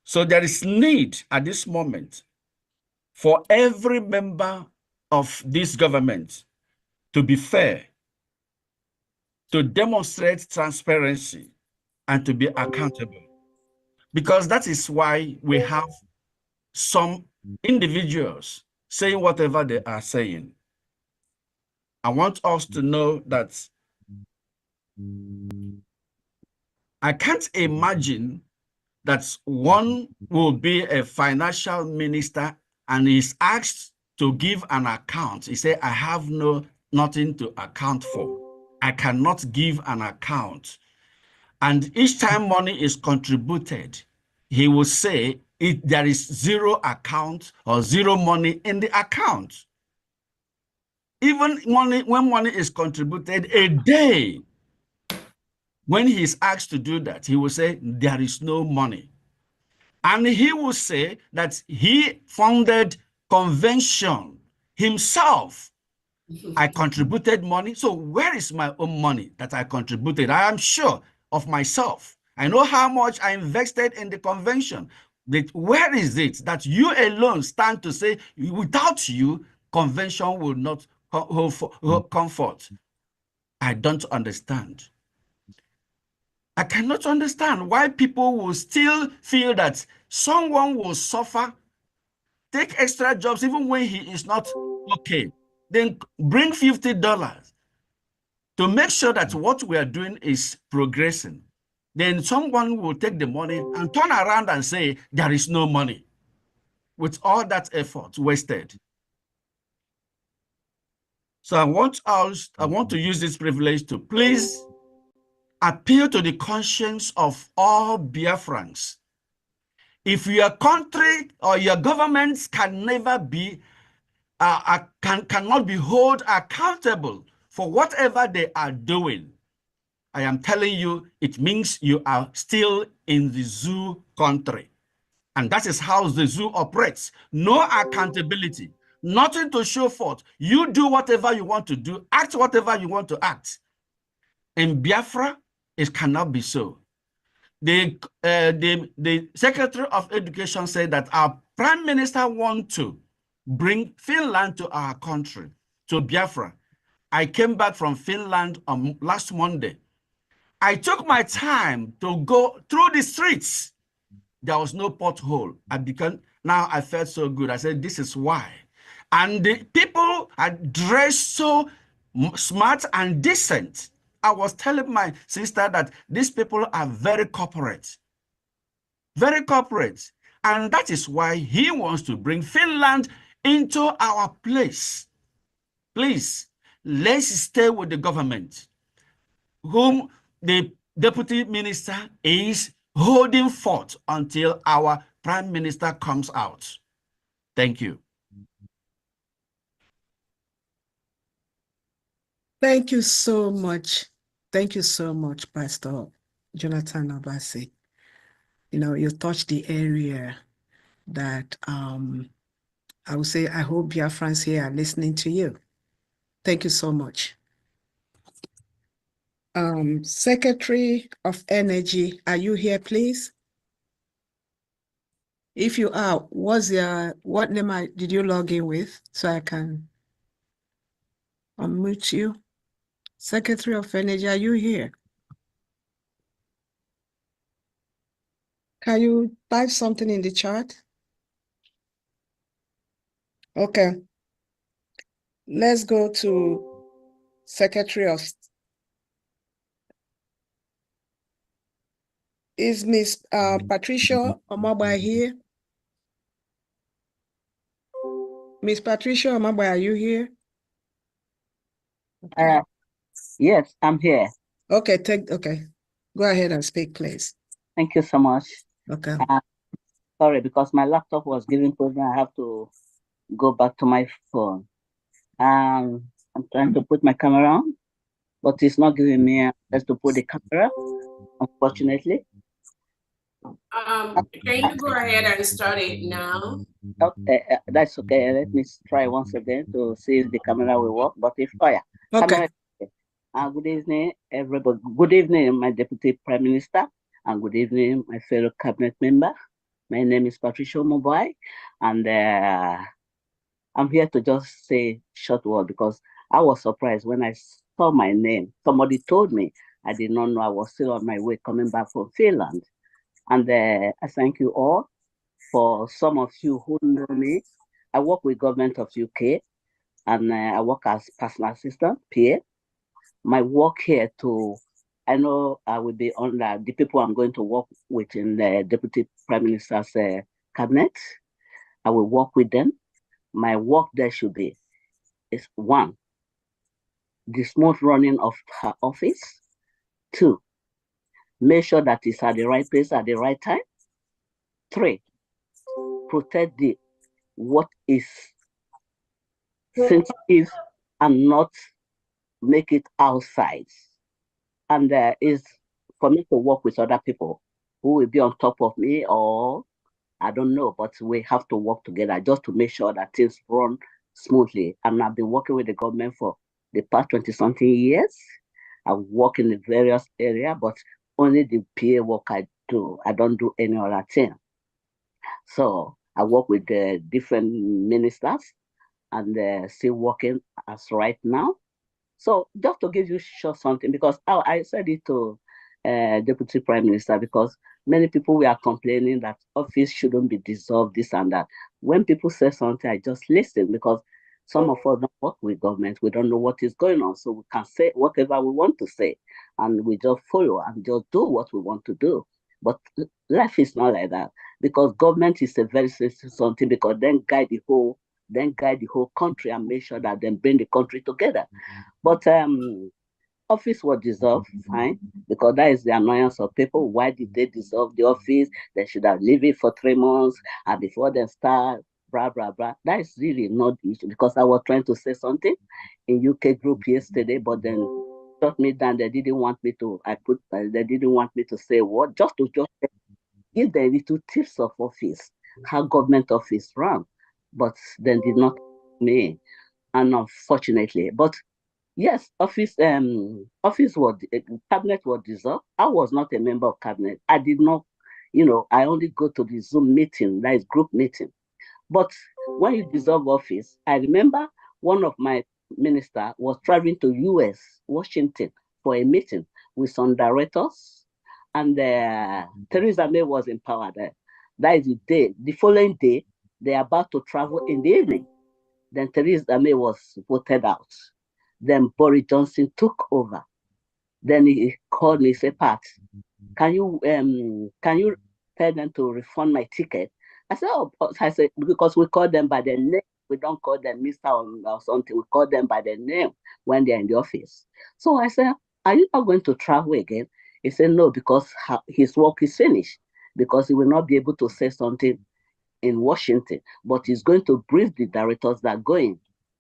So there is need at this moment for every member of this government to be fair, to demonstrate transparency, and to be accountable. Because that is why we have some individuals saying whatever they are saying. I want us to know that I can't imagine that one will be a financial minister and is asked to give an account. He said, I have nothing to account for. I cannot give an account. And each time money is contributed, he will say there is zero account or zero money in the account. Even when money is contributed a day, when he is asked to do that, he will say there is no money. And he will say that he founded convention himself. I contributed money. So where is my own money that I contributed? I am sure of myself. I know how much I invested in the convention. But where is it that you alone stand to say, without you, convention will not come forth? I don't understand. I cannot understand why people will still feel that someone will suffer, take extra jobs even when he is not okay, then bring $50 to make sure that what we are doing is progressing. Then someone will take the money and turn around and say, there is no money, with all that effort wasted. So I want to use this privilege to please appeal to the conscience of all Biafrans. If your country or your governments can never be cannot be held accountable for whatever they are doing, I am telling you, it means you are still in the zoo country. And that is how the zoo operates. No accountability, nothing to show forth. You do whatever you want to do, act whatever you want to act. In Biafra, it cannot be so. The Secretary of Education said that our Prime Minister wants to bring Finland to our country, to Biafra. I came back from Finland on last Monday. I took my time to go through the streets. There was no pothole. Now I felt so good. I said, this is why. And the people are dressed so smart and decent. I was telling my sister that these people are very corporate. Very corporate. And that is why he wants to bring Finland into our place. Please, let's stay with the government, whom the deputy minister is holding forth until our prime minister comes out. Thank you. Thank you so much. Thank you so much, Pastor Jonathan Obasi. You know, you touched the area that I would say, I hope Biafrans here are listening to you. Thank you so much. Secretary of Energy, are you here, please? If you are, what name did you log in with so I can unmute you? Secretary of Energy, are you here? Can you type something in the chat? Okay. Let's go to Secretary of. Is Miss Patricia Omagba here? Miss Patricia Omagba, are you here? Yes, I'm here. Okay, go ahead and speak, please. Thank you so much. Okay. Sorry, because my laptop was giving problem. I have to go back to my phone. I'm trying to put my camera on, but it's not giving me access to put the camera, unfortunately. Can you go ahead and start it now? Okay, that's okay. Let me try once again to see if the camera will work. But if okay. Camera, good evening, everybody. Good evening, my Deputy Prime Minister, and good evening, my fellow cabinet member. My name is Patricia Mobai, and I'm here to just say short word because I was surprised when I saw my name. Somebody told me. I did not know I was still on my way coming back from Finland. And I thank you all. For some of you who know me, I work with government of UK, and I work as personal assistant, PA. My work here I know I will be on the people I'm going to work with in the Deputy Prime Minister's cabinet. I will work with them. My work there should be is 1, the smooth running of her office. 2, make sure that it's at the right place at the right time. 3, protect what is sensitive and not make it outside. And is for me to work with other people who will be on top of me, or I don't know, but we have to work together just to make sure that things run smoothly. And I've been working with the government for the past 20-something years. I work in the various areas, but only the PA work I do. I don't do any other thing. So I work with the different ministers and still working as right now. So just to give you something, because I said it to Deputy Prime Minister, because many people were complaining that office shouldn't be dissolved, this and that. When people say something, I just listen, because some of us don't work with government. We don't know what is going on. So we can say whatever we want to say, and we just follow and just do what we want to do. But life is not like that, because government is a very sensitive something, because then guide the whole country and make sure that they bring the country together. But office was dissolved, fine, because that is the annoyance of people. Why did they dissolve the office? They should have leave it for 3 months, and before they start blah, blah, blah. That is really not the issue, because I was trying to say something in UK group yesterday, but then shut me down. They didn't want me to, they didn't want me to say what, just to give the little tips of office, how government office run, but then did not me, and unfortunately, but yes, office was cabinet was dissolved. I was not a member of cabinet. I did not, I only go to the Zoom meeting, that is group meeting. But when you dissolve office, I remember one of my minister was traveling to US, Washington, for a meeting with some directors, and Theresa May was in power there. That is the day. The following day, they're about to travel in the evening. Then Theresa May was voted out. Then Boris Johnson took over. Then he called me, said, Pat, can you tell them to refund my ticket? I said, because we call them by their name. We don't call them Mr. or something. We call them by their name when they're in the office. So I said, are you not going to travel again? He said, no, because his work is finished, because he will not be able to say something in Washington, but he's going to brief the directors that are going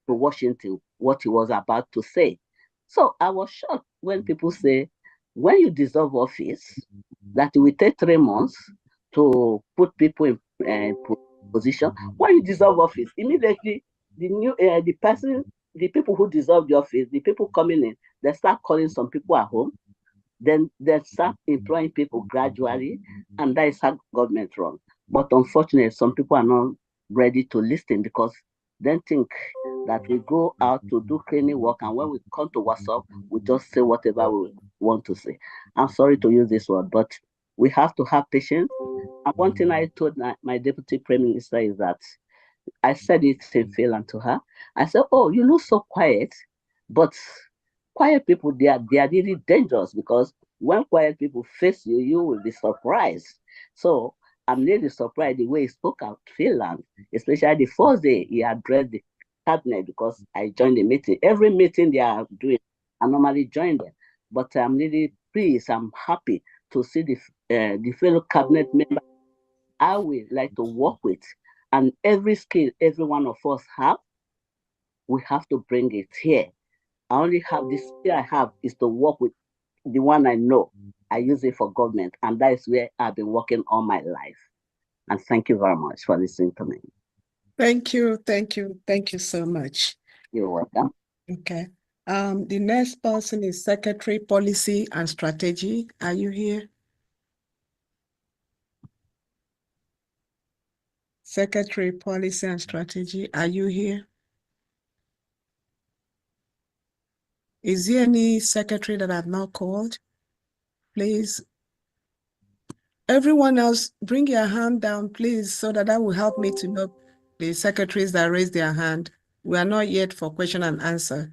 to Washington what he was about to say. So I was shocked when people say, when you dissolve office, that it will take 3 months to put people in position. When you dissolve office, immediately the people who dissolve the office, the people coming in, they start calling some people at home. Then they start employing people gradually, and that is how government runs. But unfortunately, some people are not ready to listen, because they think that we go out to do cleaning work, and when we come to WhatsApp, we just say whatever we want to say. I'm sorry to use this word, but we have to have patience. And one thing I told my deputy prime minister is that I said it in Finland to her. I said, oh, you look so quiet, but quiet people, they are really dangerous, because when quiet people face you, you will be surprised. So I'm really surprised the way he spoke out Finland, especially the first day he addressed the cabinet, because I joined the meeting. Every meeting they are doing, I normally join them. But I'm really pleased, I'm happy to see the fellow cabinet members I would like to work with. And every skill every one of us have, we have to bring it here. I only have this skill I have is to work with the one I know. I use it for government, and that is where I've been working all my life. And thank you very much for listening to me. Thank you so much. You're welcome. Okay. The next person is Secretary Policy and Strategy. Are you here? Secretary Policy and Strategy, are you here? Is there any secretary that I've not called? Please. Everyone else, bring your hand down, please, so that will help me to know the secretaries that raised their hand. We are not yet for question and answer.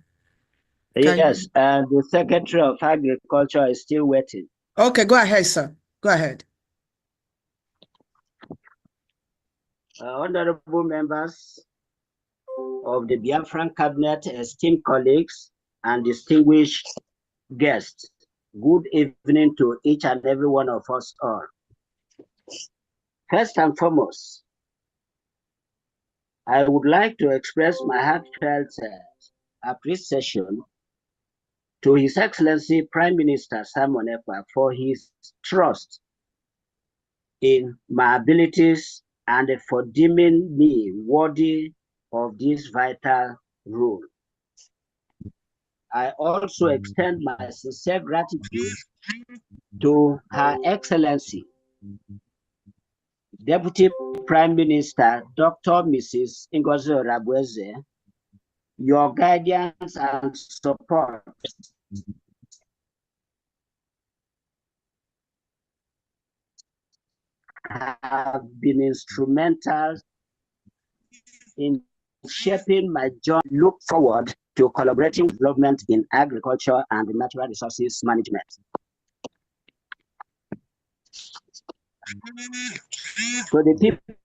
Yes, and the Secretary of Agriculture is still waiting. Okay, go ahead, sir. Go ahead. Honorable members of the Biafran Cabinet, esteemed colleagues, and distinguished guests, good evening to each and every one of us all. First and foremost, I would like to express my heartfelt appreciation to His Excellency Prime Minister Simon Ekpa for his trust in my abilities and for deeming me worthy of this vital role. I also extend my sincere gratitude to Her Excellency Deputy Prime Minister Dr. Mrs. Ngozi Rabueze. Your guidance and support have been instrumental in shaping my journey. Look forward to collaborating with development in agriculture and natural resources management. So the people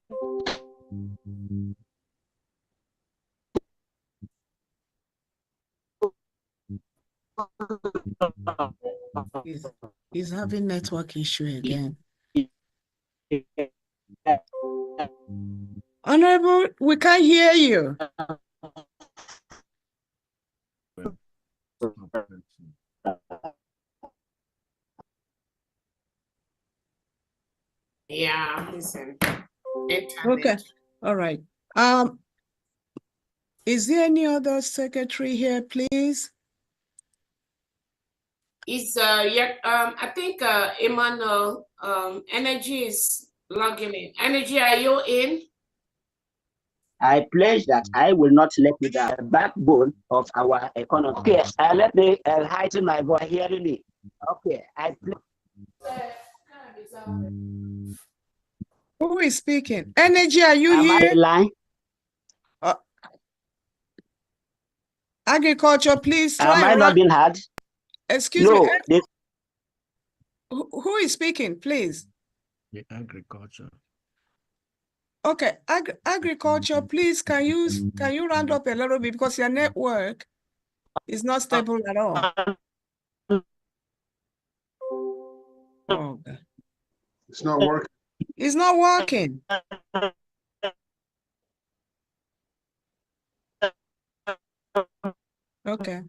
He's having network issue again. Honorable, we can't hear you. Yeah, listen. Okay, all right. Is there any other secretary here, please? Is I think Emmanuel Energy is logging in. Energy, are you in? I pledge that I will not let you down. The backbone of our economy. Okay, let me heighten my voice. Hearing me. Okay, I pledge. Who is speaking? Energy, are you Am here? I in line? Agriculture, please try. Am I not being heard? Excuse no, me. Who is speaking, please? The agriculture. Okay, agriculture, please, can you round up a little bit because your network is not stable at all. Oh, God. It's not working. It's not working. Okay.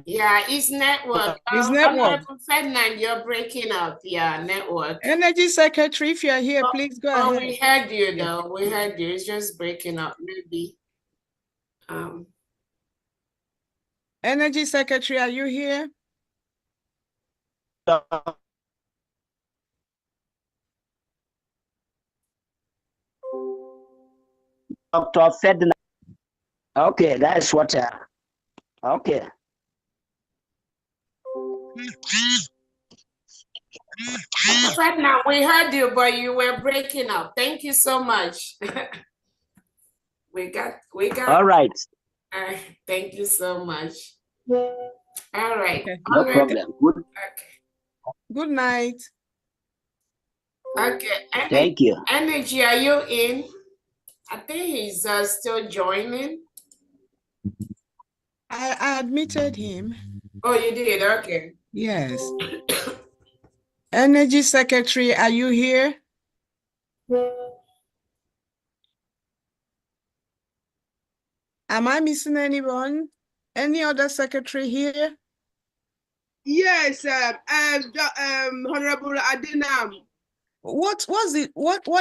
Yeah, it's network. It's network. Ferdinand, you're breaking up. Yeah, network. Energy Secretary, if you're here, please go ahead. We heard you though. We heard you. It's just breaking up. Maybe. Energy Secretary, are you here? Dr. Ferdinand. Okay, that's what. Okay. Ferdinand, we heard you, but you were breaking up. Thank you so much. we got. All right. Thank you so much. All right. Okay. No problem. Good. Okay. Good night. Okay. Thank you. Energy, are you in? I think he's still joining. I admitted him. Oh, you did? Okay. Yes. Energy Secretary, are you here? Am I missing anyone? Any other secretary here? Yes, Honorable Adinam. What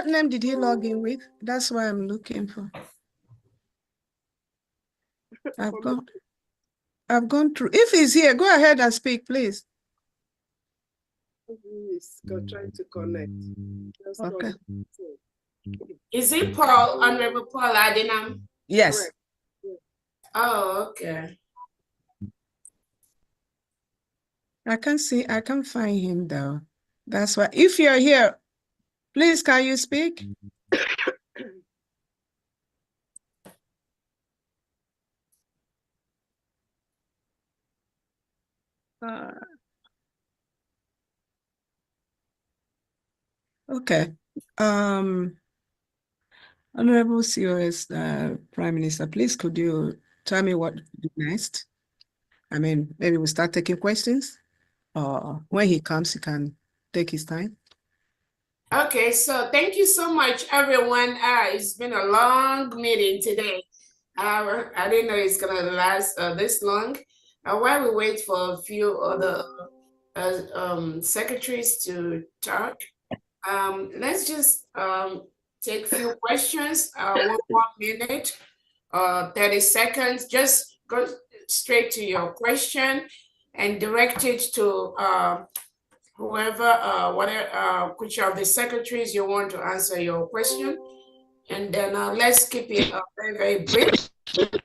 name did he log in with? That's what I'm looking for. I've gone through. If he's here, go ahead and speak, please. He's trying to connect. Okay. Is it Paul, Honorable Paul Adinam? Yes. Correct. Oh, okay. I can't find him though. That's why, if you're here, please, can you speak? Okay. Honorable COS Prime Minister, please could you tell me what to do next? I mean, maybe we'll start taking questions, or when he comes, he can take his time. Okay, so thank you so much, everyone. It's been a long meeting today. I didn't know it's gonna last this long. While we wait for a few other secretaries to talk, let's just take a few questions, 1 minute, 30 seconds. Just go straight to your question and direct it to whoever, which of the secretaries you want to answer your question. And then let's keep it very, very brief.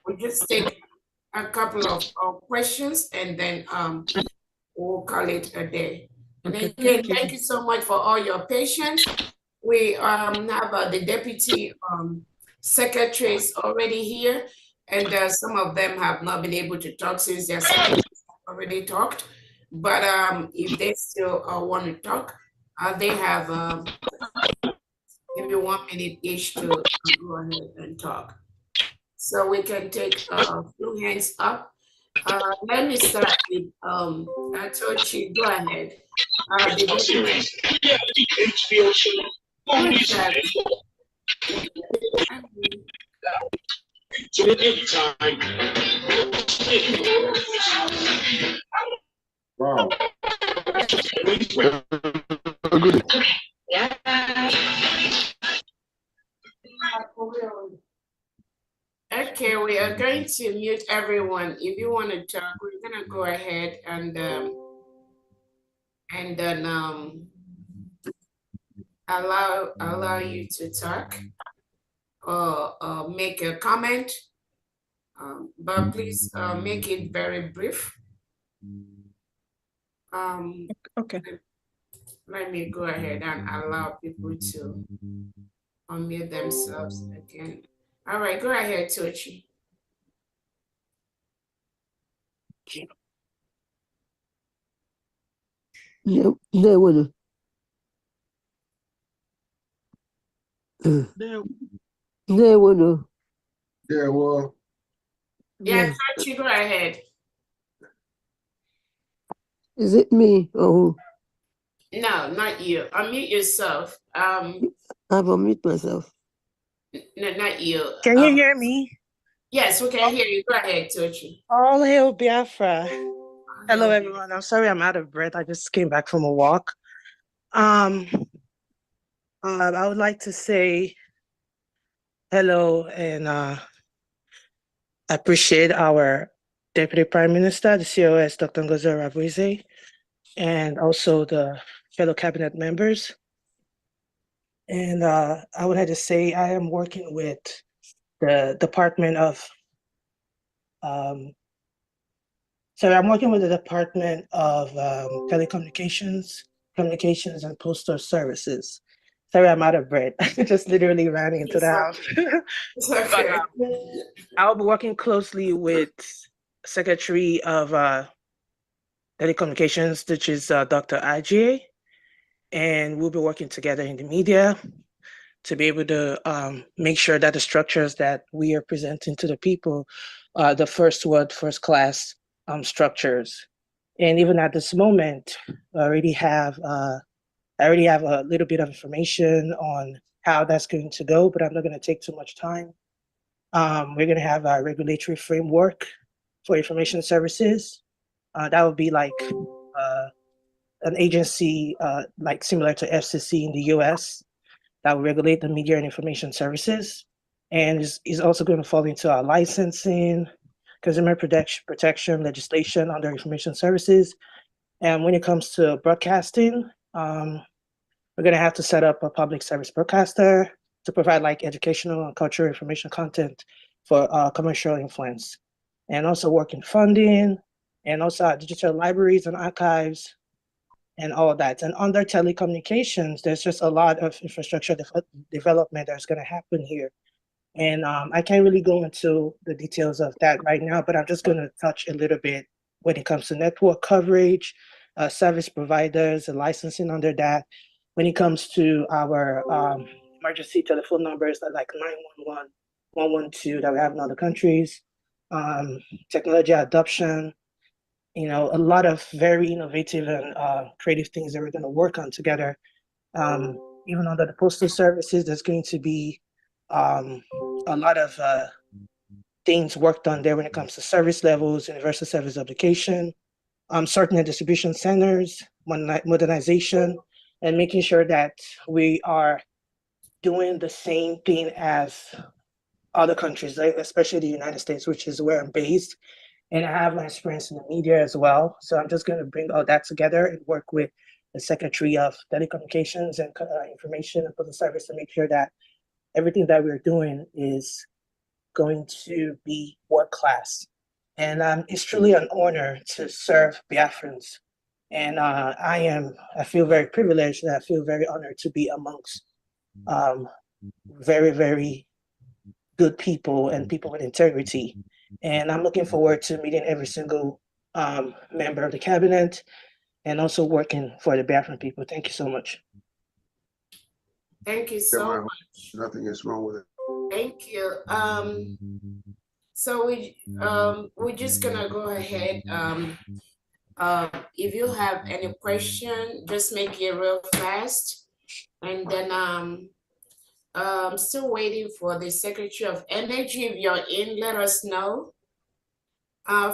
We'll just take a couple of questions and then we'll call it a day. And then again, thank you so much for all your patience. We have the deputy secretaries already here, and some of them have not been able to talk since their secretaries have already talked. But if they still want to talk, they have maybe 1 minute each to go ahead and talk. So we can take a few hands up. Let me start with Atochi. Go ahead. Wow. Okay, we are going to mute everyone. If you want to talk, we're gonna go ahead and then allow you to talk or make a comment. But please make it very brief. Okay. Let me go ahead and allow people to unmute themselves again. All right, go ahead, Tochi. Ndewodo. Ndewodo. Yeah, well. Yeah, Tochi, go ahead. Is it me or who? No, not you. Unmute yourself. I've unmuted myself. No, not you. Can you hear me? Yes, we can hear you. Go ahead, Tochi. All hail Biafra. Hello, everyone. I'm sorry I'm out of breath. I just came back from a walk. I would like to say hello and appreciate our Deputy Prime Minister, the COS, Dr. Ngozi Rabuize, and also the fellow cabinet members. And I wanted to say I am working with the Department of I'm working with the Department of Telecommunications, Communications, and Postal Services. Sorry, I'm out of breath. I just literally ran into the house. It's okay. I'll be working closely with Secretary of Telecommunications, which is Dr. IGA, and we'll be working together in the media to be able to make sure that the structures that we are presenting to the people are the first world, first class structures. And even at this moment, I already have a little bit of information on how that's going to go, but I'm not going to take too much time. We're going to have a regulatory framework for information services. That would be like an agency like similar to FCC in the US that will regulate the media and information services. And is also going to fall into our licensing, consumer protection legislation under information services. And when it comes to broadcasting, we're going to have to set up a public service broadcaster to provide like educational and cultural information content for commercial influence, and also work in funding, and also digital libraries and archives and all of that. And under telecommunications, there's just a lot of infrastructure development that's going to happen here. And I can't really go into the details of that right now, but I'm just going to touch a little bit when it comes to network coverage, service providers, and licensing under that. When it comes to our emergency telephone numbers like 911, 112 that we have in other countries, technology adoption, a lot of very innovative and creative things that we're going to work on together. Even under the postal services, there's going to be a lot of things worked on there when it comes to service levels, universal service application, certain distribution centers, modernization, and making sure that we are doing the same thing as other countries, especially the United States, which is where I'm based. And I have my experience in the media as well. So I'm just going to bring all that together and work with the Secretary of Telecommunications and Information and Public Service to make sure that everything that we're doing is going to be world class. And it's truly an honor to serve Biafrans. And I feel very privileged and I feel very honored to be amongst very, very good people and people with integrity. And I'm looking forward to meeting every single member of the cabinet and also working for the Biafran people. Thank you so much. Thank you so much. Nothing is wrong with it. Thank you. So we're just gonna go ahead. If you have any question, just make it real fast. And then still waiting for the Secretary of Energy. If you're in, let us know.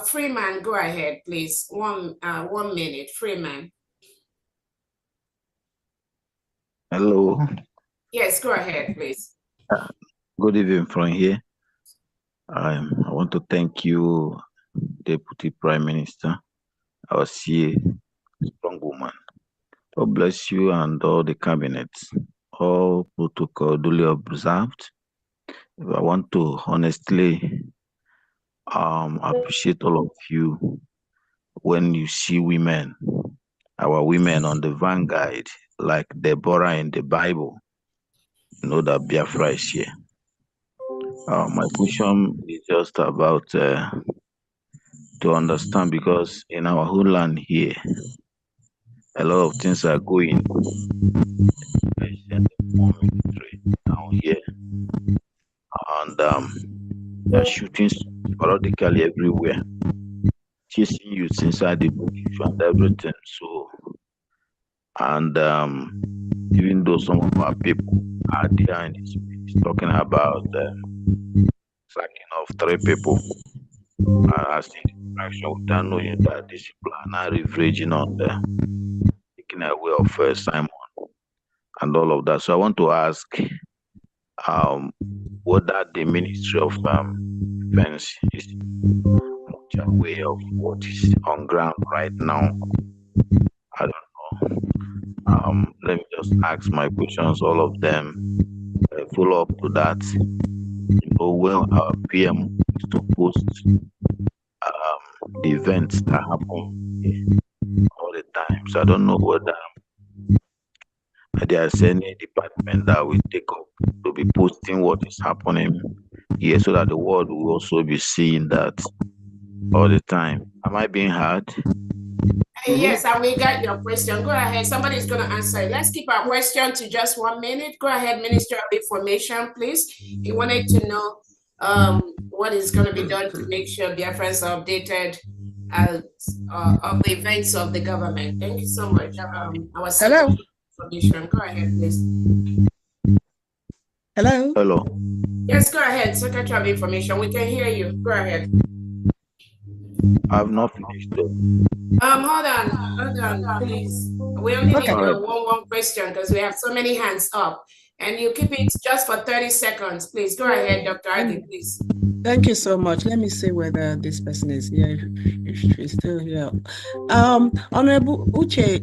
Freeman, go ahead, please. 1 minute, Freeman. Hello. Yes, go ahead, please. Good evening from here. I want to thank you, Deputy Prime Minister, our CA, strong woman. God bless you and all the cabinet. All protocol duly observed. I want to honestly appreciate all of you when you see women, our women on the vanguard, like Deborah in the Bible. You know that Biafra is here. My question is just about to understand, because in our homeland here, a lot of things are going down here, and they are shooting sporadically everywhere, chasing youths inside the bush and everything. So, and even though some of our people are there in this space talking about sacking of 3 people, I see the action without knowing that these people are now leveraging on the taking away of Simon and all of that. So I want to ask whether the Ministry of Defense is much aware of what is on ground right now. I don't know. Let me just ask my questions, all of them. Follow up to that. You know, well, our PM is to post the events that happen all the time. So I don't know whether there's any department that will take up to be posting what is happening here, so that the world will also be seeing that all the time. Am I being heard? Yes, and we got your question. Go ahead. Somebody's going to answer it. Let's keep our question to just 1 minute. Go ahead, Minister of Information, please. He wanted to know what is going to be done to make sure Biafrans are updated of the events of the government. Thank you so much. Our Secretary of Information. Go ahead, please. Hello. Hello. Yes, go ahead, Secretary of Information. We can hear you. Go ahead. I've not finished. Hold on, please. We only need one question because we have so many hands up. And you keep it just for 30 seconds, please. Go ahead, Dr. Adi, please. Thank you so much. Let me see whether this person is here, if she's still here. Honorable Uche,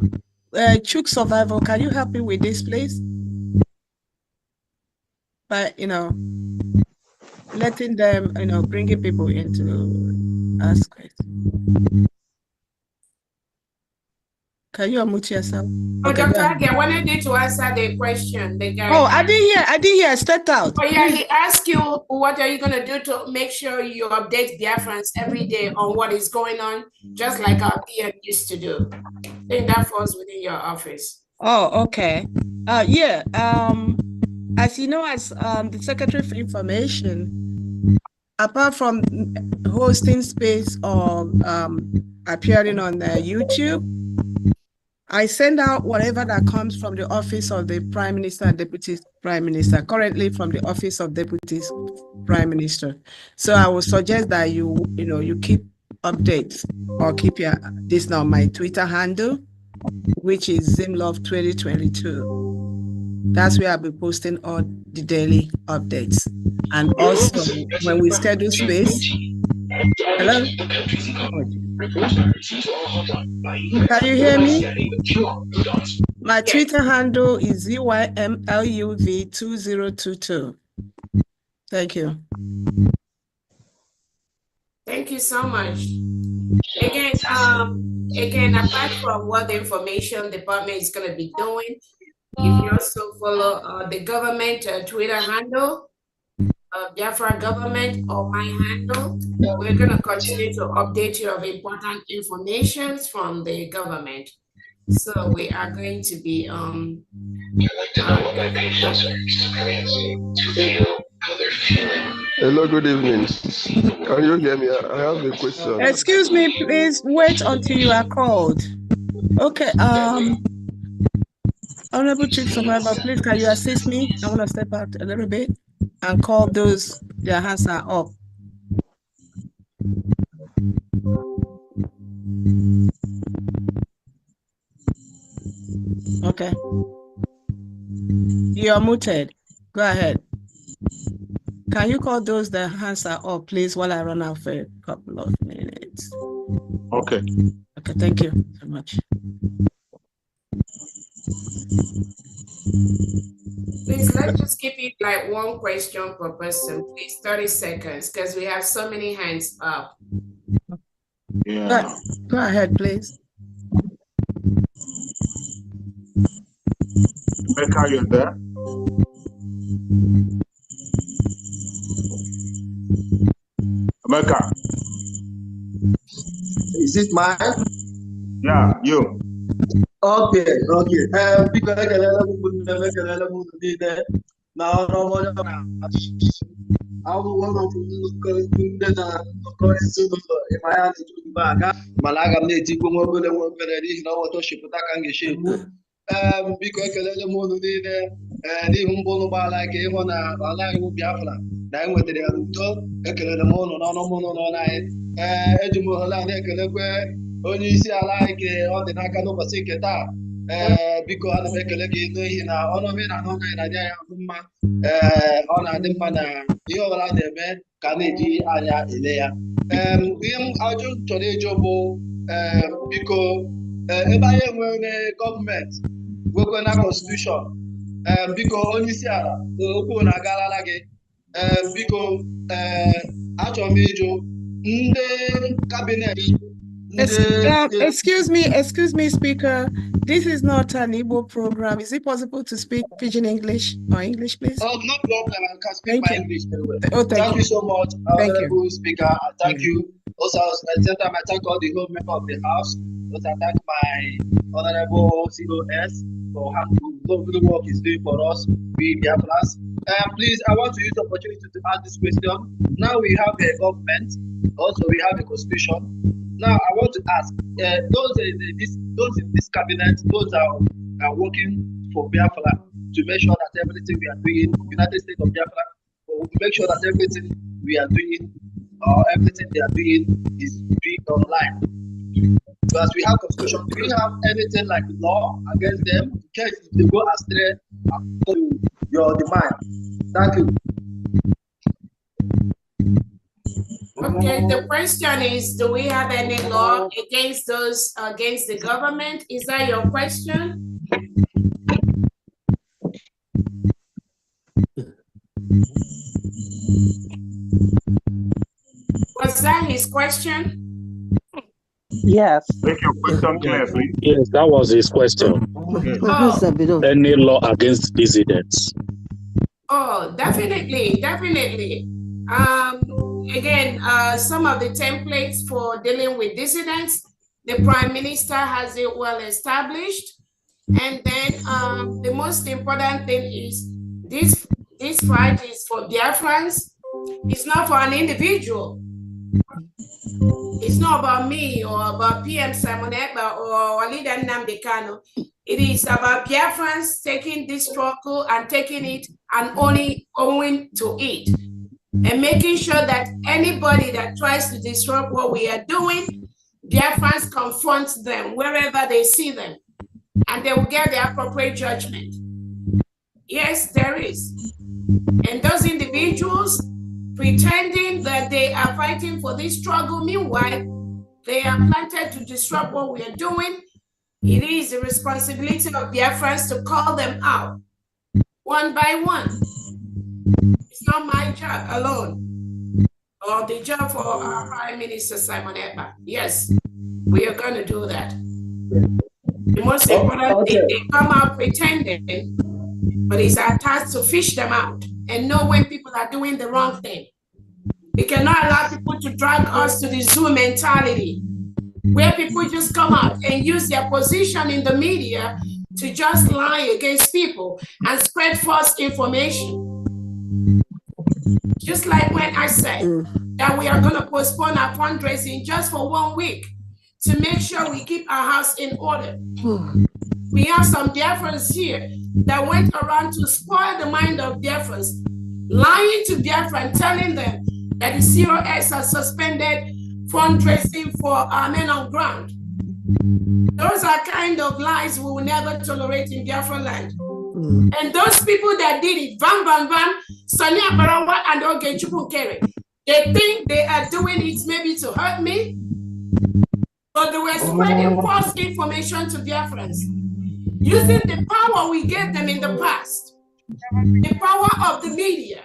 Chuk Survival, can you help me with this, please? By, letting them, bringing people in to ask questions. Can you unmute yourself? Oh, Okay, Dr. Adi, I wanted you to answer the question. The guy. Oh, I didn't hear. I stepped out. Oh, yeah, he asked you, what are you going to do to make sure you update Biafrans every day on what is going on, just like our PM used to do? I think that falls within your office. Oh, okay. Yeah. As you know, as the Secretary for Information, apart from hosting space or appearing on YouTube, I send out whatever that comes from the office of the Prime Minister and Deputy Prime Minister, currently from the office of Deputy Prime Minister. So I would suggest that you keep updates, or keep this now my Twitter handle, which is Zimlove2022. That's where I'll be posting all the daily updates. And also when we schedule space. Hello? Can you hear me? My Twitter handle is ZYMLUV2022. Thank you. Thank you so much. Again, apart from what the information department is going to be doing, if you also follow the government Twitter handle, Biafra government, or my handle, we're going to continue to update you of important information from the government. So we are going to be Hello, good evening. Can you hear me? I have a question. Excuse me, please wait until you are called. Okay. Honorable Chief Survivor, please can you assist me? I want to step out a little bit and call those their hands are up. Okay. You are muted. Go ahead. Can you call those that hands are up, please, while I run out for a couple of minutes? Okay. Okay, thank you so much. Please, let's just keep it like one question per person, please, 30 seconds, because we have so many hands up. Yeah. Go ahead, please. Becca, you're there? Becca. Is it mine? Yeah, you. Okay. Because I can now no more. I will want to Malaga Nati Kumo and one Penny, no what she put a shape. Because and even Bonoba like Evona, Alain Biafra. Then with the Aluto, Ekelemono, no mono night, Edumuhala, Ekele, only see I like all the Nakano Pasiketa. Because I make a leg in our honor and honor the manner, you are out there, man, Kaniji, Aya, Elea. We are just today, Jobo, because if I am a government, we go na constitution, because only see open a galalage, because actual major, the cabinet. Excuse me, Speaker. This is not an Igbo program. Is it possible to speak Pidgin English or English, please? Oh, no problem. I can speak my English very well. Oh, thank you so much, Honorable Speaker. Thank you. Also, at the same time, I thank all the whole members of the House. Also, I thank my Honorable COS for how the work is doing for us, we Biafrans. Please, I want to use the opportunity to ask this question. Now we have a government. Also, we have a constitution. Now, I want to ask those in this cabinet, those are working for Biafra to make sure that everything we are doing, United States of Biafra, to make sure that everything we are doing, or everything they are doing is being online. Because we have constitution, do we have anything like law against them in case if they go astray according to your demand? Thank you. Okay, the question is, do we have any law against those against the government? Is that your question? Was that his question? Yes. Make your question clear, please. Yes, that was his question. Oh. Any law against dissidents? Oh, definitely. Again, some of the templates for dealing with dissidents, the Prime Minister has it well established. And then the most important thing is this fight is for Biafrans. It's not for an individual. It's not about me or about PM Simon Ekpa or Walida Nnamdi Kanu. It is about Biafrans taking this struggle and taking it and only owing to it. And making sure that anybody that tries to disrupt what we are doing, Biafrans confront them wherever they see them. And they will get the appropriate judgment. Yes, there is. And those individuals pretending that they are fighting for this struggle, meanwhile, they are planted to disrupt what we are doing. It is the responsibility of Biafrans to call them out, one by one. It's not my job alone, or the job for our Prime Minister, Simon Ekpa. Yes, we are going to do that. The most important thing, they come out pretending, but it's our task to fish them out and know when people are doing the wrong thing. We cannot allow people to drag us to the zoo mentality, where people just come out and use their position in the media to just lie against people and spread false information. Just like when I said that we are going to postpone our fundraising just for 1 week to make sure we keep our house in order. We have some Biafrans here that went around to spoil the mind of Biafrans, lying to Biafrans, telling them that the COS has suspended fundraising for our men on ground. Those are kind of lies we will never tolerate in Biafra land. And those people that did it, Sonia Barawa and Ogechubu Kere, they think they are doing it maybe to hurt me, but they were spreading false information to Biafrans, using the power we gave them in the past, the power of the media.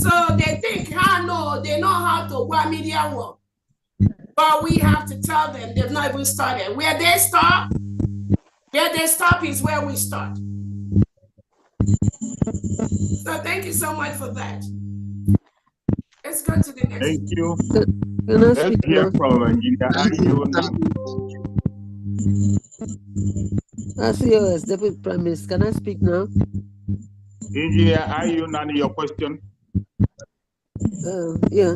So they think, no, they know how to work media work. But we have to tell them they've not even started. Where they stop is where we start. So thank you so much for that. Let's go to the next. Thank you. Let's hear from Engineer COS, Deputy Prime Minister. Can I speak now? Engineer Ayunani, your question? Yeah.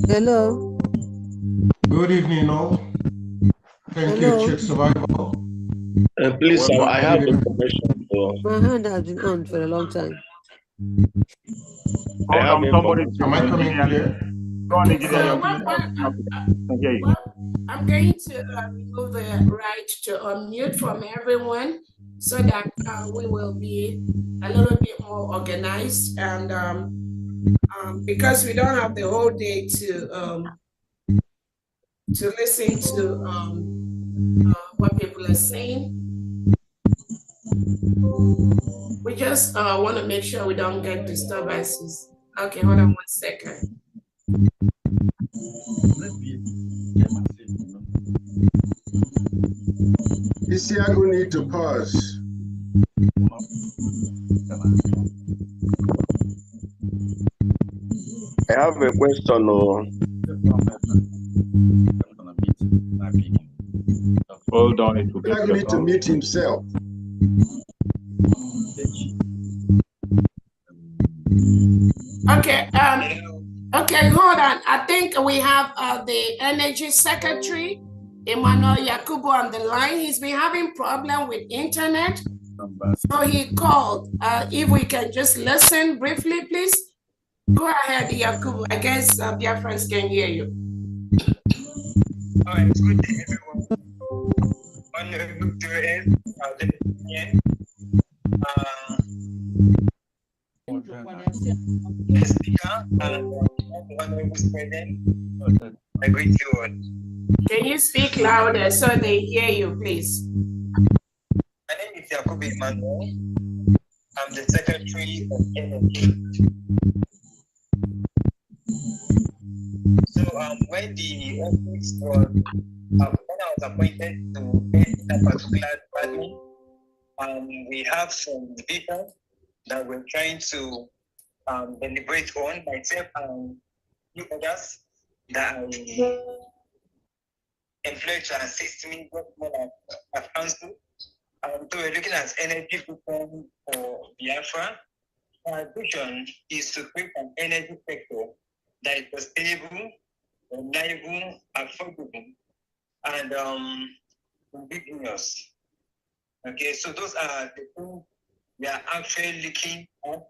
Hello. Good evening, all. Thank you, Chief Survival. Please, I have information. My hand has been on for a long time. Somebody. Am I coming clear? I'm going to remove the right to unmute from everyone so that we will be a little bit more organized, and because we don't have the whole day to listen to what people are saying. We just want to make sure we don't get disturbances. Okay, hold on 1 second. Isiago need to pause. I have a question. Hold on. Isiago need to mute himself. Okay, okay, hold on. I think we have the Energy Secretary, Emmanuel Yakubu, on the line. He's been having problem with internet, so he called. If we can just listen briefly, please. Go ahead, Yakubu. I guess Biafrans can hear you. All right, good day, everyone. Honorable President, Speaker, and Honorable President, I greet you all. Can you speak louder so they hear you, please? My name is Yakubu Emmanuel. I'm the Secretary of Energy. So when the office was, when I was appointed to a particular department, we have some people that we're trying to deliberate on, myself and few others that I employed to assist me, what more I've council. So we're looking at energy reform for Biafra. Our vision is to create an energy sector that is sustainable, reliable, affordable, and ambiguous. Okay, so those are the things we are actually looking at,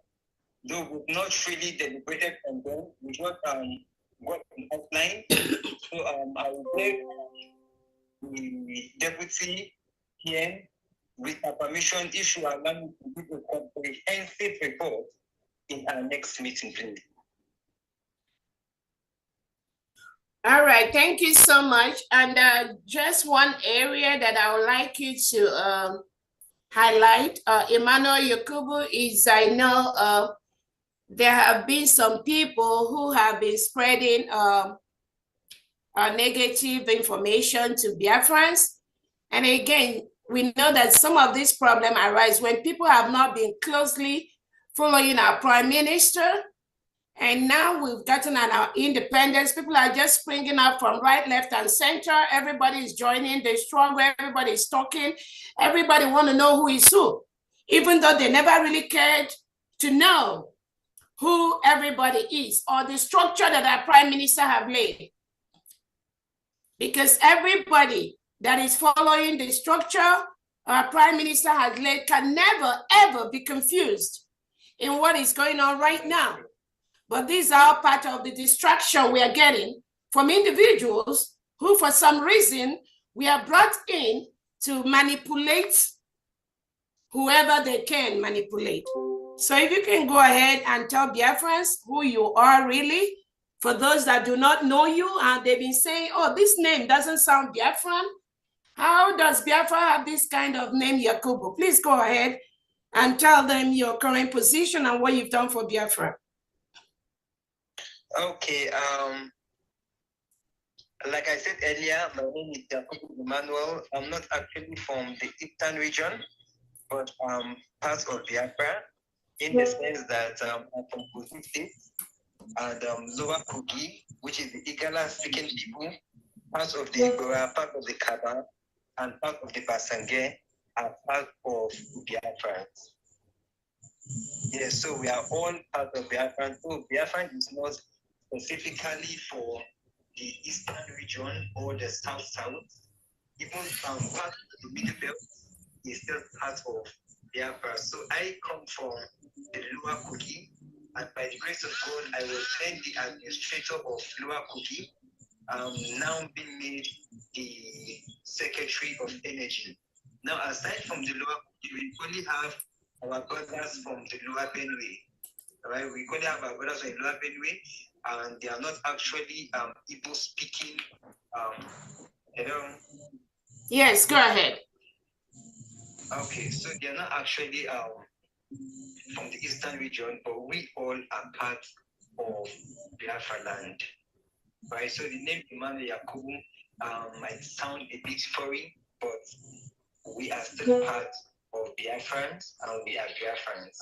though we've not really deliberated on them. We just got an outline. So I will beg the deputy here, with our permission, if you allow me to give a comprehensive report in our next meeting, please. All right, thank you so much. And just one area that I would like you to highlight, Emmanuel Yakubu, is I know there have been some people who have been spreading negative information to Biafrans. And again, we know that some of these problems arise when people have not been closely following our Prime Minister. And now we've gotten our independence. People are just springing up from right, left, and center. Everybody is joining the struggle. Everybody is talking. Everybody want to know who is who, even though they never really cared to know who everybody is or the structure that our Prime Minister have laid. Because everybody that is following the structure our Prime Minister has laid can never, ever be confused in what is going on right now. But these are part of the distraction we are getting from individuals who, for some reason, we are brought in to manipulate whoever they can manipulate. So if you can go ahead and tell Biafrans who you are really, for those that do not know you, and they've been saying, oh, this name doesn't sound Biafran. How does Biafra have this kind of name, Yakubu? Please go ahead and tell them your current position and what you've done for Biafra. Okay, like I said earlier, my name is Yakubu Emmanuel. I'm not actually from the Eastern region, but I'm part of Biafra in the sense that I'm from Kogi State and Lower Kogi, which is the Igala speaking people, part of the Igora, part of the Kaba, and part of the Basange are part of Biafrans. Yes, so we are all part of Biafran. So Biafran is not specifically for the Eastern region or the South-South. Even part of the Middle Belt is still part of Biafra. So I come from the Lower Kogi, and by the grace of God, I was then the administrator of Lower Kogi. Now being made the Secretary of Energy. Now, aside from the Lower Kogi, we only have our brothers from the Lower Benue. Right? We only have our brothers from the Lower Benue, and they are not actually Igbo speaking. Hello? Yes, go ahead. Okay, so they are not actually from the Eastern region, but we all are part of Biafra land. Right, so the name Emmanuel Yakubu might sound a bit foreign, but we are still part of Biafrans, and we are Biafrans.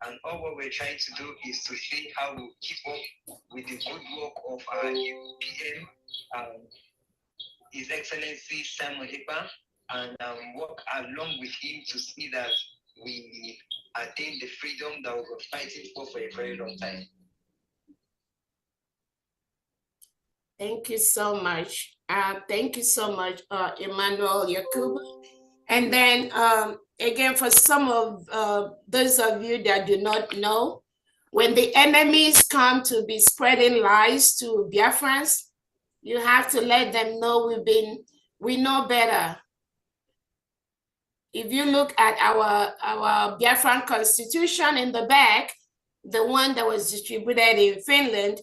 And all what we're trying to do is to see how we keep up with the good work of our PM, His Excellency Simon Ekpa, and work along with him to see that we attain the freedom that we were fighting for a very long time. Thank you so much. Thank you so much, Emmanuel Yakubu. And then again, for some of those of you that do not know, when the enemies come to be spreading lies to Biafrans, you have to let them know we know better. If you look at our Biafran constitution in the back, the one that was distributed in Finland,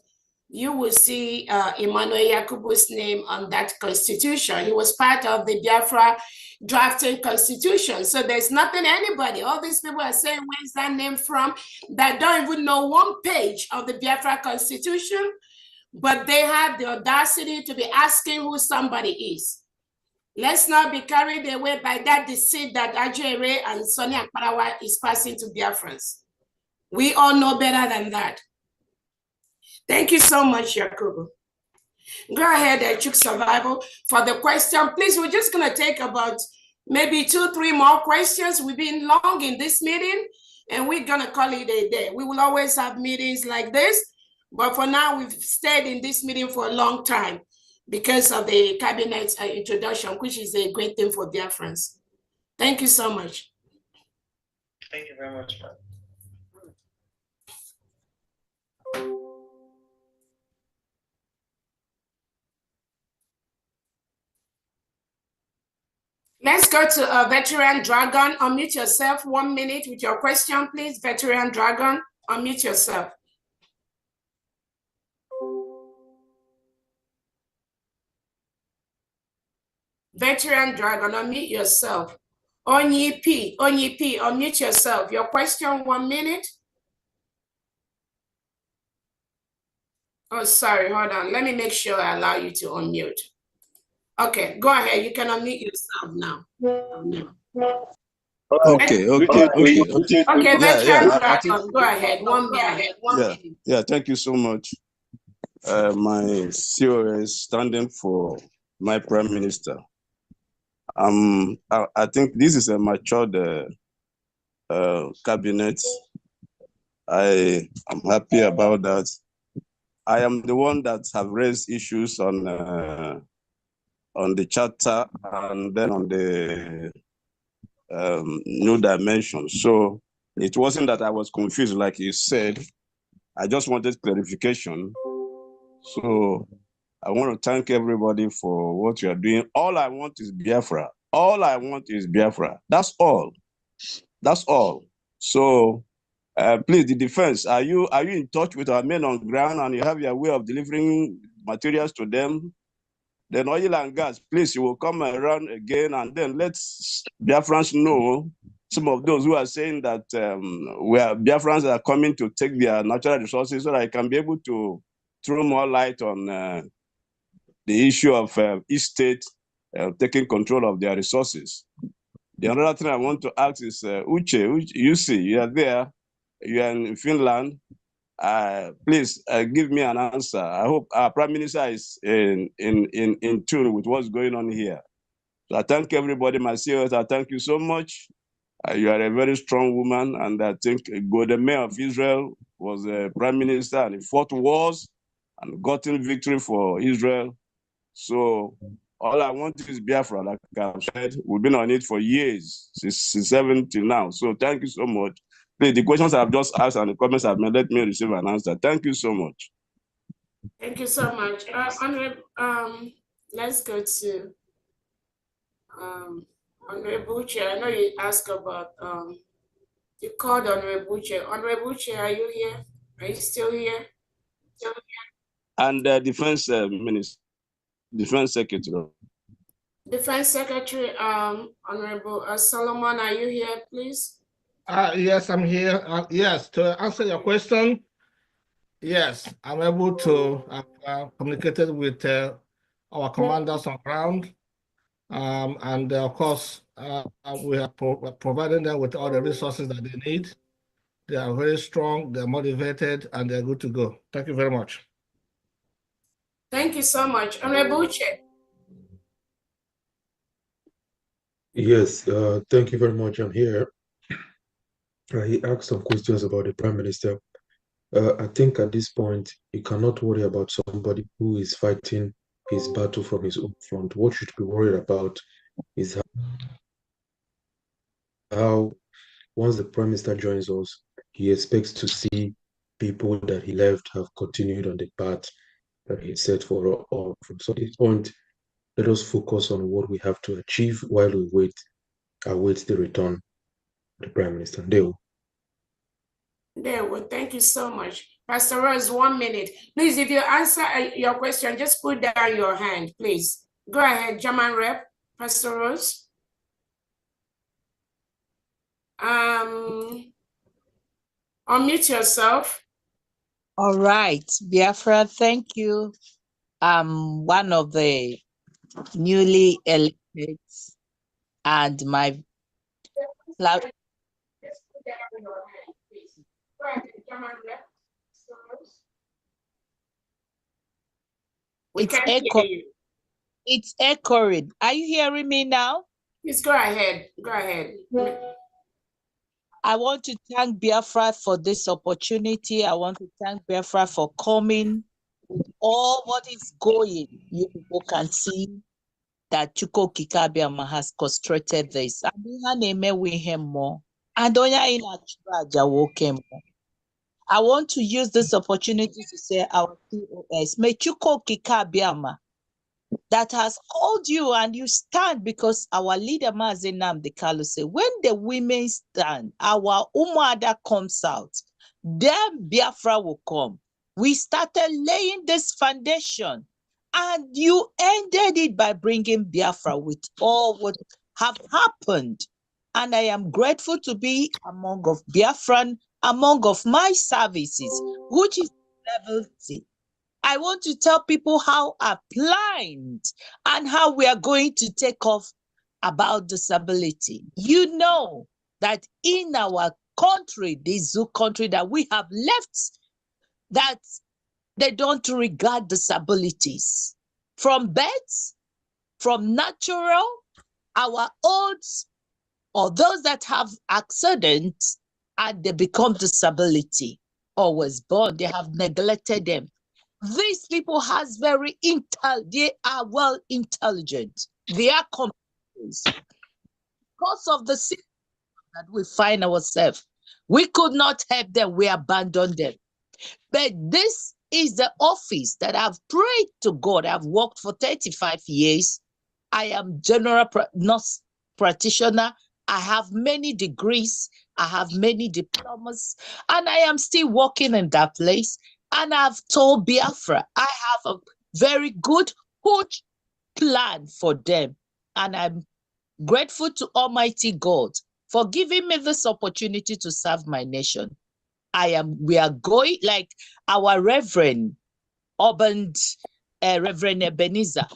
you will see Emmanuel Yakubu's name on that constitution. He was part of the Biafra drafting constitution. So there's nothing anybody, all these people are saying, where's that name from? That don't even know one page of the Biafra constitution, but they have the audacity to be asking who somebody is. Let's not be carried away by that deceit that Ajere and Sonny Akparawa is passing to Biafrans. We all know better than that. Thank you so much, Yakubu. Go ahead, Chuk Survival, for the question. Please, we're just going to take about maybe 2-3 more questions. We've been long in this meeting, and we're going to call it a day. We will always have meetings like this, but for now, we've stayed in this meeting for a long time because of the cabinet introduction, which is a great thing for Biafrans. Thank you so much. Thank you very much, man. Let's go to Veteran Dragon. Unmute yourself 1 minute with your question, please. Veteran Dragon, unmute yourself. Veteran Dragon, unmute yourself. Onyi P, unmute yourself. Your question, 1 minute. Oh, sorry, hold on. Let me make sure I allow you to unmute. Okay, go ahead. You can unmute yourself now. Okay, Veteran Dragon, go ahead. 1 minute. Yeah, thank you so much. My COS standing for my Prime Minister. I think this is a matured cabinet. I am happy about that. I am the one that have raised issues on on the charter and then on the new dimension. So it wasn't that I was confused, like you said. I just wanted clarification. So I want to thank everybody for what you are doing. All I want is Biafra. All I want is Biafra. That's all. That's all. So please, the defense, are you in touch with our men on ground and you have your way of delivering materials to them? Then oil and gas, please, you will come around again and then let Biafrans know, some of those who are saying that Biafrans are coming to take their natural resources, so that I can be able to throw more light on the issue of each state taking control of their resources. The other thing I want to ask is, Uche, you see, you are there, you are in Finland. Please give me an answer. I hope our Prime Minister is in tune with what's going on here. So I thank everybody, my CEOs. I thank you so much. You are a very strong woman, and I think the Mayor of Israel was a Prime Minister, and he fought wars and gotten victory for Israel. So all I want is Biafra, like I've said. We've been on it for years, since 70 now. So thank you so much. Please, the questions I've just asked and the comments I've made, let me receive an answer. Thank you so much. Thank you so much. Let's go to Honorable Buche. I know you asked about, you called Honorable Buche. Honorable Buche, are you here? Are you still here? And Defense Minister, Defense Secretary. Defense Secretary, Honorable Solomon, are you here, please? Yes, I'm here. Yes, to answer your question, yes, I'm able to communicated with our commanders on ground, and of course, we are providing them with all the resources that they need. They are very strong, they're motivated, and they're good to go. Thank you very much. Thank you so much. Honorable Buche. Yes, thank you very much. I'm here. He asked some questions about the Prime Minister. I think at this point, you cannot worry about somebody who is fighting his battle from his own front. What you should be worried about is how once the Prime Minister joins us, he expects to see people that he left have continued on the path that he set for all. So at this point, let us focus on what we have to achieve while we await the return of the Prime Minister. There, well, thank you so much. Pastor Rose, 1 minute. Please, if you answer your question, just put down your hand, please. Go ahead, German Rep, Pastor Rose. Unmute yourself. All right, Biafra, thank you. I'm one of the newly elected, and my it's echoing. Are you hearing me now? Please go ahead. Go ahead. I want to thank Biafra for this opportunity. I want to thank Biafra for coming. All what is going, you people can see that Chuko Kikabiama has constructed this. I want to use this opportunity to say our POS, may Chuko Kikabiama, that has called you and you stand, because our leader Mazi Nnamdi Kanu said, when the women stand, our Umuada comes out, then Biafra will come. We started laying this foundation, and you ended it by bringing Biafra with all what have happened. And I am grateful to be among of Biafran, among of my services, which is level 6. I want to tell people how applied and how we are going to take off about disability. You know that in our country, this zoo country that we have left, that they don't regard disabilities from birth, from natural, our olds, or those that have accidents and they become disability or was born, they have neglected them. These people they are well intelligent. They are competent. Because of the situation that we find ourselves, we could not help them. We abandoned them. But this is the office that I've prayed to God. I've worked for 35 years. I am general nurse practitioner. I have many degrees. I have many diplomas, and I am still working in that place. And I've told Biafra, I have a very good, huge plan for them. And I'm grateful to Almighty God for giving me this opportunity to serve my nation. We are going, like our Reverend Ebenezer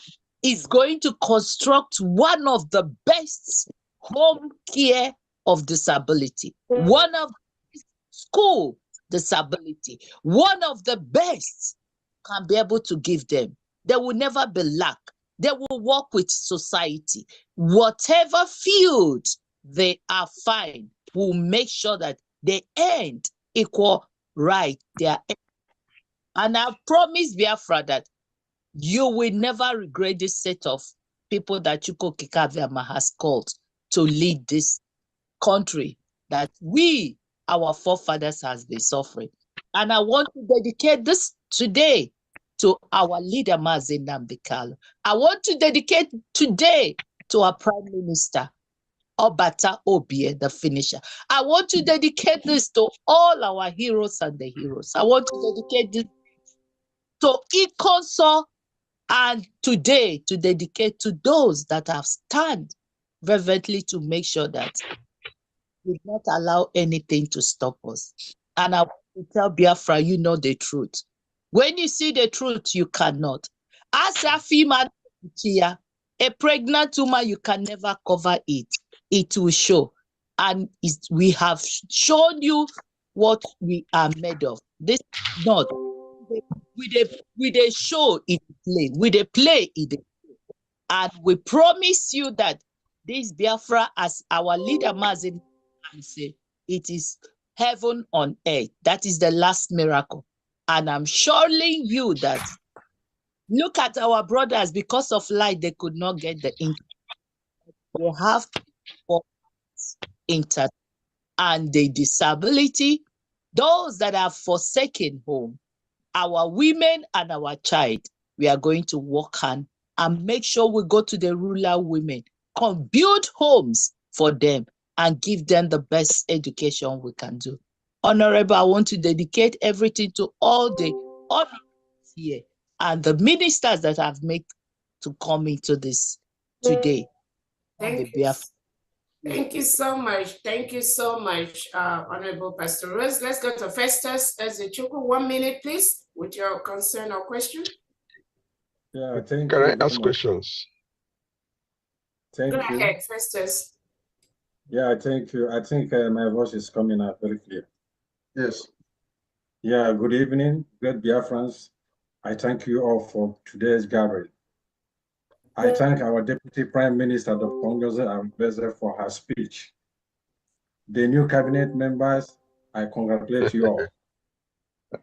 is going to construct one of the best home care of disability, one of the school disability, one of the best can be able to give them. There will never be lack. They will work with society. Whatever field they are fine, will make sure that they end equal right. And I promise Biafra that you will never regret this set of people that Chuko Kikaviama has called to lead this country that our forefathers, has been suffering. And I want to dedicate this today to our leader, Mazi Nnamdi Kanu. I want to dedicate today to our Prime Minister, Obata Obie, the finisher. I want to dedicate this to all our heroes and the heroes. I want to dedicate this to Ikonso, and today to dedicate to those that have stand fervently to make sure that we not allow anything to stop us. And I want to tell Biafra, you know the truth. When you see the truth, you cannot. As a female, a pregnant woman, you can never cover it. It will show. And we have shown you what we are made of. This is not. We they show it play. We they play it. And we promise you that this Biafra, as our leader Mazin say, it is heaven on earth. That is the last miracle. And I'm assuring you that look at our brothers, because of light, they could not get the internet. They have internet. And the disability, those that have forsaken home, our women and our child, we are going to work on and make sure we go to the rural women, build homes for them and give them the best education we can do. Honorable, I want to dedicate everything to all the honorables here and the ministers that have made to come into this today. Thank you so much. Thank you so much, Honorable Pastor Rose. Let's go to Festus Ezechukwu. 1 minute, please, with your concern or question. Yeah, thank you. Can I ask questions? Go ahead, Festus. Yeah, thank you. I think my voice is coming out very clear. Yes. Yeah, good evening, great Biafrans. I thank you all for today's gathering. I thank our Deputy Prime Minister, Dr. Ngozi Arambeze, for her speech. The new cabinet members, I congratulate you all.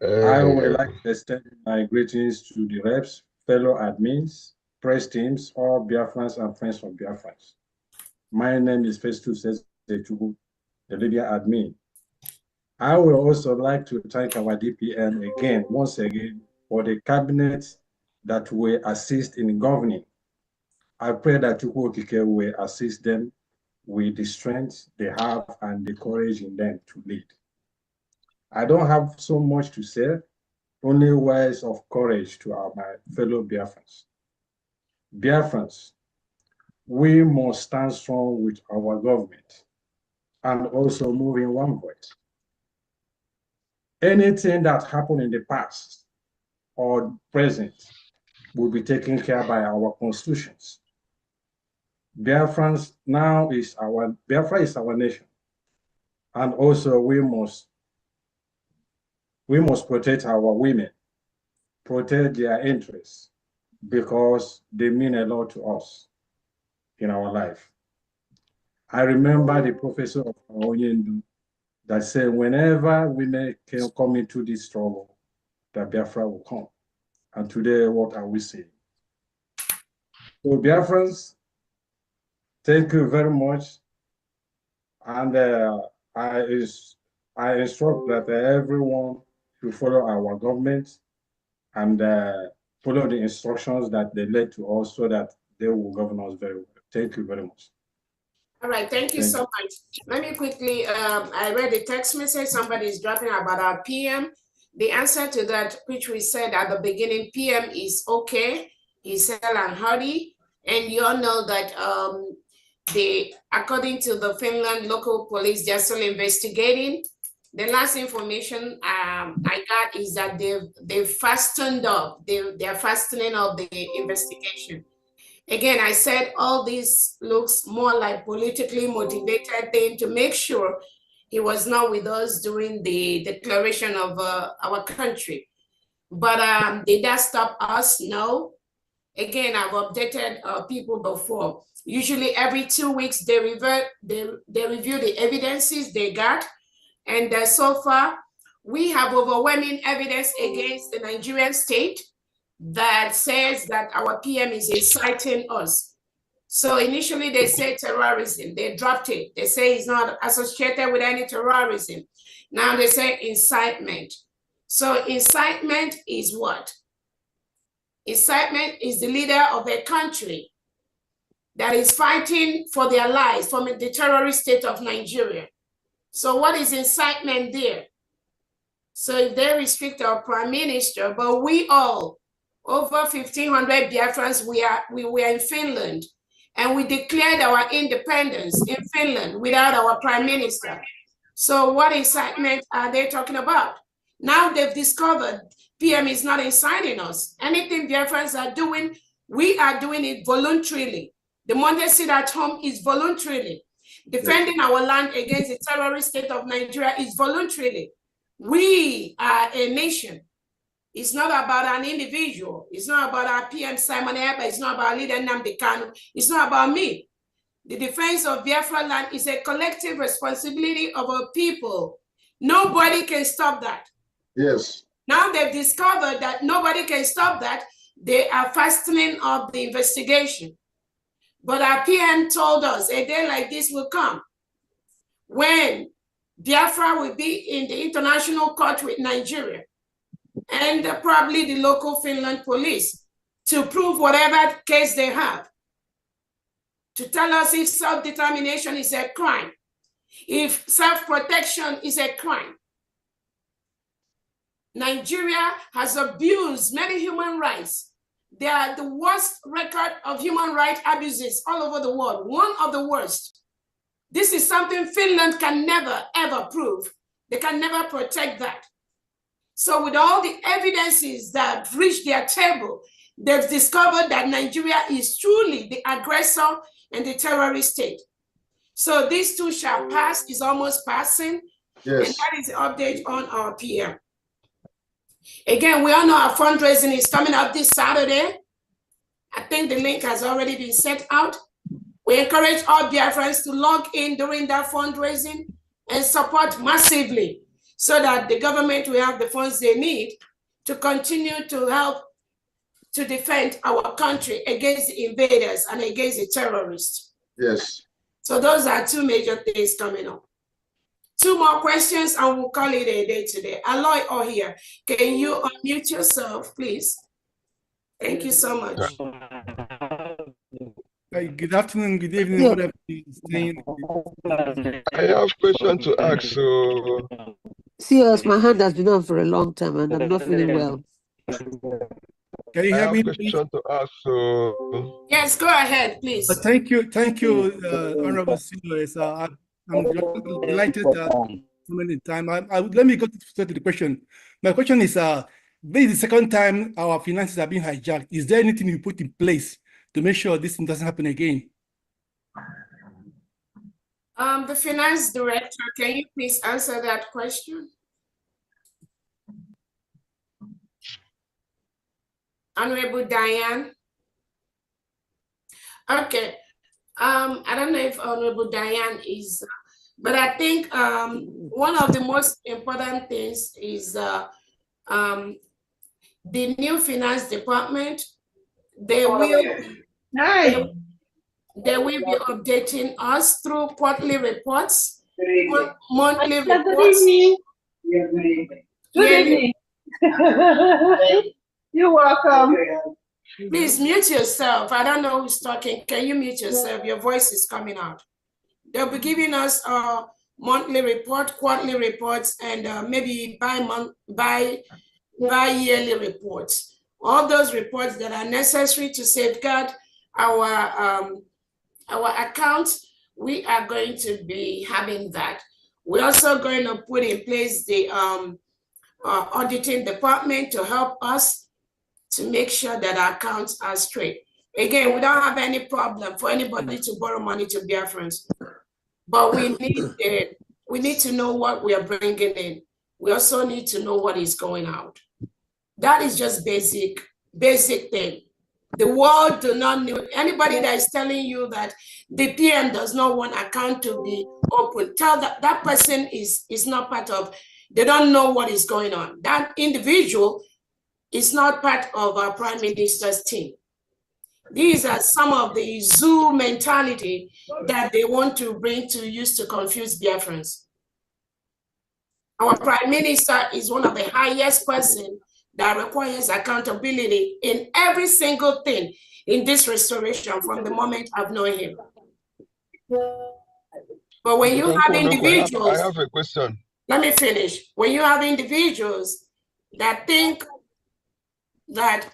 I would like to extend my greetings to the reps, fellow admins, press teams, all Biafrans and friends of Biafrans. My name is Festus Ezechukwu, the Libya admin. I would also like to thank our DPN once again, for the cabinet that will assist in governing. I pray that Chukwu Okike will assist them with the strength they have and the courage in them to lead. I don't have so much to say, only words of courage to my fellow Biafrans. Biafrans, we must stand strong with our government and also move in one voice. Anything that happened in the past or present will be taken care by our constitutions. Biafrans Biafra is our nation. And also we must protect our women, protect their interests, because they mean a lot to us in our life. I remember the professor of Onyendu that said whenever women can come into this struggle, that Biafra will come. And today, what are we seeing? So Biafrans, thank you very much. And I instruct that everyone to follow our government and follow the instructions that they led to us so that they will govern us very well. Thank you very much. All right, thank you so much. Let me quickly, I read a text message, somebody is dropping about our PM. The answer to that, which we said at the beginning, PM is okay, is hell and hearty. And you all know that according to the Finland local police, they're still investigating. The last information I got is that they've fastened up, they're fastening up the investigation. Again, I said all this looks more like politically motivated thing to make sure he was not with us during the declaration of our country. But did that stop us? No. Again, I've updated people before. Usually every 2 weeks, they review the evidences they got. And so far, we have overwhelming evidence against the Nigerian state that says that our PM is inciting us. So initially they say terrorism, they dropped it. They say he's not associated with any terrorism. Now they say incitement. So incitement is what? Incitement is the leader of a country that is fighting for their lives from the terrorist state of Nigeria. So what is incitement there? So if they restrict our prime minister, but we all, over 1,500 Biafrans, we were in Finland, and we declared our independence in Finland without our prime minister. So what incitement are they talking about? Now they've discovered PM is not inciting us. Anything Biafrans are doing, we are doing it voluntarily. The Monday sit at home is voluntarily. Defending our land against the terrorist state of Nigeria is voluntarily. We are a nation. It's not about an individual. It's not about our PM Simon Eba. It's not about leader Nnamdi Kanu. It's not about me. The defense of Biafra land is a collective responsibility of our people. Nobody can stop that. Yes. Now they've discovered that nobody can stop that. They are fastening up the investigation. But our PM told us a day like this will come when Biafra will be in the international court with Nigeria and probably the local Finland police to prove whatever case they have, to tell us if self-determination is a crime, if self-protection is a crime. Nigeria has abused many human rights. They are the worst record of human rights abuses all over the world, one of the worst. This is something Finland can never, ever prove. They can never protect that. So with all the evidences that have reached their table, they've discovered that Nigeria is truly the aggressor and the terrorist state. So these two shall pass, is almost passing. Yes. And that is the update on our PM. Again, we all know our fundraising is coming up this Saturday. I think the link has already been sent out. We encourage all Biafrans to log in during that fundraising and support massively so that the government will have the funds they need to continue to help to defend our country against the invaders and against the terrorists. Yes. So those are two major things coming up. Two more questions and we'll call it a day today. Aloy Ohia, can you unmute yourself, please? Thank you so much. Good afternoon, good evening, whatever you're saying. I have a question to ask. So, serious, my hand has been on for a long time and I'm not feeling well. Can you hear me? I have a question to ask. So, yes, go ahead, please. Thank you, Honorable COS. I'm delighted that so many time. Let me go to the question. My question is: this is the second time our finances are being hijacked. Is there anything you put in place to make sure this thing doesn't happen again? The finance director, can you please answer that question? Honorable Diane. Okay. I don't know if Honorable Diane is, but I think one of the most important things is the new finance department, they will be updating us through quarterly reports, monthly reports. Good evening. You're welcome. Please mute yourself. I don't know who's talking. Can you mute yourself? Your voice is coming out. They'll be giving us a monthly report, quarterly reports, and maybe bi-yearly reports. All those reports that are necessary to safeguard our accounts, we are going to be having that. We're also going to put in place the auditing department to help us to make sure that our accounts are straight. Again, we don't have any problem for anybody to borrow money to Biafrans, but we need to know what we are bringing in. We also need to know what is going out. That is just basic thing. The world do not know. Anybody that is telling you that the PM does not want account to be open, tell that person is not part of, they don't know what is going on. That individual is not part of our Prime Minister's team. These are some of the zoo mentality that they want to bring to use to confuse Biafrans. Our Prime Minister is one of the highest person that requires accountability in every single thing in this restoration from the moment I've known him. But when you have individuals, I have a question. Let me finish. When you have individuals that think that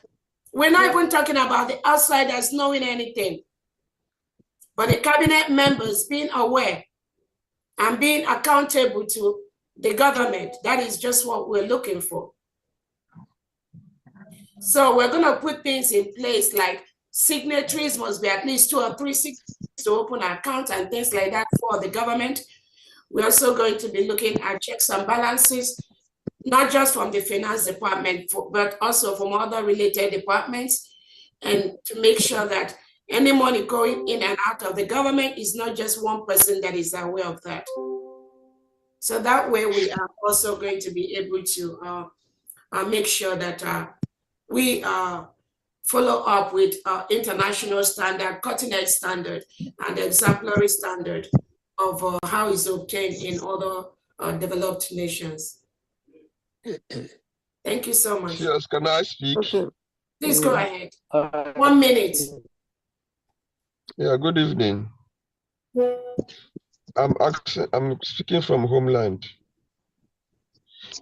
we're not even talking about the outsiders knowing anything, but the cabinet members being aware and being accountable to the government, that is just what we're looking for. So we're going to put things in place like signatories must be at least 2 or 3 signatories to open accounts and things like that for the government. We're also going to be looking at checks and balances, not just from the finance department, but also from other related departments, and to make sure that any money going in and out of the government is not just one person that is aware of that. So that way we are also going to be able to make sure that we follow up with international standard, cutting-edge standard, and exemplary standard of how it's obtained in other developed nations. Thank you so much. Yes, can I speak? Okay. Please go ahead. 1 minute. Yeah, good evening. I'm speaking from Homeland.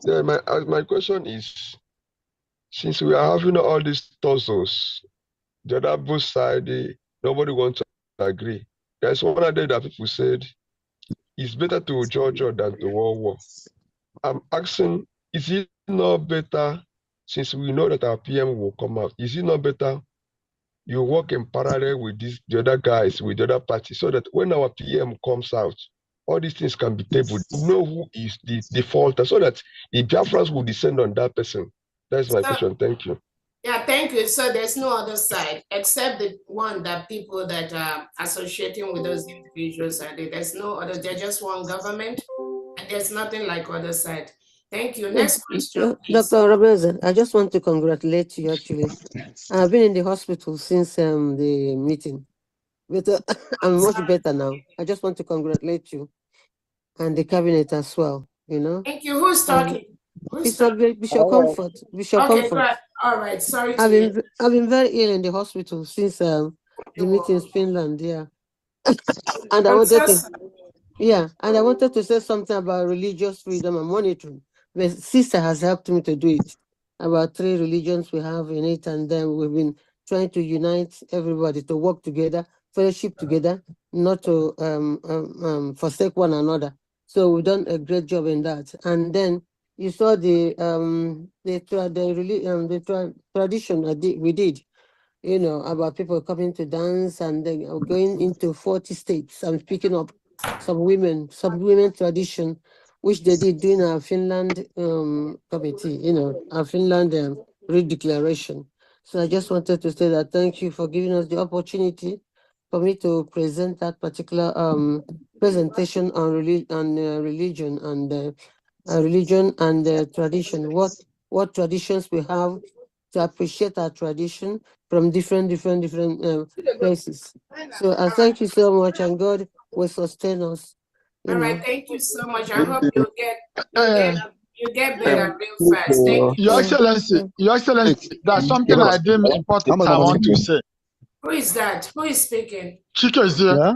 Yeah, my question is, since we are having all these tussles, the other both side, nobody wants to agree. There's one idea that people said, it's better to judge than to war. I'm asking, is it not better, since we know that our PM will come out, is it not better you work in parallel with the other guys, with the other parties, so that when our PM comes out, all these things can be tabled, know who is the defaulter, so that the Biafrans will descend on that person. That's my question. Thank you. Yeah, thank you. So there's no other side except the one that people that are associating with those individuals are there. There's no other, there's just one government, and there's nothing like other side. Thank you. Next question, please. Dr. Robertson, I just want to congratulate you actually. I've been in the hospital since the meeting, but I'm much better now. I just want to congratulate you and the cabinet as well, you know. Thank you. Who's talking? Bishop Comfort. Bishop Comfort. Great. All right. Sorry. I've been very ill in the hospital since the meeting in Finland. Yeah, and I wanted to say something about religious freedom and monitoring. The sister has helped me to do it. About 3 religions we have in it, and then we've been trying to unite everybody to work together, fellowship together, not to forsake one another. So we've done a great job in that. And then you saw the tradition we did, you know, about people coming to dance and then going into 40 states. I'm picking up some women tradition, which they did during our Finland committee, you know, our Finland redeclaration. So I just wanted to say that thank you for giving us the opportunity for me to present that particular presentation on religion and tradition, what traditions we have to appreciate our tradition from different places. So I thank you so much, and God will sustain us. All right, thank you so much. I hope you get better real fast. Thank you. Your Excellency, there's something I deem important I want to say. Who is that? Who is speaking? Chico is here. Yeah?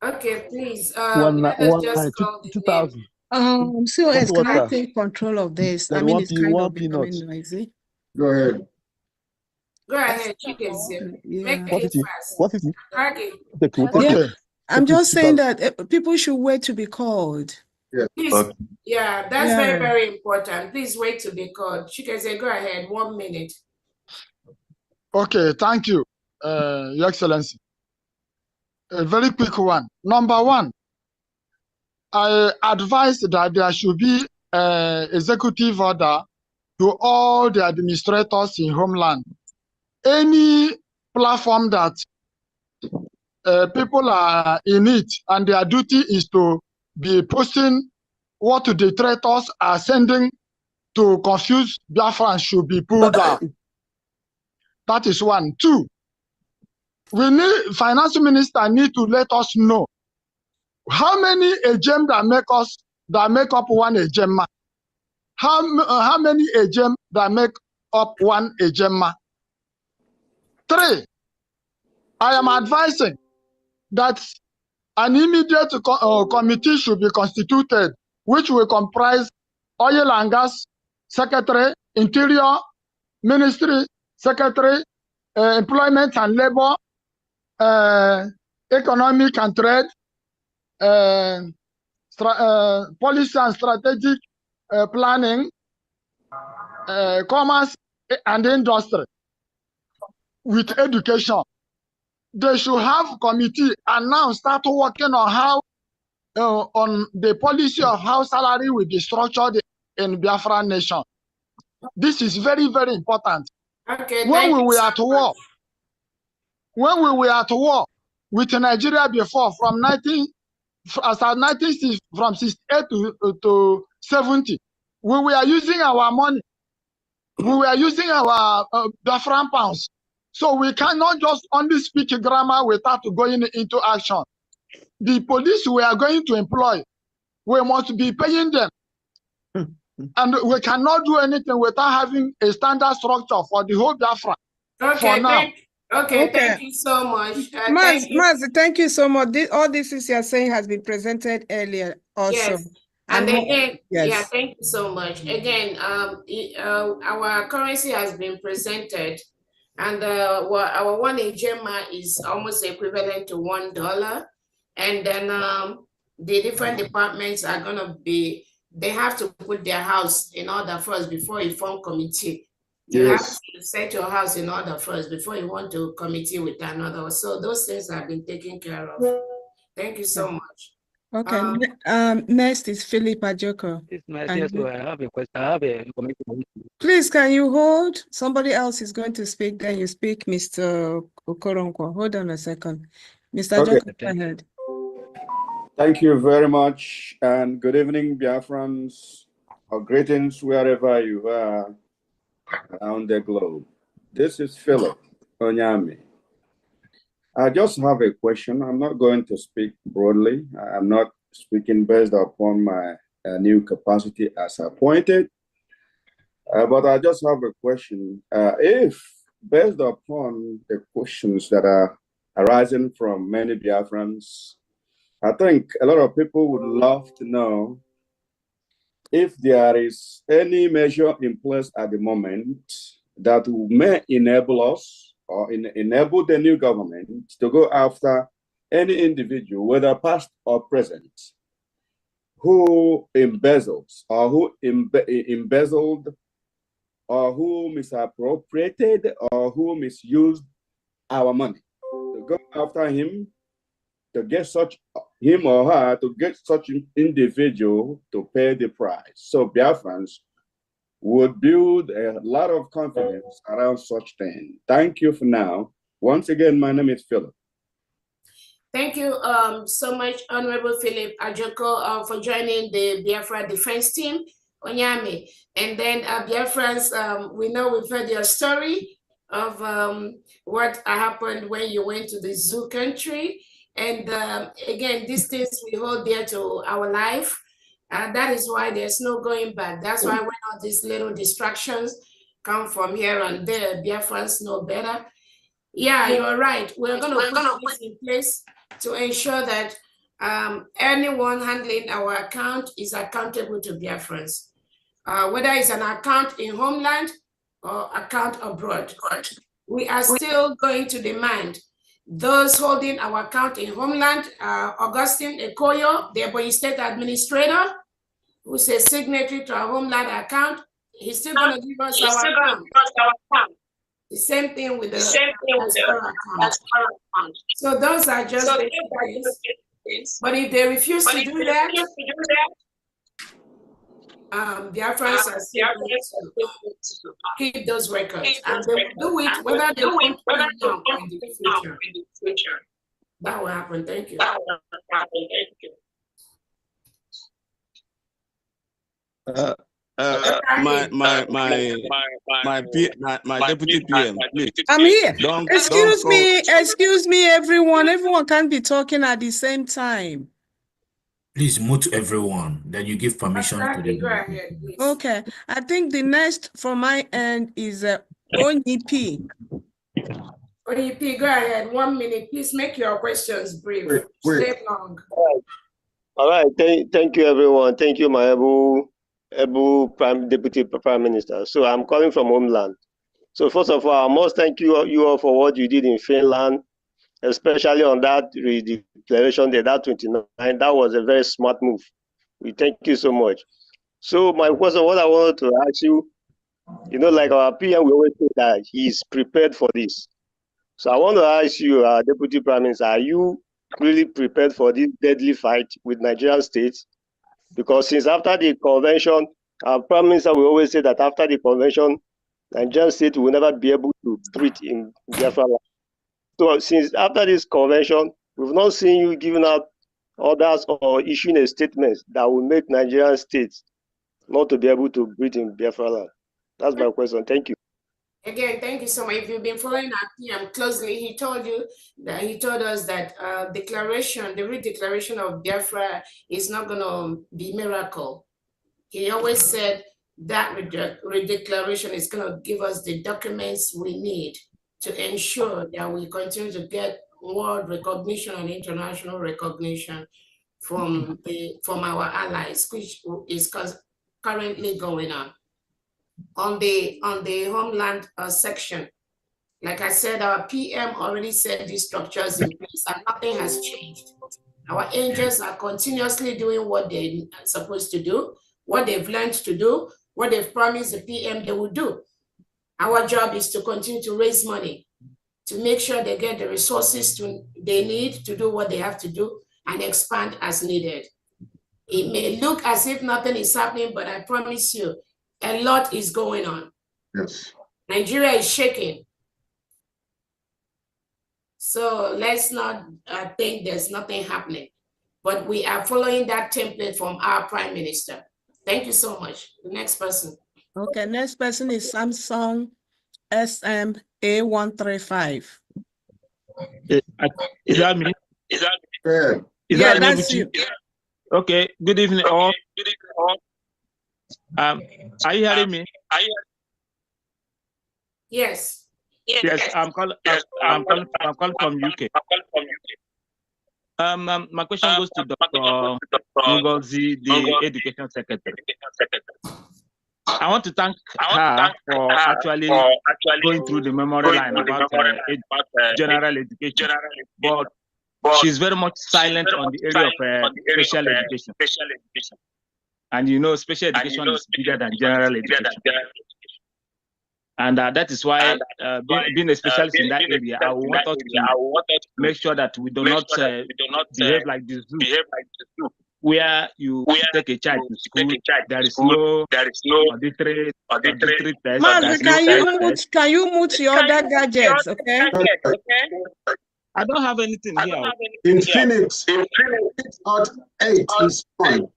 Okay, please. Let us just call the name. COS, can I take control of this? I mean, it's kind of becoming noisy. Go ahead. Go ahead, Chico's here. Make it fast. What is it? Okay. Yeah, I'm just saying that people should wait to be called. Yeah. Please, yeah, that's very, very important. Please wait to be called. Chico's here, go ahead, 1 minute. Okay, thank you, Your Excellency. A very quick one. Number one, I advise that there should be an executive order to all the administrators in homeland. Any platform that people are in it and their duty is to be posting what the traitors are sending to confuse Biafrans should be pulled down. That is one. Two, we need finance minister need to let us know how many agents that make up one agema. How many agents that make up one agema? Three, I am advising that an immediate committee should be constituted, which will comprise Oil and Gas Secretary, Interior Ministry Secretary, Employment and Labor, Economic and Trade, Policy and Strategic Planning, Commerce and Industry, with Education. They should have committee and now start working on how on the policy of how salary will be structured in Biafra nation. This is very, very important. Okay, when we were at war with Nigeria before, from 1968 to 70, we were using our money. We were using our Biafran pounds. So we cannot just only speak grammar without going into action. The police we are going to employ, we must be paying them. And we cannot do anything without having a standard structure for the whole Biafra. Okay, for now. Thank you so much. Maz, thank you so much. All this is you're saying has been presented earlier also. Yes. And again, yes. Yeah, thank you so much. Again, our currency has been presented, and our one agema is almost equivalent to $1. And then the different departments are gonna be, they have to put their house in order first before you form committee. You have to set your house in order first before you want to committee with another. So those things have been taken care of. Thank you so much. Okay. Next is Philip Ajoko. Yes, I have a question. I have a commitment. Please, can you hold? Somebody else is going to speak. Then you speak, Mr. Okoronkwo. Hold on a second. Mr. Ajoko, go ahead. Thank you very much, and good evening, Biafrans. Or greetings wherever you are around the globe. This is Philip Onyami. I just have a question. I'm not going to speak broadly. I'm not speaking based upon my new capacity as appointed, but I just have a question. If based upon the questions that are arising from many Biafrans, I think a lot of people would love to know if there is any measure in place at the moment that may enable us or enable the new government to go after any individual, whether past or present, who embezzles or who embezzled or who misappropriated or who misused our money. To go after him, to get him or her to get such an individual to pay the price. So Biafrans would build a lot of confidence around such thing. Thank you for now. Once again, my name is Philip. Thank you so much, Honorable Philip Ajoko, for joining the Biafra Defense Team. Onyame. And then Biafrans, we know we've heard your story of what happened when you went to the zoo country. And again, these things we hold dear to our life. That is why there's no going back. That's why when all these little distractions come from here and there, Biafrans know better. Yeah, you're right. We're going to put this in place to ensure that anyone handling our account is accountable to Biafrans. Whether it's an account in homeland or account abroad. We are still going to demand those holding our account in homeland, Augustine Ekoyo, the Ebonyi State Administrator, who's a signatory to our homeland account, he's still going to give us our account. The same thing with the account. So those are just the things. But if they refuse to do that, Biafrans are still going to keep those records, and they will do it whether they want to or not in the future. That will happen. Thank you. My deputy PM, please. I'm here. Excuse me, everyone. Everyone can't be talking at the same time. Please mute everyone. Then you give permission to the. Go ahead, please. Okay. I think the next from my end is ONIP. ONIP, go ahead. 1 minute. Please make your questions brief. Stay long. All right. Thank you, everyone. Thank you, my Ebu Deputy Prime Minister. So I'm calling from Homeland. So first of all, I must thank you all for what you did in Finland, especially on that declaration there, that 29. That was a very smart move. We thank you so much. So my question, what I wanted to ask you, like our PM, we always say that he's prepared for this. So I want to ask you, Deputy Prime Minister, are you really prepared for this deadly fight with Nigerian states? Because since after the convention, our Prime Minister will always say that after the convention, Nigerian state will never be able to breathe in Biafra land. So since after this convention, we've not seen you giving out orders or issuing a statement that will make Nigerian states not to be able to breathe in Biafra land. That's my question. Thank you. Again, thank you so much. If you've been following our PM closely, he told us that the redeclaration of Biafra is not going to be miracle. He always said that redeclaration is going to give us the documents we need to ensure that we continue to get world recognition and international recognition from our allies, which is currently going on. On the homeland section, like I said, our PM already said these structures in place and nothing has changed. Our angels are continuously doing what they're supposed to do, what they've learned to do, what they've promised the PM they will do. Our job is to continue to raise money, to make sure they get the resources they need to do what they have to do and expand as needed. It may look as if nothing is happening, but I promise you, a lot is going on. Yes. Nigeria is shaking. So let's not think there's nothing happening, but we are following that template from our Prime Minister. Thank you so much. The next person. Okay, next person is Samsung SMA135. Is that me? Yeah, that's you. Okay, good evening all. Are you hearing me? Yes. Yes, I'm calling from UK. My question goes to Dr. Ngozi, the Education Secretary. I want to thank her for actually going through the memory line about general education, but she's very much silent on the area of special education. And special education is bigger than general education. And that is why, being a specialist in that area, I want us to make sure that we do not behave like the zoo, where you take a child to school, there is no auditory test. Mazi, can you mute your other gadgets, okay? I don't have anything here. In Phoenix, 8 is fine.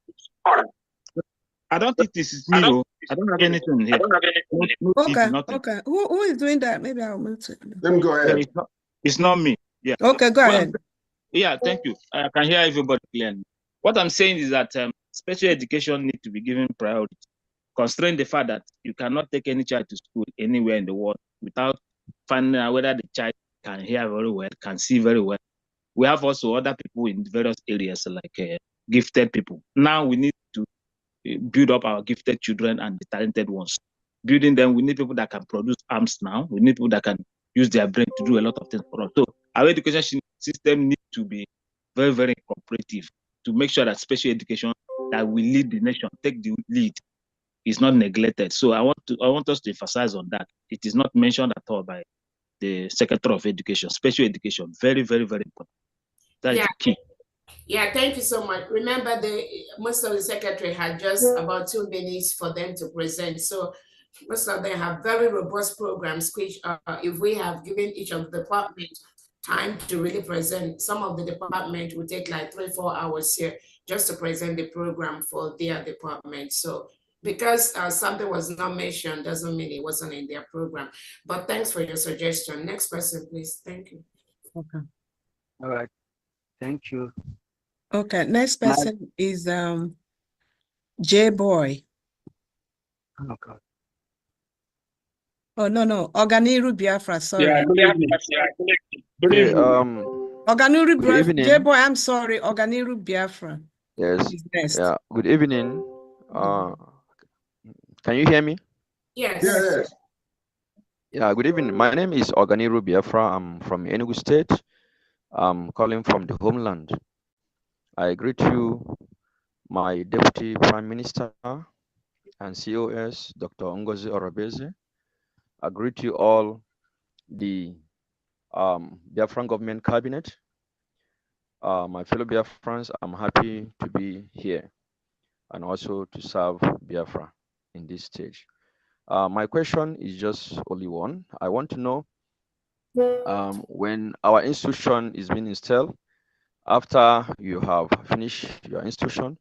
I don't think this is me. I don't have anything here. No Okay, TV, nothing. okay. Who is doing that? Maybe I'll move to. Let me go Yeah, ahead. it's not me. Yeah. Okay, go Well, ahead. yeah, thank you. I can hear everybody clearly. What I'm saying is that special education needs to be given priority, considering the fact that you cannot take any child to school anywhere in the world without finding out whether the child can hear very well, can see very well. We have also other people in various areas like gifted people. Now we need to build up our gifted children and the talented ones. Building them, we need people that can produce arms now. We need people that can use their brain to do a lot of things for us. So our education system needs to be very, very cooperative to make sure that special education that will lead the nation, take the lead, is not neglected. So I want us to emphasize on that. It is not mentioned at all by the Secretary of Education. Special education, very, very, very important. That is key. Yeah, thank you so much. Remember, most of the secretary had just about 2 minutes for them to present. So most of them have very robust programs, which if we have given each of the departments time to really present, some of the department will take like 3-4 hours here just to present the program for their department. So because something was not mentioned doesn't mean it wasn't in their program. But thanks for your suggestion. Next person, please. Thank you. Okay. All right. Thank you. Okay, next person is J Boy. Oh God. Oh no, Oganiru Biafra, sorry. Yeah, good evening. Good evening. Oganiru Good Biafra, evening. J Boy, I'm sorry, Oganiru Biafra. Yes. Is next. Yeah. Good evening. Can you hear me? Yes. Yes. Yeah. Good evening. My name is Oganiru Biafra. I'm from Enugu State. I'm calling from the homeland. I greet you, my Deputy Prime Minister and COS, Dr. Ngozi Orabeze. I greet you all, the Biafran Government Cabinet. My fellow Biafrans, I'm happy to be here and also to serve Biafra in this stage. My question is just only one. I want to know when our institution is being installed, after you have finished your institution,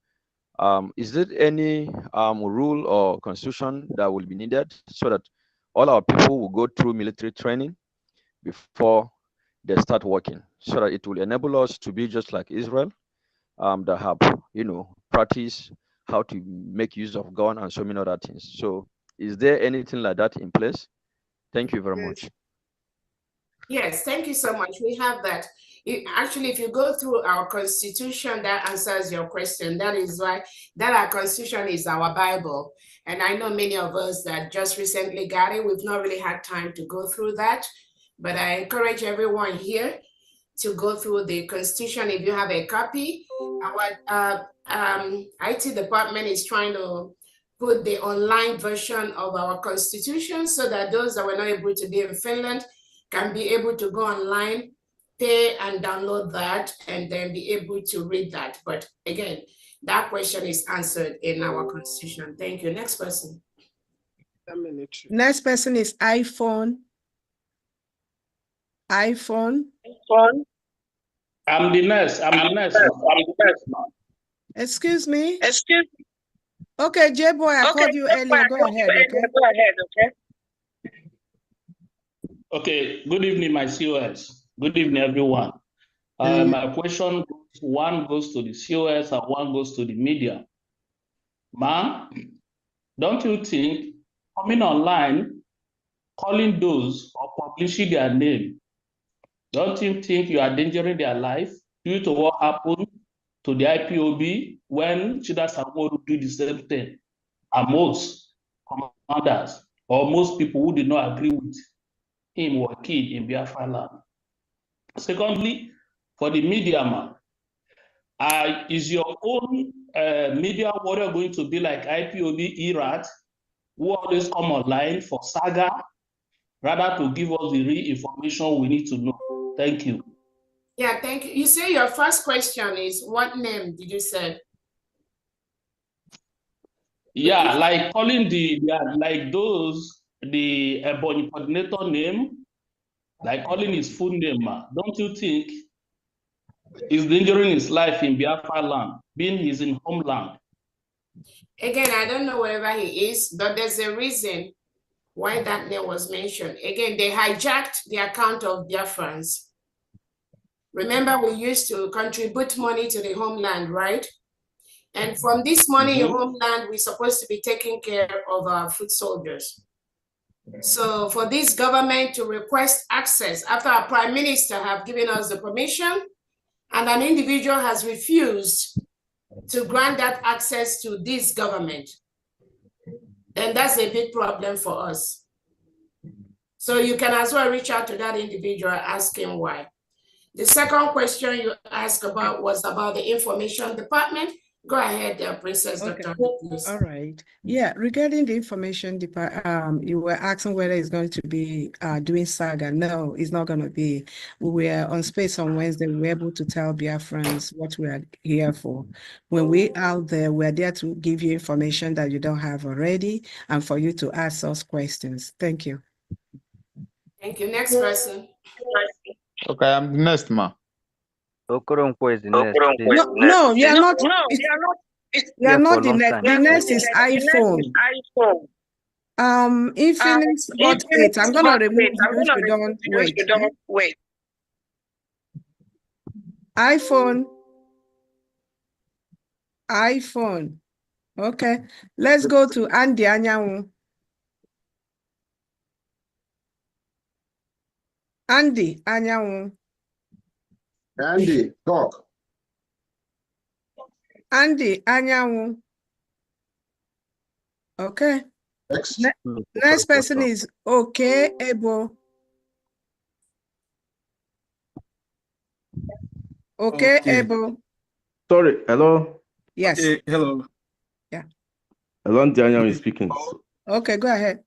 is there any rule or constitution that will be needed so that all our people will go through military training before they start working, so that it will enable us to be just like Israel, that have, practice how to make use of gun and so many other things. So is there anything like that in place? Thank you very much. Yes, thank you so much. We have that. Actually, if you go through our constitution, that answers your question. That is why that our constitution is our Bible. And I know many of us that just recently got it. We've not really had time to go through that. But I encourage everyone here to go through the constitution if you have a copy. Our IT department is trying to put the online version of our constitution so that those that were not able to be in Finland can be able to go online, pay and download that, and then be able to read that. But again, that question is answered in our constitution. Thank you. Next person. Next person is iPhone. iPhone. I'm the next. Excuse me? Excuse me. Okay, J-Boy, I called you earlier. Go ahead, okay? Okay, good evening, my COS. Good evening, everyone. My question, one goes to the COS and one goes to the media. Ma'am, don't you think coming online, calling those or publishing their name, don't you think you are endangering their life due to what happened to the IPOB when Chida Samoru do the same thing? And most commanders or most people who did not agree with him were killed in Biafra land. Secondly, for the media man, is your own media warrior going to be like IPOB Iraq, who always come online for saga, rather to give us the real information we need to know? Thank you. Yeah, thank you. You say your first question is, what name did you say? Yeah, like calling the Ebony coordinator name, like calling his full name. Don't you think he's endangering his life in Biafra land, being he's in homeland? Again, I don't know wherever he is, but there's a reason why that name was mentioned. Again, they hijacked the account of Biafrans. Remember, we used to contribute money to the homeland, right? And from this money in homeland, we're supposed to be taking care of our foot soldiers. So for this government to request access after our prime minister have given us the permission and an individual has refused to grant that access to this government, then that's a big problem for us. So you can as well reach out to that individual, ask him why. The second question you asked about was about the information department. Go ahead, Princess Okay. Dr. Please. All right. Yeah, regarding the information department, you were asking whether it's going to be doing saga. No, it's not going to be. We were on space on Wednesday. We were able to tell Biafrans what we are here for. When we out there, we're there to give you information that you don't have already and for you to ask us questions. Thank you. Thank you. Next person. Okay, I'm the next man. Okoronkwo is the next. No, you're not. No, You're not the long next. time. The next is iPhone. Infinix Hot 8. I'm gonna remove you if you don't wait. iPhone. Okay. Let's go to Andy Anyanwu. Andy Anyanwu. Andy, talk. Andy Anyanwu. Okay. Next person is Okay Ebo. Okay, Ebo. Sorry, hello. Yes. Hello. Yeah. Hello, Daniel is speaking. Okay, go ahead.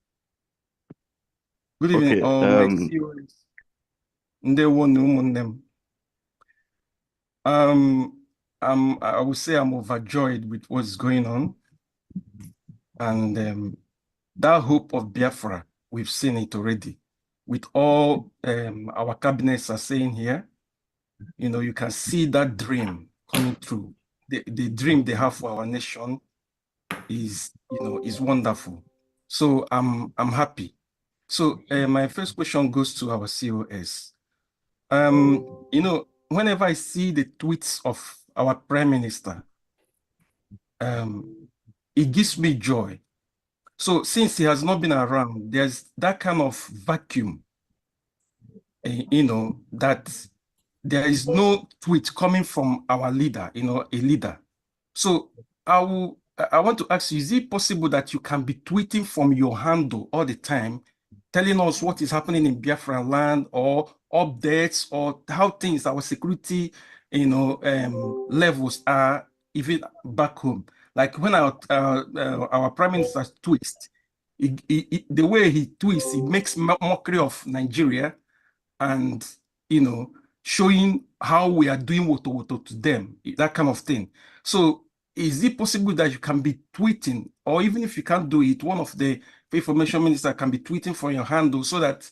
Good evening. I would say I'm overjoyed with what's going on. And that hope of Biafra, we've seen it already. With all our cabinets are saying here, you know, you can see that dream coming through. The dream they have for our nation is, you know, is wonderful. So I'm happy. So my first question goes to our COS. You know, whenever I see the tweets of our Prime Minister, it gives me joy. So since he has not been around, there's that kind of vacuum, you know, that there is no tweet coming from our leader, you know, a leader. So I want to ask you, is it possible that you can be tweeting from your handle all the time, telling us what is happening in Biafra land or updates or how things, our security, you know, levels are even back home? Like when our Prime Minister tweets, the way he tweets, it makes mockery of Nigeria and, you know, showing how we are doing woto to them, that kind of thing. So is it possible that you can be tweeting, or even if you can't do it, one of the information minister can be tweeting from your handle so that,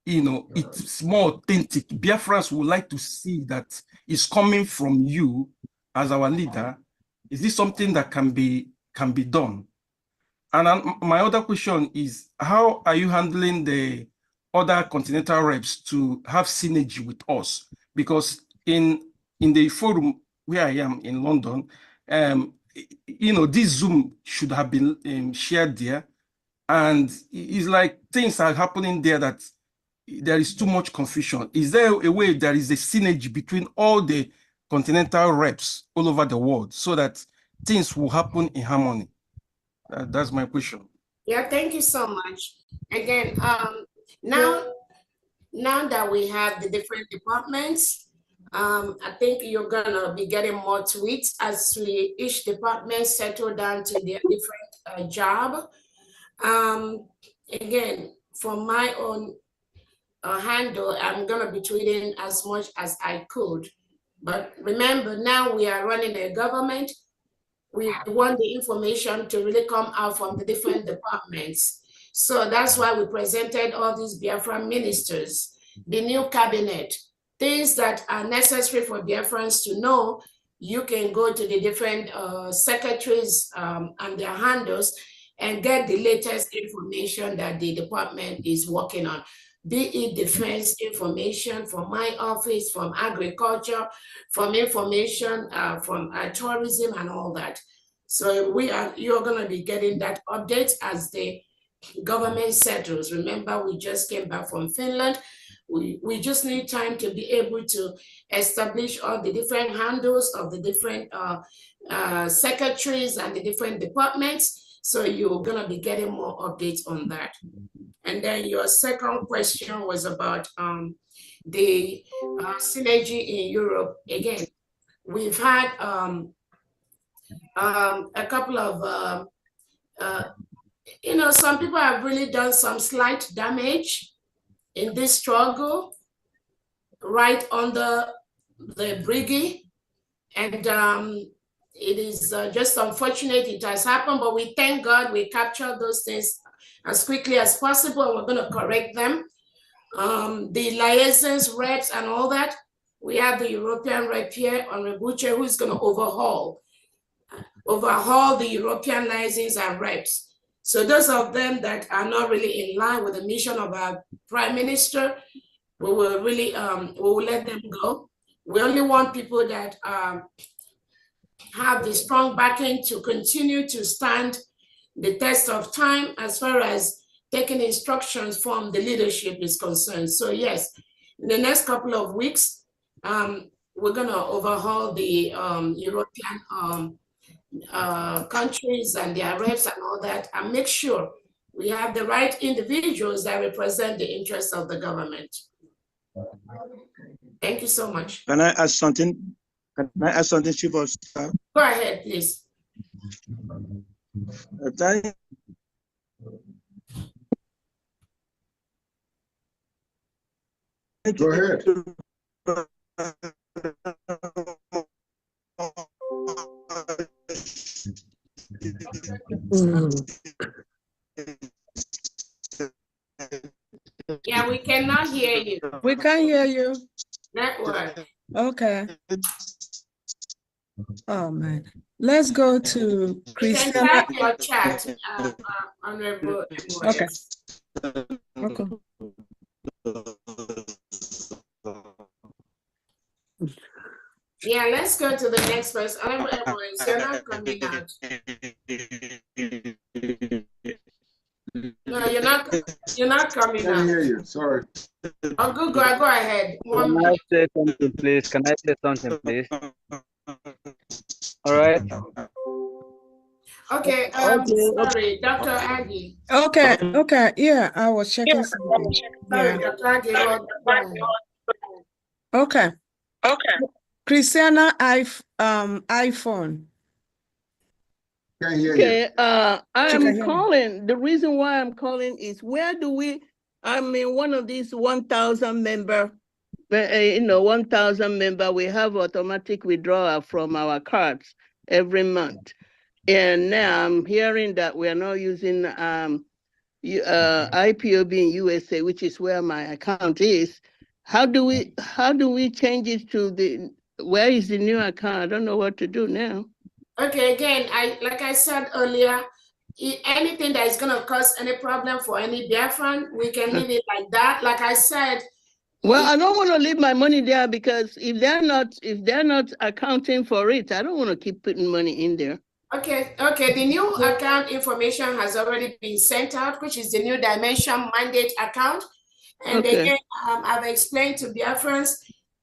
you know, it's more authentic. Biafrans would like to see that it's coming from you as our leader. Is this something that can be done? And my other question is, how are you handling the other continental reps to have synergy with us? Because in the forum where I am in London, you know, this Zoom should have been shared there. And it's like things are happening there that there is too much confusion. Is there a way there is a synergy between all the continental reps all over the world so that things will happen in harmony? That's my question. Yeah, thank you so much. Again, now that we have the different departments, I think you're gonna be getting more tweets as each department settle down to their different job. Again, from my own handle, I'm gonna be tweeting as much as I could. But remember, now we are running a government. We want the information to really come out from the different departments. So that's why we presented all these Biafra ministers, the new cabinet, things that are necessary for Biafrans to know you can go to the different secretaries and their handles and get the latest information that the department is working on, be it defense information from my office, from agriculture, from information from tourism and all that. So you're going to be getting that update as the government settles. Remember, we just came back from Finland. We just need time to be able to establish all the different handles of the different secretaries and the different departments. So you're going to be getting more updates on that. And then your second question was about the synergy in Europe. Again, we've had a couple of, some people have really done some slight damage in this struggle right under the brigade. And it is just unfortunate it has happened, but we thank God we captured those things as quickly as possible, and we're going to correct them. The liaisons, reps, and all that, we have the European rep here, Honorable Buche, who is going to overhaul the European liaisons and reps. So those of them that are not really in line with the mission of our Prime Minister, we will really we will let them go. We only want people that have the strong backing to continue to stand the test of time as far as taking instructions from the leadership is concerned. So yes, in the next couple of weeks, we're going to overhaul the European countries and their reps and all that, and make sure we have the right individuals that represent the interests of the government. Thank you so much. Can I ask something? Can I ask something, Chief of Staff? Go ahead, please. Go ahead. Yeah, we cannot hear you. We can't hear you. Network. Okay. Oh man. Let's go to Christiana. You can type your chat, Honorable. Okay. Okay. Yeah, let's go to the next person. Honorable, you're not coming out. No, you're not coming out. I can't hear you. Sorry. Oh, Google, go ahead. Can I say something, please? Can I say something, please? All right. Okay, sorry, Dr. Aggie. Okay, yeah, I was checking something. Sorry, Dr. Aggie. Okay. Christiana, iPhone. Can't hear Okay, you. I'm calling. The reason why I'm calling is I'm in one of these 1,000 member, 1,000 member, we have automatic withdrawal from our cards every month. And now I'm hearing that we are not using IPOB in USA, which is where my account is. How do we change it to where is the new account? I don't know what to do now. Okay, again, like I said earlier, anything that is going to cause any problem for any Biafran, we can leave it like that. Like I said. Well, I don't want to leave my money there because if they're not accounting for it, I don't want to keep putting money in there. Okay. The new account information has already been sent out, which is the new dimension mandate account. And again, I've explained to Biafrans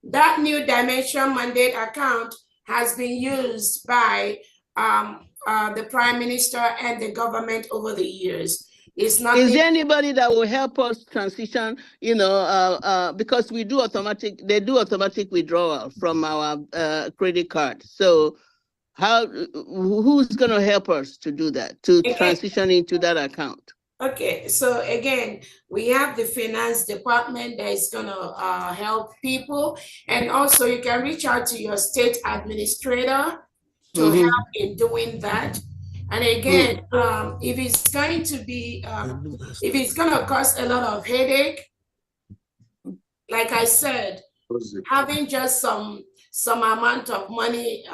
that new dimension mandate account has been used by the Prime Minister and the government over the years. It's not. Is there anybody that will help us transition? Because they do automatic withdrawal from our credit card. So, who's going to help us to do that, to transition into that account? Okay, so again, we have the finance department that is going to help people, and also you can reach out to your state administrator to help in doing that. And again, if it's going to be, if it's going to cause a lot of headache, like I said, having just some some amount of money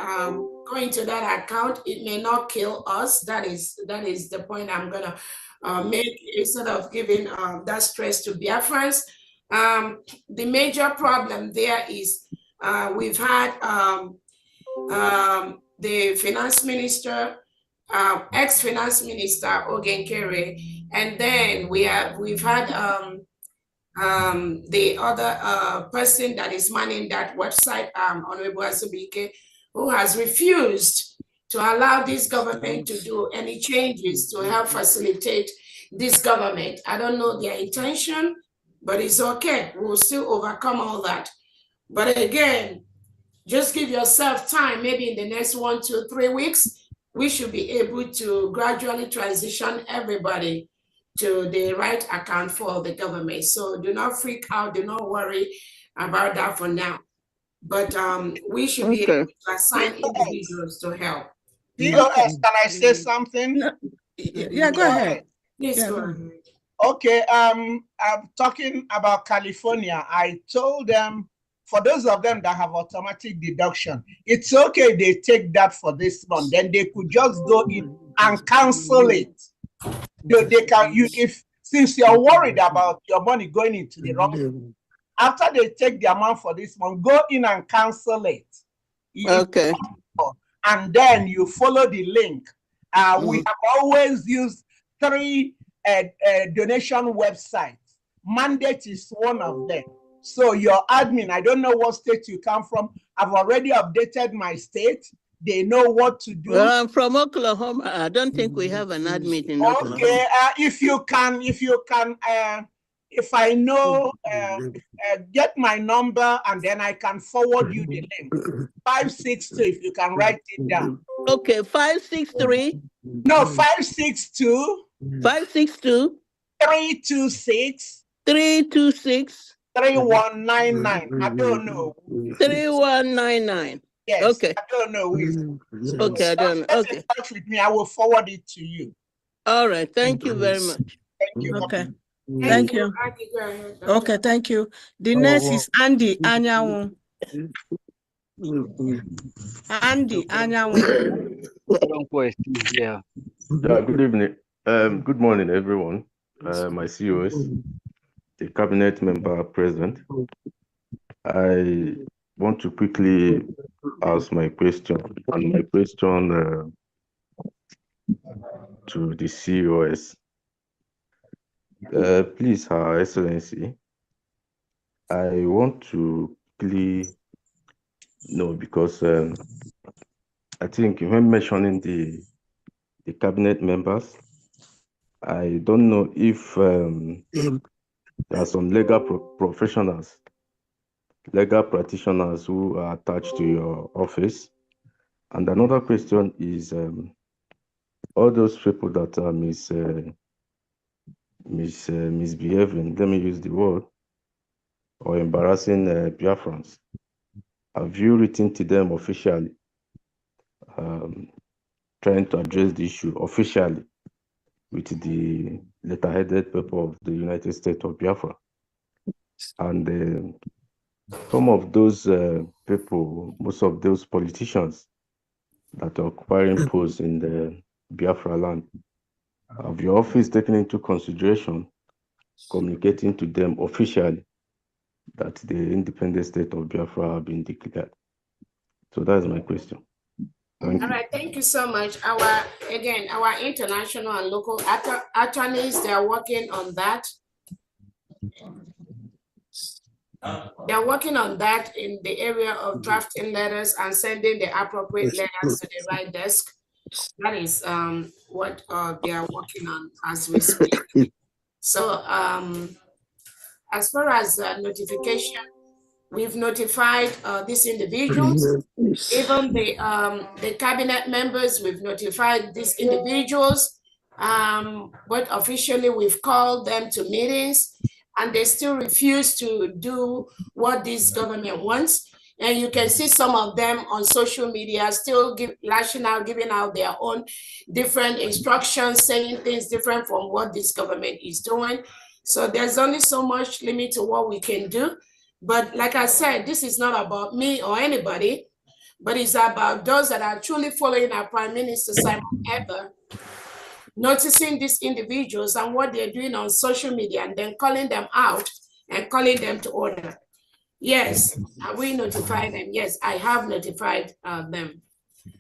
going to that account. It may not kill us. That is the point I'm gonna make, instead of giving that stress to Biafrans. The major problem there is we've had the finance minister, ex-finance minister Ogenkere, and then we've had the other person that is manning that website, Honorable Azubike, who has refused to allow this government to do any changes to help facilitate this government. I don't know their intention, but it's okay. We'll still overcome all that. But again, just give yourself time. Maybe in the next 1 to 3 weeks, we should be able to gradually transition everybody to the right account for the government. So do not freak out, do not worry about that for now. But we should be able to assign individuals to help. POS, can I say something? No. Yeah, go ahead. Please go ahead. Okay, I'm talking about California. I told them, for those of them that have automatic deduction, it's okay they take that for this month, then they could just go in and cancel it. They can, since you're worried about your money going into the wrong, after they take the amount for this month, go in and cancel it. Okay. And then you follow the link. We have always used 3 donation websites. Mandate is one of them. So your admin, I don't know what state you come from. I've already updated my state. They know what to do. Well, I'm from Oklahoma. I don't think we have an admin in Oklahoma. Okay, if I know, get my number and then I can forward you the link. 562, if you can write it down. Okay, 563. No, 562. 562. 326. 326. 3199. I don't know. 3199. Yes. Okay. I don't know. Okay, I don't know. Okay. Get in touch with me. I will forward it to you. All right. Thank you very much. Thank you. Okay. Thank you. Okay, thank you. The next is Andy Anyanwu. Andy Anyanwu. Yeah, good evening. Good morning, everyone. My COS, the cabinet member present. I want to quickly ask my question, and my question to the COS. Please, Her Excellency, I want to quickly know, because I think when mentioning the cabinet members, I don't know if there are some legal professionals, legal practitioners who are attached to your office. And another question is, all those people that are misbehaving, let me use the word, or embarrassing Biafrans, have you written to them officially, trying to address the issue officially with the letter-headed people of the United States of Biafra? And some of those people, most of those politicians that are acquiring posts in the Biafra land, have your office taken into consideration communicating to them officially that the independent state of Biafra have been declared? So that is my question. All right, thank you so much. Our international and local attorneys, they are working on that. They're working on that in the area of drafting letters and sending the appropriate letters to the right desk. That is what they are working on as we speak. So as far as notification, we've notified these individuals. Even the cabinet members, we've notified these individuals, but officially we've called them to meetings, and they still refuse to do what this government wants. And you can see some of them on social media still lashing out, giving out their own different instructions, saying things different from what this government is doing. So there's only so much limit to what we can do. But like I said, this is not about me or anybody, but it's about those that are truly following our Prime Minister Simon Eber, noticing these individuals and what they're doing on social media and then calling them out and calling them to order. Yes, have we notified them? Yes, I have notified them.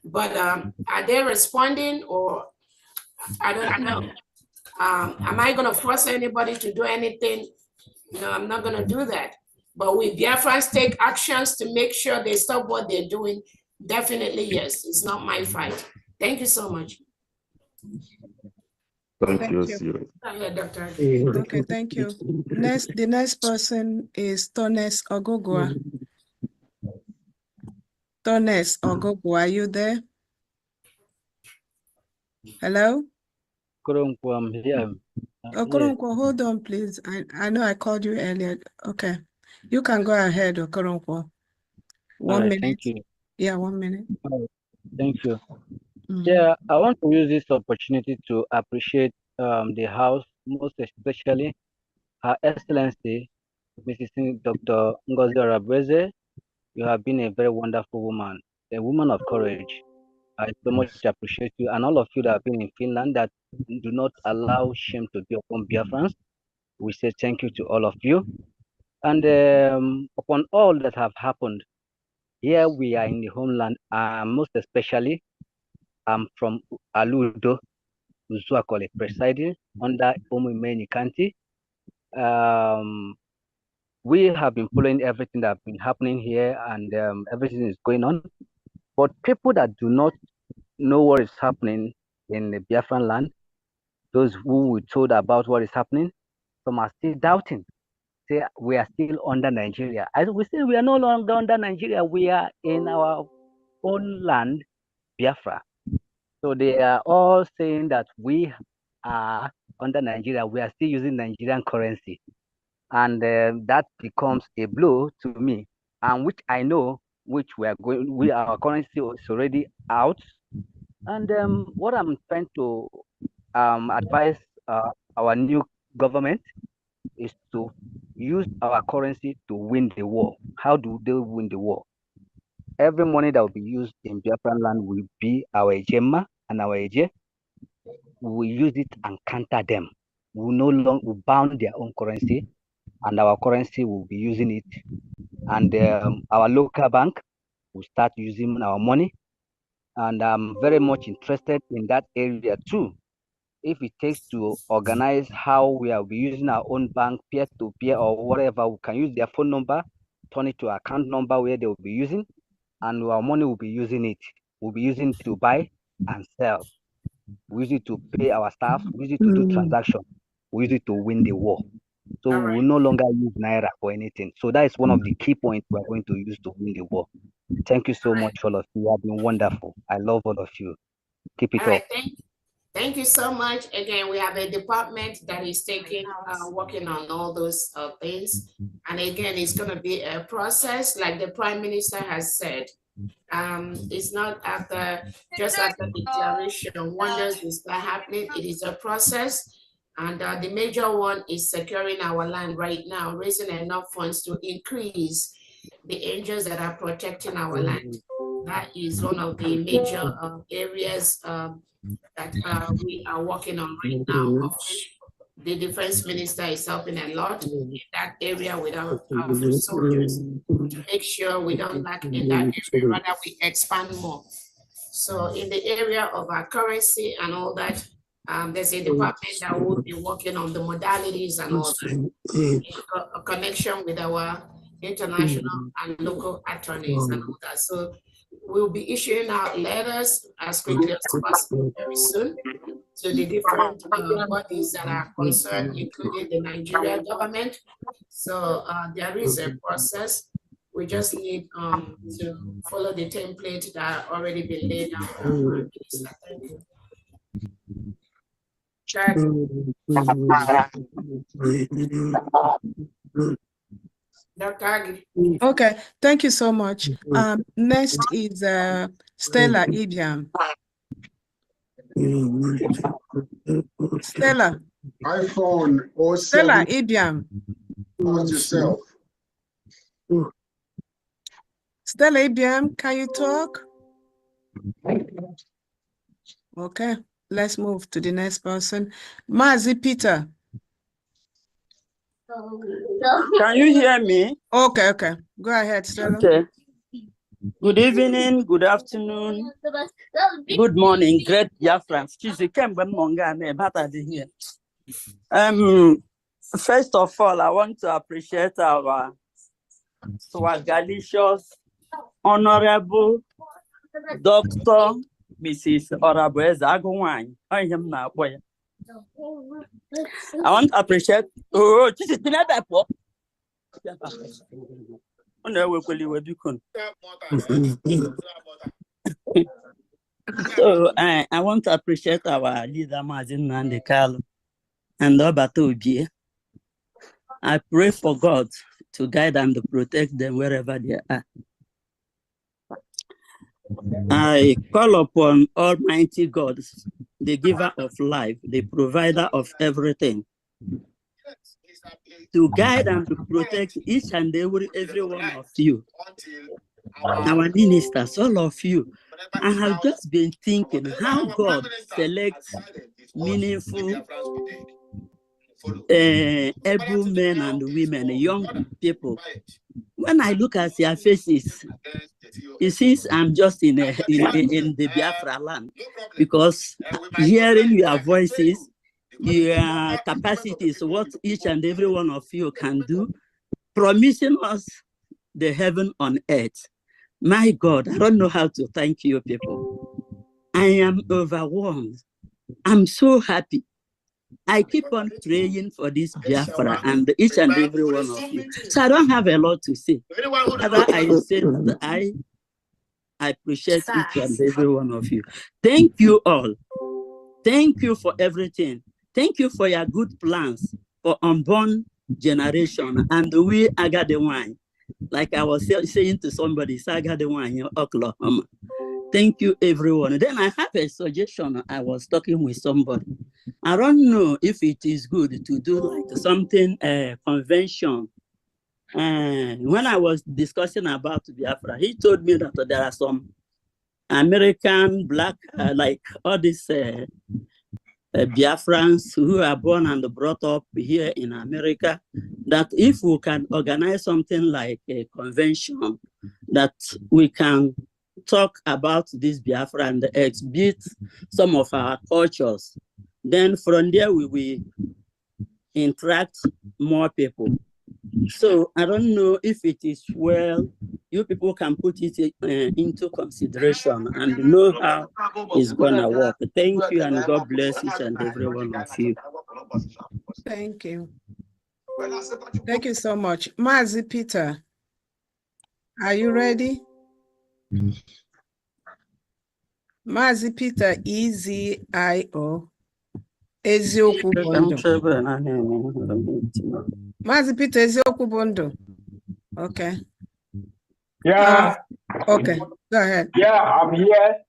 But are they responding, or I don't know. Am I going to force anybody to do anything? No, I'm not going to do that. But will Biafrans take actions to make sure they stop what they're doing? Definitely, yes. It's not my fight. Thank you so much. Thank you, Siri. Dr. Okay, thank you. The next person is Tones Ogogwa. Tones Ogogwa, are you there? Hello? Okoronkwo, I'm here. Okoronkwo, hold on, please. I know I called you earlier. Okay. You can go ahead, Okoronkwo. 1 minute. Thank you. Yeah, 1 minute. Thank you. Yeah, I want to use this opportunity to appreciate the House, most especially Her Excellency, Mrs. Dr. Ngozi Arabweze. You have been a very wonderful woman, a woman of courage. I so much appreciate you, and all of you that have been in Finland that do not allow shame to be upon Biafrans. We say thank you to all of you. And upon all that have happened, here we are in the homeland, most especially I'm from Aludo, Uzuakole, presiding under Omumeni County. We have been following everything that has been happening here, and everything is going on. But people that do not know what is happening in the Biafran land, those who we told about what is happening, some are still doubting. Say we are still under Nigeria. As we say, we are no longer under Nigeria. We are in our own land, Biafra. So they are all saying that we are under Nigeria. We are still using Nigerian currency. And that becomes a blow to me, and which I know, which our currency is already out. And what I'm trying to advise our new government is to use our currency to win the war. How do they win the war? Every money that will be used in Biafran land will be our Ejema and our Eje. We use it and counter them. We no longer bound their own currency, and our currency will be using it. And our local bank will start using our money. And I'm very much interested in that area too. If it takes to organize how we will be using our own bank peer-to-peer or whatever, we can use their phone number, turn it to account number where they will be using, and our money will be using it. We'll be using it to buy and sell. We use it to pay our staff. We use it to do transactions. We use it to win the war. So we will no longer use Naira for anything. So that is one of the key points we are going to use to win the war. Thank you so much, all of you. You have been wonderful. I love all of you. Keep it up. Thank you so much. Again, we have a department that is working on all those things. And again, it's going to be a process, like the Prime Minister has said. It's not just after declaration, wonders will start happening. It is a process. And the major one is securing our land right now, raising enough funds to increase the angels that are protecting our land. That is one of the major areas that we are working on right now. The defense minister is helping a lot in that area with our soldiers to make sure we don't lack in that area, rather we expand more. So in the area of our currency and all that, there's a department that will be working on the modalities and all that, in a connection with our international and local attorneys and all that. So we'll be issuing out letters as quickly as possible very soon to the different bodies that are concerned, including the Nigerian government. So there is a process. We just need to follow the template that already been laid down by our Prime Minister. Thank you. Dr. Agi. Okay, thank you so much. Next is Stella Ibiam. Stella. iPhone or Stella Ibiam. yourself. Stella ABM, can you talk? Okay, let's move to the next person. Mazi Peter. Can you hear me? Okay. Go ahead, Stella. Okay. Good evening, good afternoon, good morning, great Biafrans. First of all, I want to appreciate our swagalicious, honorable Dr. Mrs. Orabuez Agumwany. I want to appreciate. Oh, this is so I want to appreciate our leader, Mazin Nandekalo, and Obatoji. I pray for God to guide and to protect them wherever they are. I call upon Almighty God, the giver of life, the provider of everything, to guide and to protect each and every one of you, our ministers, all of you. I have just been thinking how God selects meaningful, able men and women, young people. When I look at their faces, it seems I'm just in the Biafra land, because hearing your voices, your capacities, what each and every one of you can do, promising us the heaven on earth. My God, I don't know how to thank you people. I am overwhelmed. I'm so happy. I keep on praying for this Biafra and each and every one of you. So I don't have a lot to say. Rather, I say that I appreciate each and every one of you. Thank you all. Thank you for everything. Thank you for your good plans for unborn generation. And we got the wine. Like I was saying to somebody, Saga the wine in Oklahoma. Thank you, everyone. Then I have a suggestion. I was talking with somebody. I don't know if it is good to do like something, convention. When I was discussing about Biafra, he told me that there are some American black, like all these Biafrans who are born and brought up here in America, that if we can organize something like a convention, that we can talk about this Biafra and exhibit some of our cultures. Then from there we will interact more people. So I don't know if it is well, you people can put it into consideration and know how it's gonna work. Thank you and God bless each and every one of you. Thank you. Thank you so much. Mazi Peter, are you ready? Mazi Peter, EZIO. Eziokwu Bondo. Mazi Peter, Eziokwu Bondo. Okay. Yeah. Okay, go ahead. Yeah, I'm here.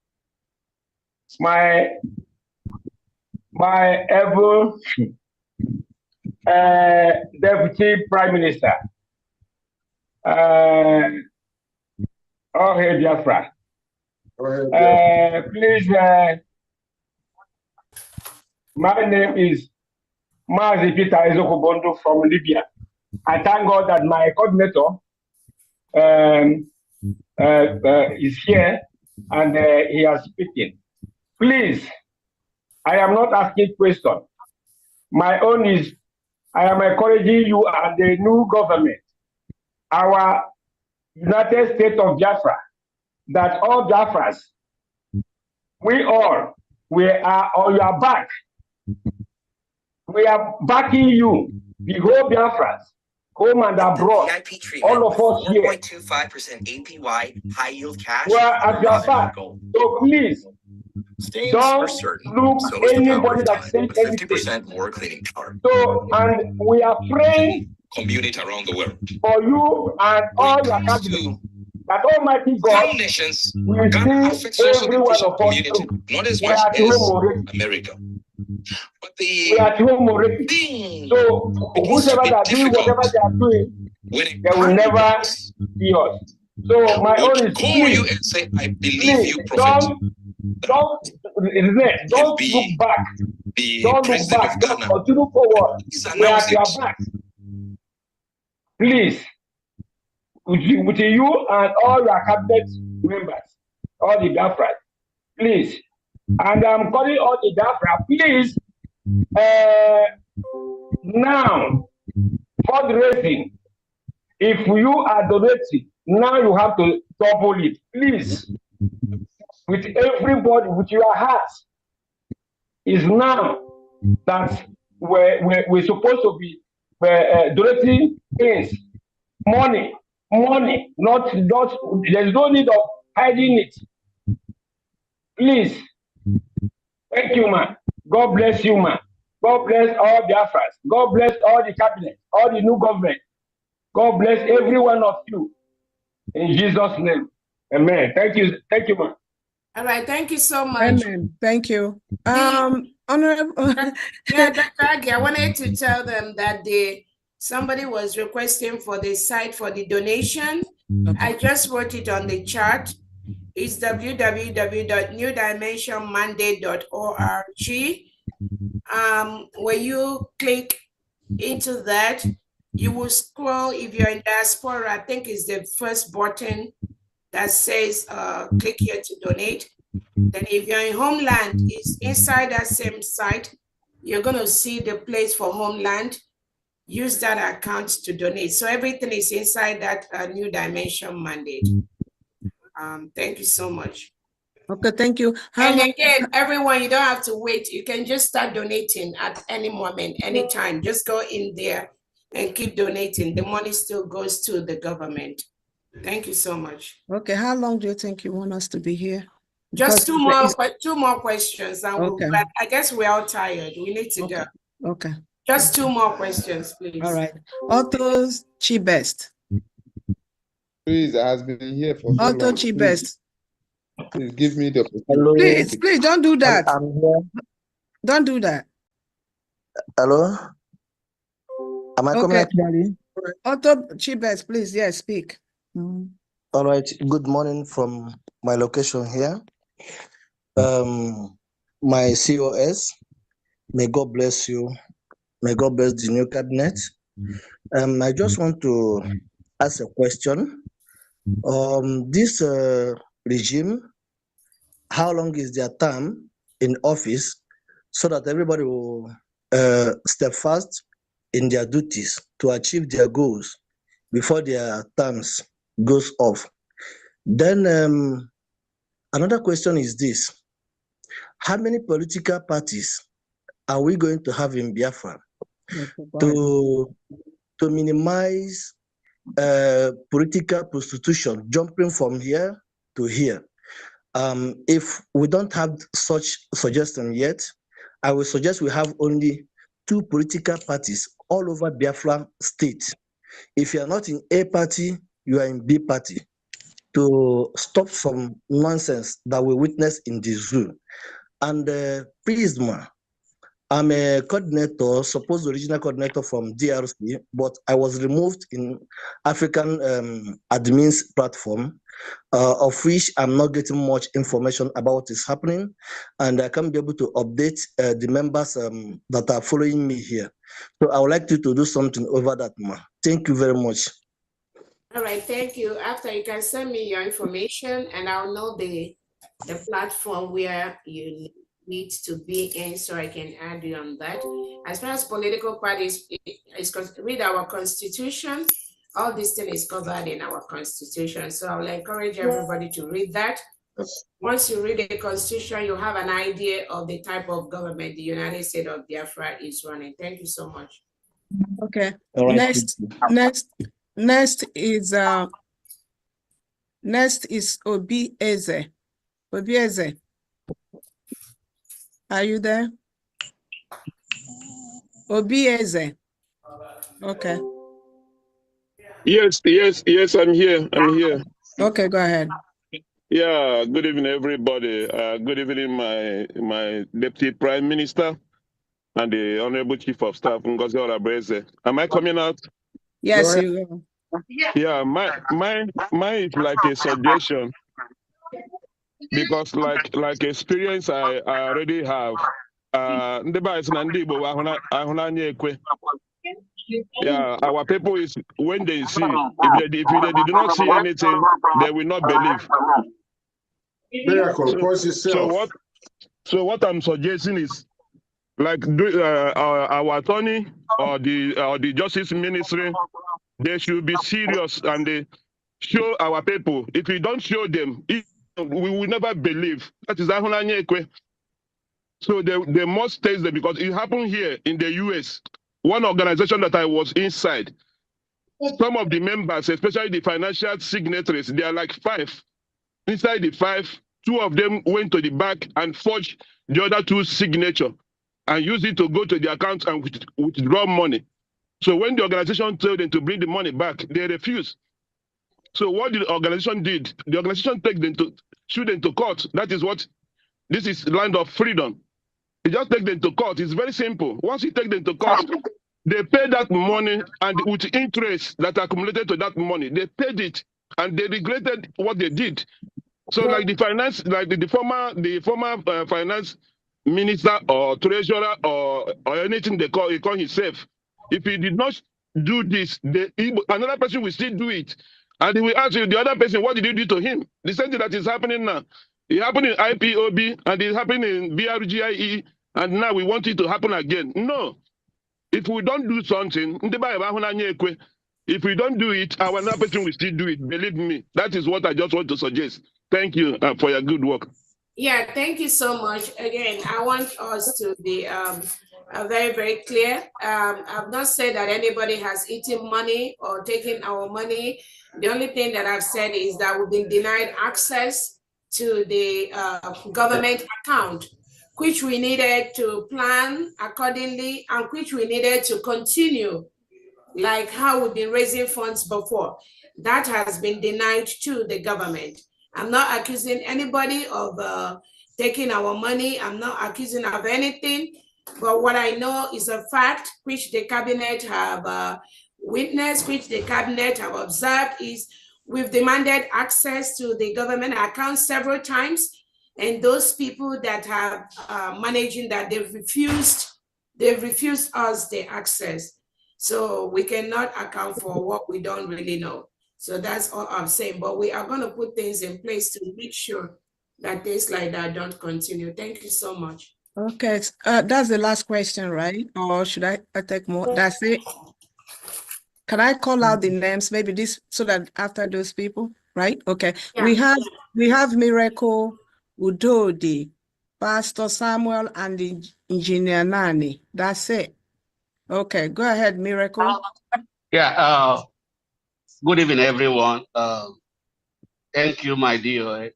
My able Deputy Prime Minister, Biafra. Please, my name is Mazi Peter Eziokwu Bondo from Libya. I thank God that my coordinator is here and he is speaking. Please, I am not asking questions. My own is, I am encouraging you and the new government, our United States of Biafra, that all Biafras, we are on your back. We are backing you, the whole Biafrans, home and abroad, all of us here. 4.25% APY, high yield cash. We are at your back. So please, don't look anybody that says anything. 50% more cleaning power. So, and we are praying community around the world for you and all your cabinet, that Almighty God some nations will see every one of us through. not as We much are at home as already. America. But We are at home already. So whoever that doing whatever they are doing, They will never see us. So my own is, please, and say, I believe please, you, prophet. don't look back. The Don't look president back. of Just Ghana. continue forward. Please We are announce at your it. back. Please, with you and all your cabinet members, all the Biafrans, please. And I'm calling all the Biafra, please, now, fundraising. If you are donating, now you have to double it, please. With everybody, with your heart, is now that we're supposed to be donating things, money, not, there's no need of hiding it. Please. Thank you, man. God bless you, man. God bless all Biafrans. God bless all the cabinet, all the new government. God bless every one of you. In Jesus' name. Amen. Thank you. Thank you, man. All right, thank you so much. Amen. Thank you. Honorable. Yeah, Dr. Agi, I wanted to tell them that somebody was requesting for the site for the donation. I just wrote it on the chart. It's www.newdimensionmandate.org. When you click into that, you will scroll. If you're in diaspora, I think it's the first button that says click here to donate. Then if you're in homeland, it's inside that same site. You're going to see the place for homeland. Use that account to donate. So everything is inside that New Dimension mandate. Thank you so much. Okay, thank you. And again, everyone, you don't have to wait. You can just start donating at any moment, anytime. Just go in there and keep donating. The money still goes to the government. Thank you so much. Okay, how long do you think you want us to be here? Just two more questions, and okay. I guess we're all tired. We need to go. Okay. Just two more questions, please. All right. Otto's Chibest. Please, I has been here for so Otto long. Chibest. Please give me the opportunity. Please, don't do that. I'm here. Don't do that. Hello? Am I coming clearly? Otto Chibest, please, yes, speak. All right. Good morning from my location here. My COS, may God bless you. May God bless the new cabinet. I just want to ask a question. This regime, how long is their term in office so that everybody will step fast in their duties to achieve their goals before their terms goes off? Then another question is this: how many political parties are we going to have in Biafra to minimize political prostitution, jumping from here to here? If we don't have such suggestion yet, I will suggest we have only 2 political parties all over Biafra state. If you are not in A party, you are in B party, to stop some nonsense that we witness in the zoo. And Prisma, I'm a coordinator, supposed original coordinator from DRC, but I was removed in African admins platform, of which I'm not getting much information about what is happening, and I can't be able to update the members that are following me here. So I would like you to do something over that, ma. Thank you very much. All right, thank you. After, you can send me your information and I'll know the platform where you need to be in so I can add you on that. As far as political parties, read our constitution. All this thing is covered in our constitution. So I will encourage everybody to read that. Once you read the constitution, you have an idea of the type of government the United States of Biafra is running. Thank you so much. Okay. All right. Next is Obi Eze. Obi Eze, are you there? Obi Eze. Okay. Yes, I'm here. Okay, go ahead. Yeah, good evening, everybody. Good evening, my Deputy Prime Minister and the Honorable Chief of Staff, Ngozi Olabreze. Am I coming out? Yes, you go. Yeah, mine is like a suggestion because like experience I already have. Ndị be anyị sị na ndị Igbo ahụ n'anya ekwe. Yeah, our people is when they see, if they do not see anything, they will not believe. So what I'm suggesting is, like our attorney or the justice ministry, they should be serious and they show our people. If we don't show them, we will never believe. That is ahunanye ekwe. So they must taste them because it happened here in the US. One organization that I was inside, some of the members, especially the financial signatories, they are like 5. Inside the 5, 2 of them went to the back and forged the other 2's signature and used it to go to the account and withdraw money. So when the organization told them to bring the money back, they refused. So what the organization did, the organization shoot them to court. That is what, this is land of freedom. You just take them to court. It's very simple. Once you take them to court, they pay that money and with interest that accumulated to that money, they paid it and they regretted what they did. So like the finance, like the former finance minister or treasurer or anything he call himself, if he did not do this, another person will still do it. And he will ask you, the other person, what did you do to him? The same thing that is happening now. It happened in IPOB and it's happening in BRGIE, and now we want it to happen again. No. If we don't do something, if we don't do it, our another person will still do it. Believe me. That is what I just want to suggest. Thank you for your good work. Yeah, thank you so much. Again, I want us to be very, very clear. I've not said that anybody has eaten money or taken our money. The only thing that I've said is that we've been denied access to the government account, which we needed to plan accordingly and which we needed to continue, like how we've been raising funds before. That has been denied to the government. I'm not accusing anybody of taking our money. I'm not accusing of anything. But what I know is a fact which the cabinet have witnessed, which the cabinet have observed, is we've demanded access to the government account several times. And those people that have managing that, they've refused us the access. So we cannot account for what we don't really know. So that's all I'm saying. But we are going to put things in place to make sure that things like that don't continue. Thank you so much. Okay, that's the last question, right? Or should I take more? That's it. Can I call out the names, maybe this, so that after those people, right? Okay, yeah. We have Miracle Udodi, Pastor Samuel, and the Engineer Nani. That's it. Okay, go ahead, Miracle. Yeah. Good evening, everyone. Thank you, my dear.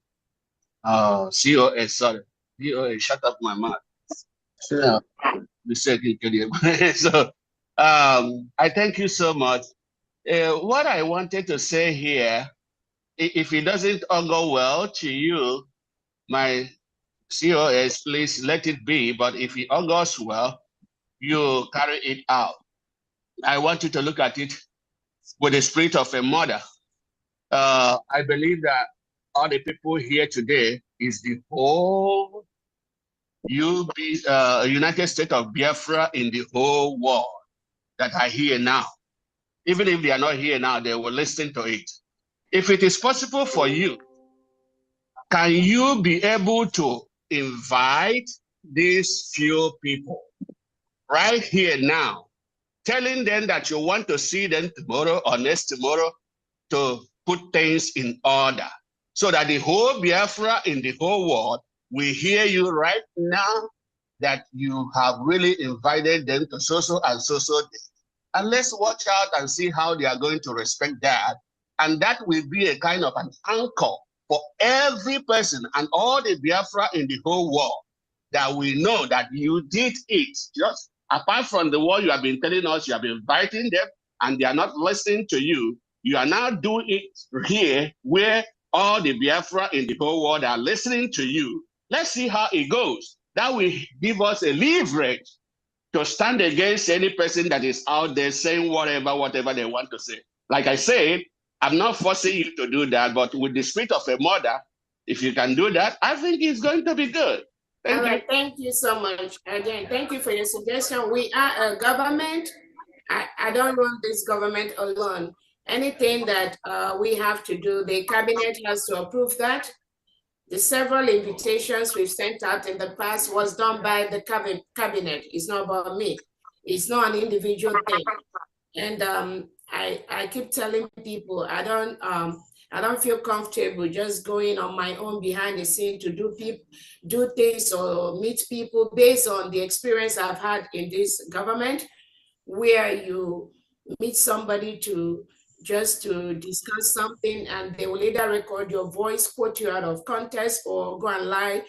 COS, sorry. DOA, shut up my mouth. Sure. So, I thank you so much. What I wanted to say here, if it doesn't all go well to you, my COS, please let it be. But if it all goes well, you carry it out. I want you to look at it with the spirit of a mother. I believe that all the people here today is the whole United States of Biafra in the whole world that are here now. Even if they are not here now, they will listen to it. If it is possible for you, can you be able to invite these few people right here now, telling them that you want to see them tomorrow or next tomorrow to put things in order so that the whole Biafra in the whole world will hear you right now that you have really invited them to so and so day. And let's watch out and see how they are going to respect that. And that will be a kind of an anchor for every person and all the Biafra in the whole world, that we know that you did it. Just apart from the word you have been telling us, you have been inviting them and they are not listening to you. You are now doing it here where all the Biafra in the whole world are listening to you. Let's see how it goes. That will give us a leverage to stand against any person that is out there saying whatever they want to say. Like I said, I'm not forcing you to do that, but with the spirit of a mother, if you can do that, I think it's going to be good. All right, thank you so much. Again, thank you for your suggestion. We are a government. I don't run this government alone. Anything that we have to do, the cabinet has to approve that. The several invitations we've sent out in the past was done by the cabinet. It's not about me. It's not an individual thing. And I keep telling people I don't feel comfortable just going on my own behind the scene to do things or meet people based on the experience I've had in this government, where you meet somebody just to discuss something and they will either record your voice, quote you out of context, or go and lie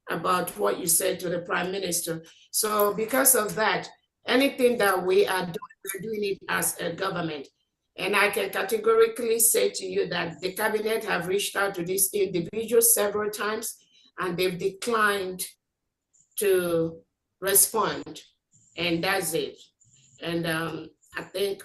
about what you said to the Prime Minister. So because of that, anything that we are doing, we're doing it as a government. And I can categorically say to you that the cabinet have reached out to these individuals several times and they've declined to respond. And that's it. And I think,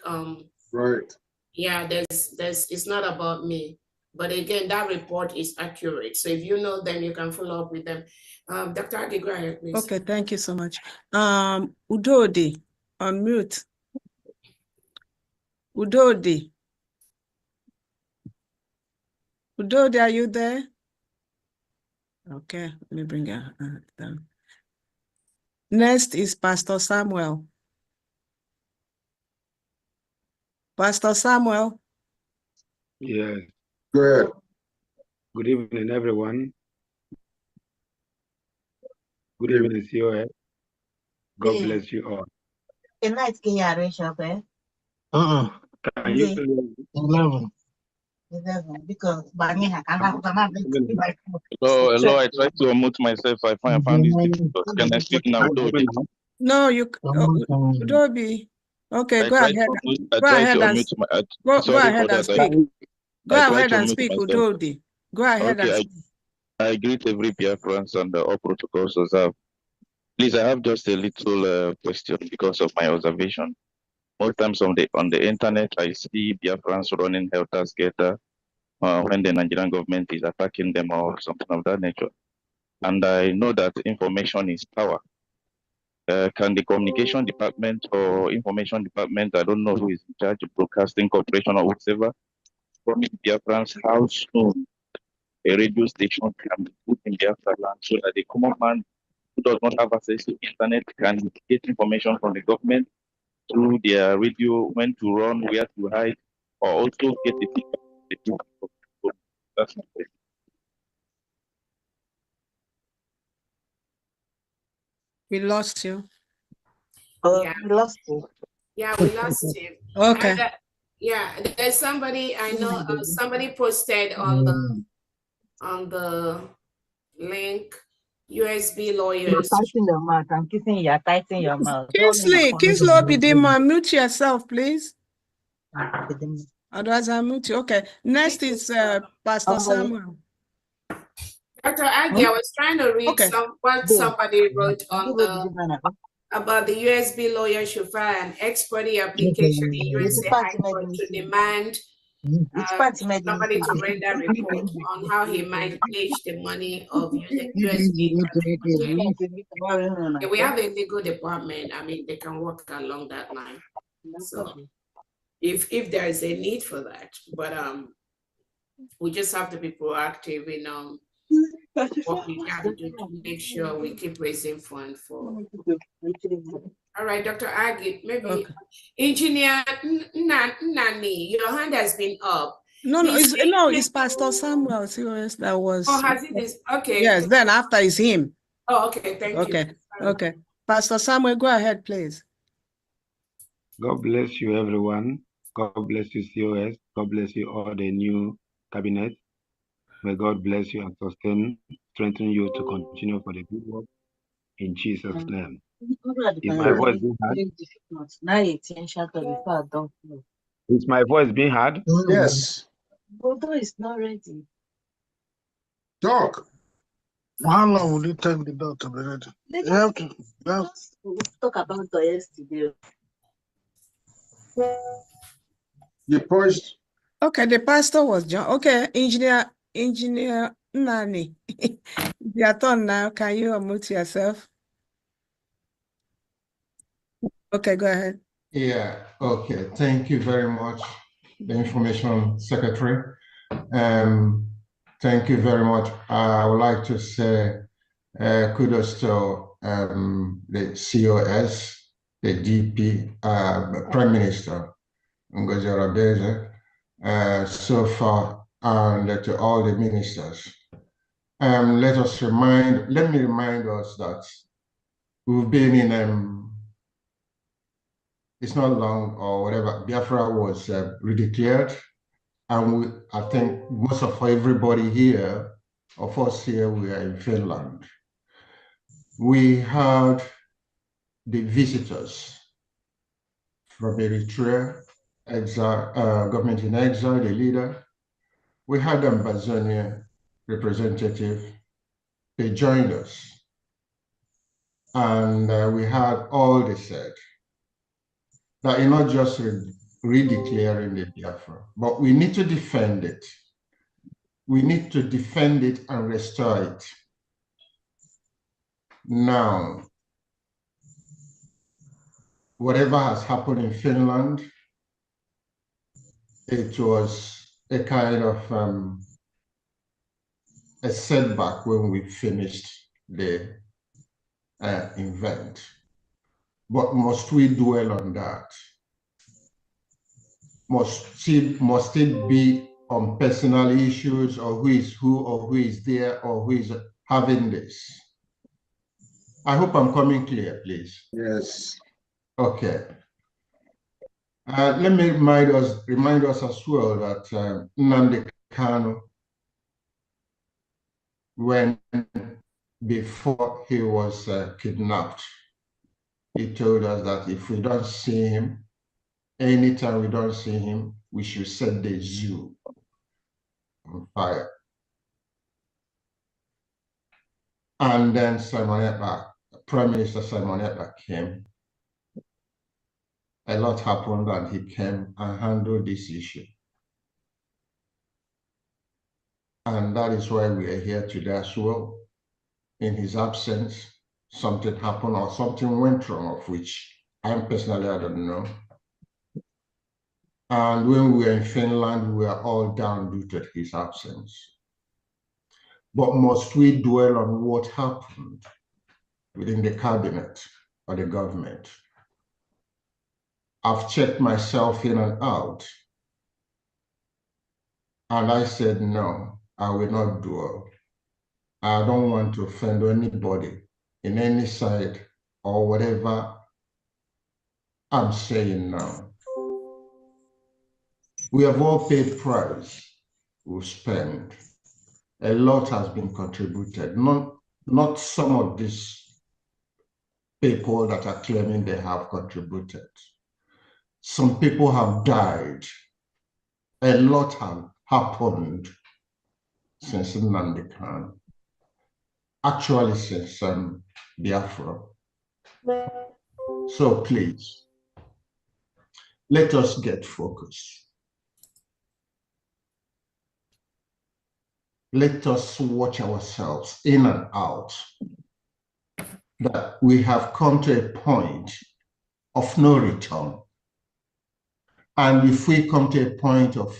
right. Yeah, it's not about me. But again, that report is accurate. So if you know them, you can follow up with them. Dr. Adi, go ahead, please. Okay, thank you so much. Udodi, unmute. Udodi. Udodi, are you there? Okay, let me bring her down. Next is Pastor Samuel. Pastor Samuel. Yes. Good. Good evening, everyone. Good evening, COS. God bless you all. Good night, can you arrange up, eh? Can you 11. Because Hello, hello, I tried to unmute myself. I found this difficult. Can I speak now? No, you Udobi. Okay, go ahead. I Go tried ahead to and unmute go ahead and speak. Go ahead and speak, myself. Udodi. Go ahead and speak. I greet every Biafrans and all protocols observed. Please, I have just a little question because of my observation. Most times on the internet, I see Biafrans running helter-skelter when the Nigerian government is attacking them or something of that nature. And I know that information is power. Can the communication department or information department, I don't know who is in charge of broadcasting corporation or whatever, from Biafrans, how soon a radio station can be put in Biafra land so that the common man who does not have access to internet can get information from the government through their radio, when to run, where to hide, or also get the feedback from the people. That's my question. We lost you. Yeah. We lost you. Yeah, we lost you. Okay. And, yeah, there's somebody I know. Somebody posted on the link. USB lawyers. Typing your mouth. I'm kissing you. You're typing your mouth. Kingsley Bidima, mute yourself, please. Otherwise, I'll mute you. Okay. Next is Pastor Samuel. Dr. Aggie, I was trying to read what somebody wrote on about the USB lawyer should file an ex parte application in USA High Court to demand somebody to render report on how he might pledge the money of USB. We have a legal department. I mean, they can work along that line. So if there is a need for that, but we just have to be proactive in what we have to do to make sure we keep raising funds for. All right, Dr. Agit, maybe Engineer Nani, your hand has been up. No, it's Pastor Samuel that was. Oh, has it this? Okay. Yes, then after is him. Oh, okay, thank you. Okay. Pastor Samuel, go ahead, please. God bless you, everyone. God bless you, COS. God bless you, all the new cabinet. May God bless you and strengthen you to continue for the good work in Jesus' name. Is my voice being heard? Is my voice being heard? Yes. Although it's not ready. Talk. How long will it take the dog to be ready? You have to. We'll talk about the yesterday. You pushed. Okay, the pastor was John. Okay, engineer Nani. Your turn now. Can you unmute yourself? Okay, go ahead. Yeah, okay. Thank you very much, the Information Secretary. Thank you very much. I would like to say kudos to the COS, the DP, Prime Minister Ngozi Oradeze, so far, and to all the ministers. Let me remind us that we've been in it's not long or whatever, Biafra was redeclared, and I think most of everybody here, of us here, we are in Finland. We had the visitors from Eritrea, exile, government in exile, the leader. We had the Ambazonia representative. They joined us. And we had all they said, that you're not just redeclaring the Biafra, but we need to defend it. We need to defend it and restore it. Now, whatever has happened in Finland, it was a kind of a setback when we finished the event. But must we dwell on that? Must it be on personal issues, or who is who, or who is there, or who is having this? I hope I'm coming clear, please. Yes. Okay. Let me remind us as well that Nnamdi Kanu, before he was kidnapped, he told us that if we don't see him, anytime we don't see him, we should set the zoo on fire. And then Prime Minister Simon Ekpa came. A lot happened, and he came and handled this issue. And that is why we are here today as well. In his absence, something happened or something went wrong, of which I don't know. And when we were in Finland, we were all down due to his absence. But must we dwell on what happened within the cabinet or the government? I've checked myself in and out, and I said, no, I will not dwell. I don't want to offend anybody in any side or whatever I'm saying now. We have all paid price. We've spent. A lot has been contributed. Not some of these people that are claiming they have contributed. Some people have died. A lot have happened since Nnamdi Kanu. Actually, since Biafra. So please, let us get focused. Let us watch ourselves in and out, that we have come to a point of no return. And if we come to a point of,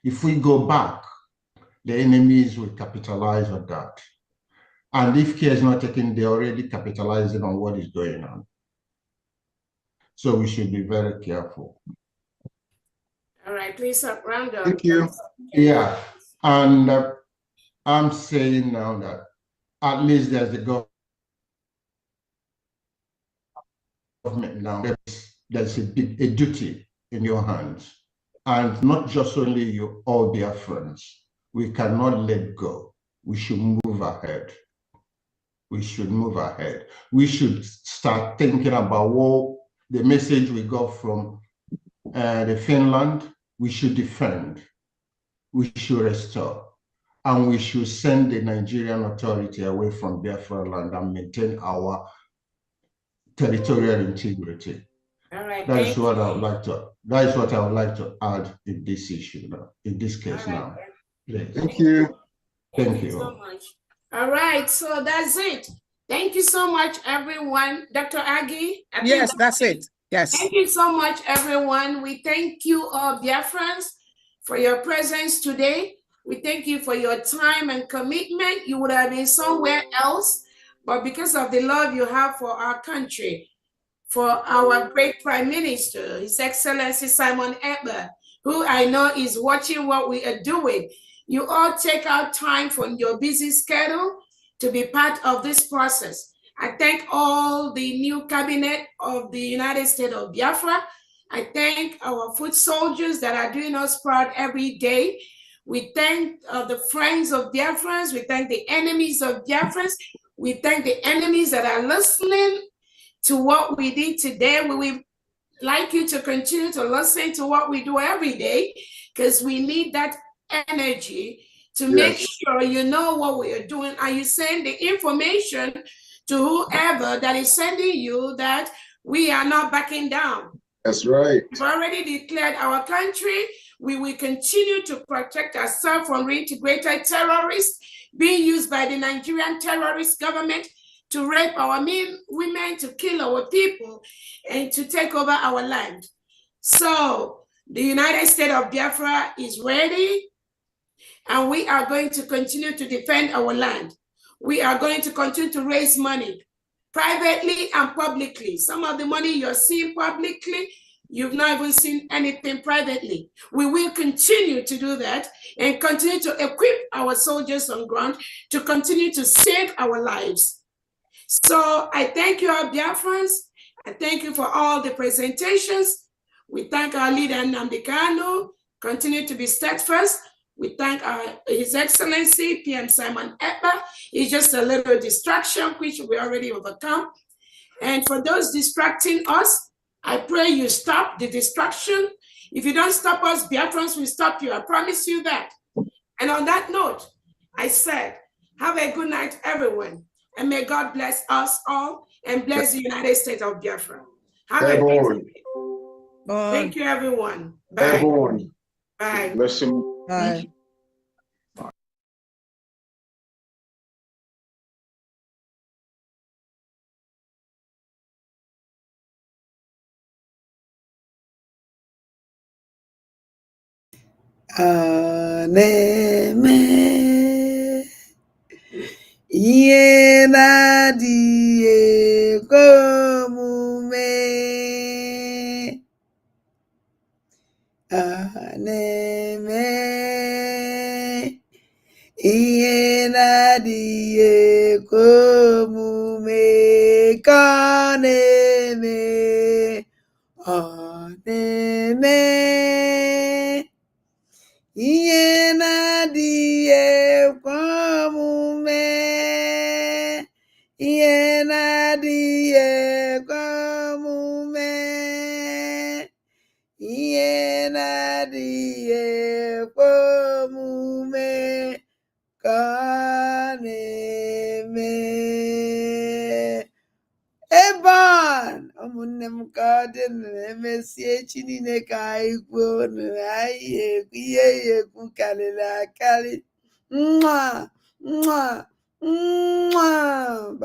if we go back, the enemies will capitalize on that. And if care is not taken, they're already capitalizing on what is going on. So we should be very careful. All right, please round up. Thank you. Yeah, and I'm saying now that at least there's the government now. There's a duty in your hands, and not just only you, all Biafrans. We cannot let go. We should move ahead. We should move ahead. We should start thinking about what the message we got from the Finland. We should defend. We should restore. And we should send the Nigerian authority away from Biafra land and maintain our territorial integrity. All right. That is what I would like to. That is what I would like to add in this issue now. In this case now. Please. Thank you. Thank you. So much. All right. So that's it. Thank you so much, everyone. Dr. Aggie. Yes, that's it. Yes. Thank you so much, everyone. We thank you all, Biafrans, for your presence today. We thank you for your time and commitment. You would have been somewhere else, but because of the love you have for our country, for our great Prime Minister, His Excellency Simon Ekpa, who I know is watching what we are doing. You all take out time from your busy schedule to be part of this process. I thank all the new cabinet of the United States of Biafra. I thank our foot soldiers that are doing us proud every day. We thank the friends of Biafrans. We thank the enemies of Biafrans. We thank the enemies that are listening to what we did today. We would like you to continue to listen to what we do every day, because we need that energy to make sure you know what we are doing, and you send the information to whoever that is sending you that we are not backing down. That's right. We've already declared our country. We will continue to protect ourselves from reintegrated terrorists being used by the Nigerian terrorist government to rape our men, women, to kill our people, and to take over our land. So the United States of Biafra is ready, and we are going to continue to defend our land. We are going to continue to raise money privately and publicly. Some of the money you're seeing publicly, you've not even seen anything privately. We will continue to do that and continue to equip our soldiers on ground to continue to save our lives. So I thank you all, Biafrans. I thank you for all the presentations. We thank our leader, Nnamdi Kanu. Continue to be steadfast. We thank His Excellency, PM Simon Ekpa. It's just a little distraction, which we already overcome. And for those distracting us, I pray you stop the distraction. If you don't stop us, Biafrans will stop you. I promise you that. And on that note, I said, have a good night, everyone. And may God bless us all and bless the United States of Biafra. Have a great day. Thank you, everyone. Bye. Bye. Bless him. Bye. Na-eme ihe na-adịghị ekwe omume, na-eme ihe na-adịghị ekwe omume ka ọ na-eme, ọ na-eme ihe na-adịghị ekwe omume, ihe na-adịghị ekwe omume, ihe na-adịghị ekwe omume ka ọ na-eme. Ebon, ụmụnne m, ka ọ dị na-emesie echi niile ka anyị kwuo na anyị ekwu ihe ya ekwu karịrị akarị. Nwa nwa nwa.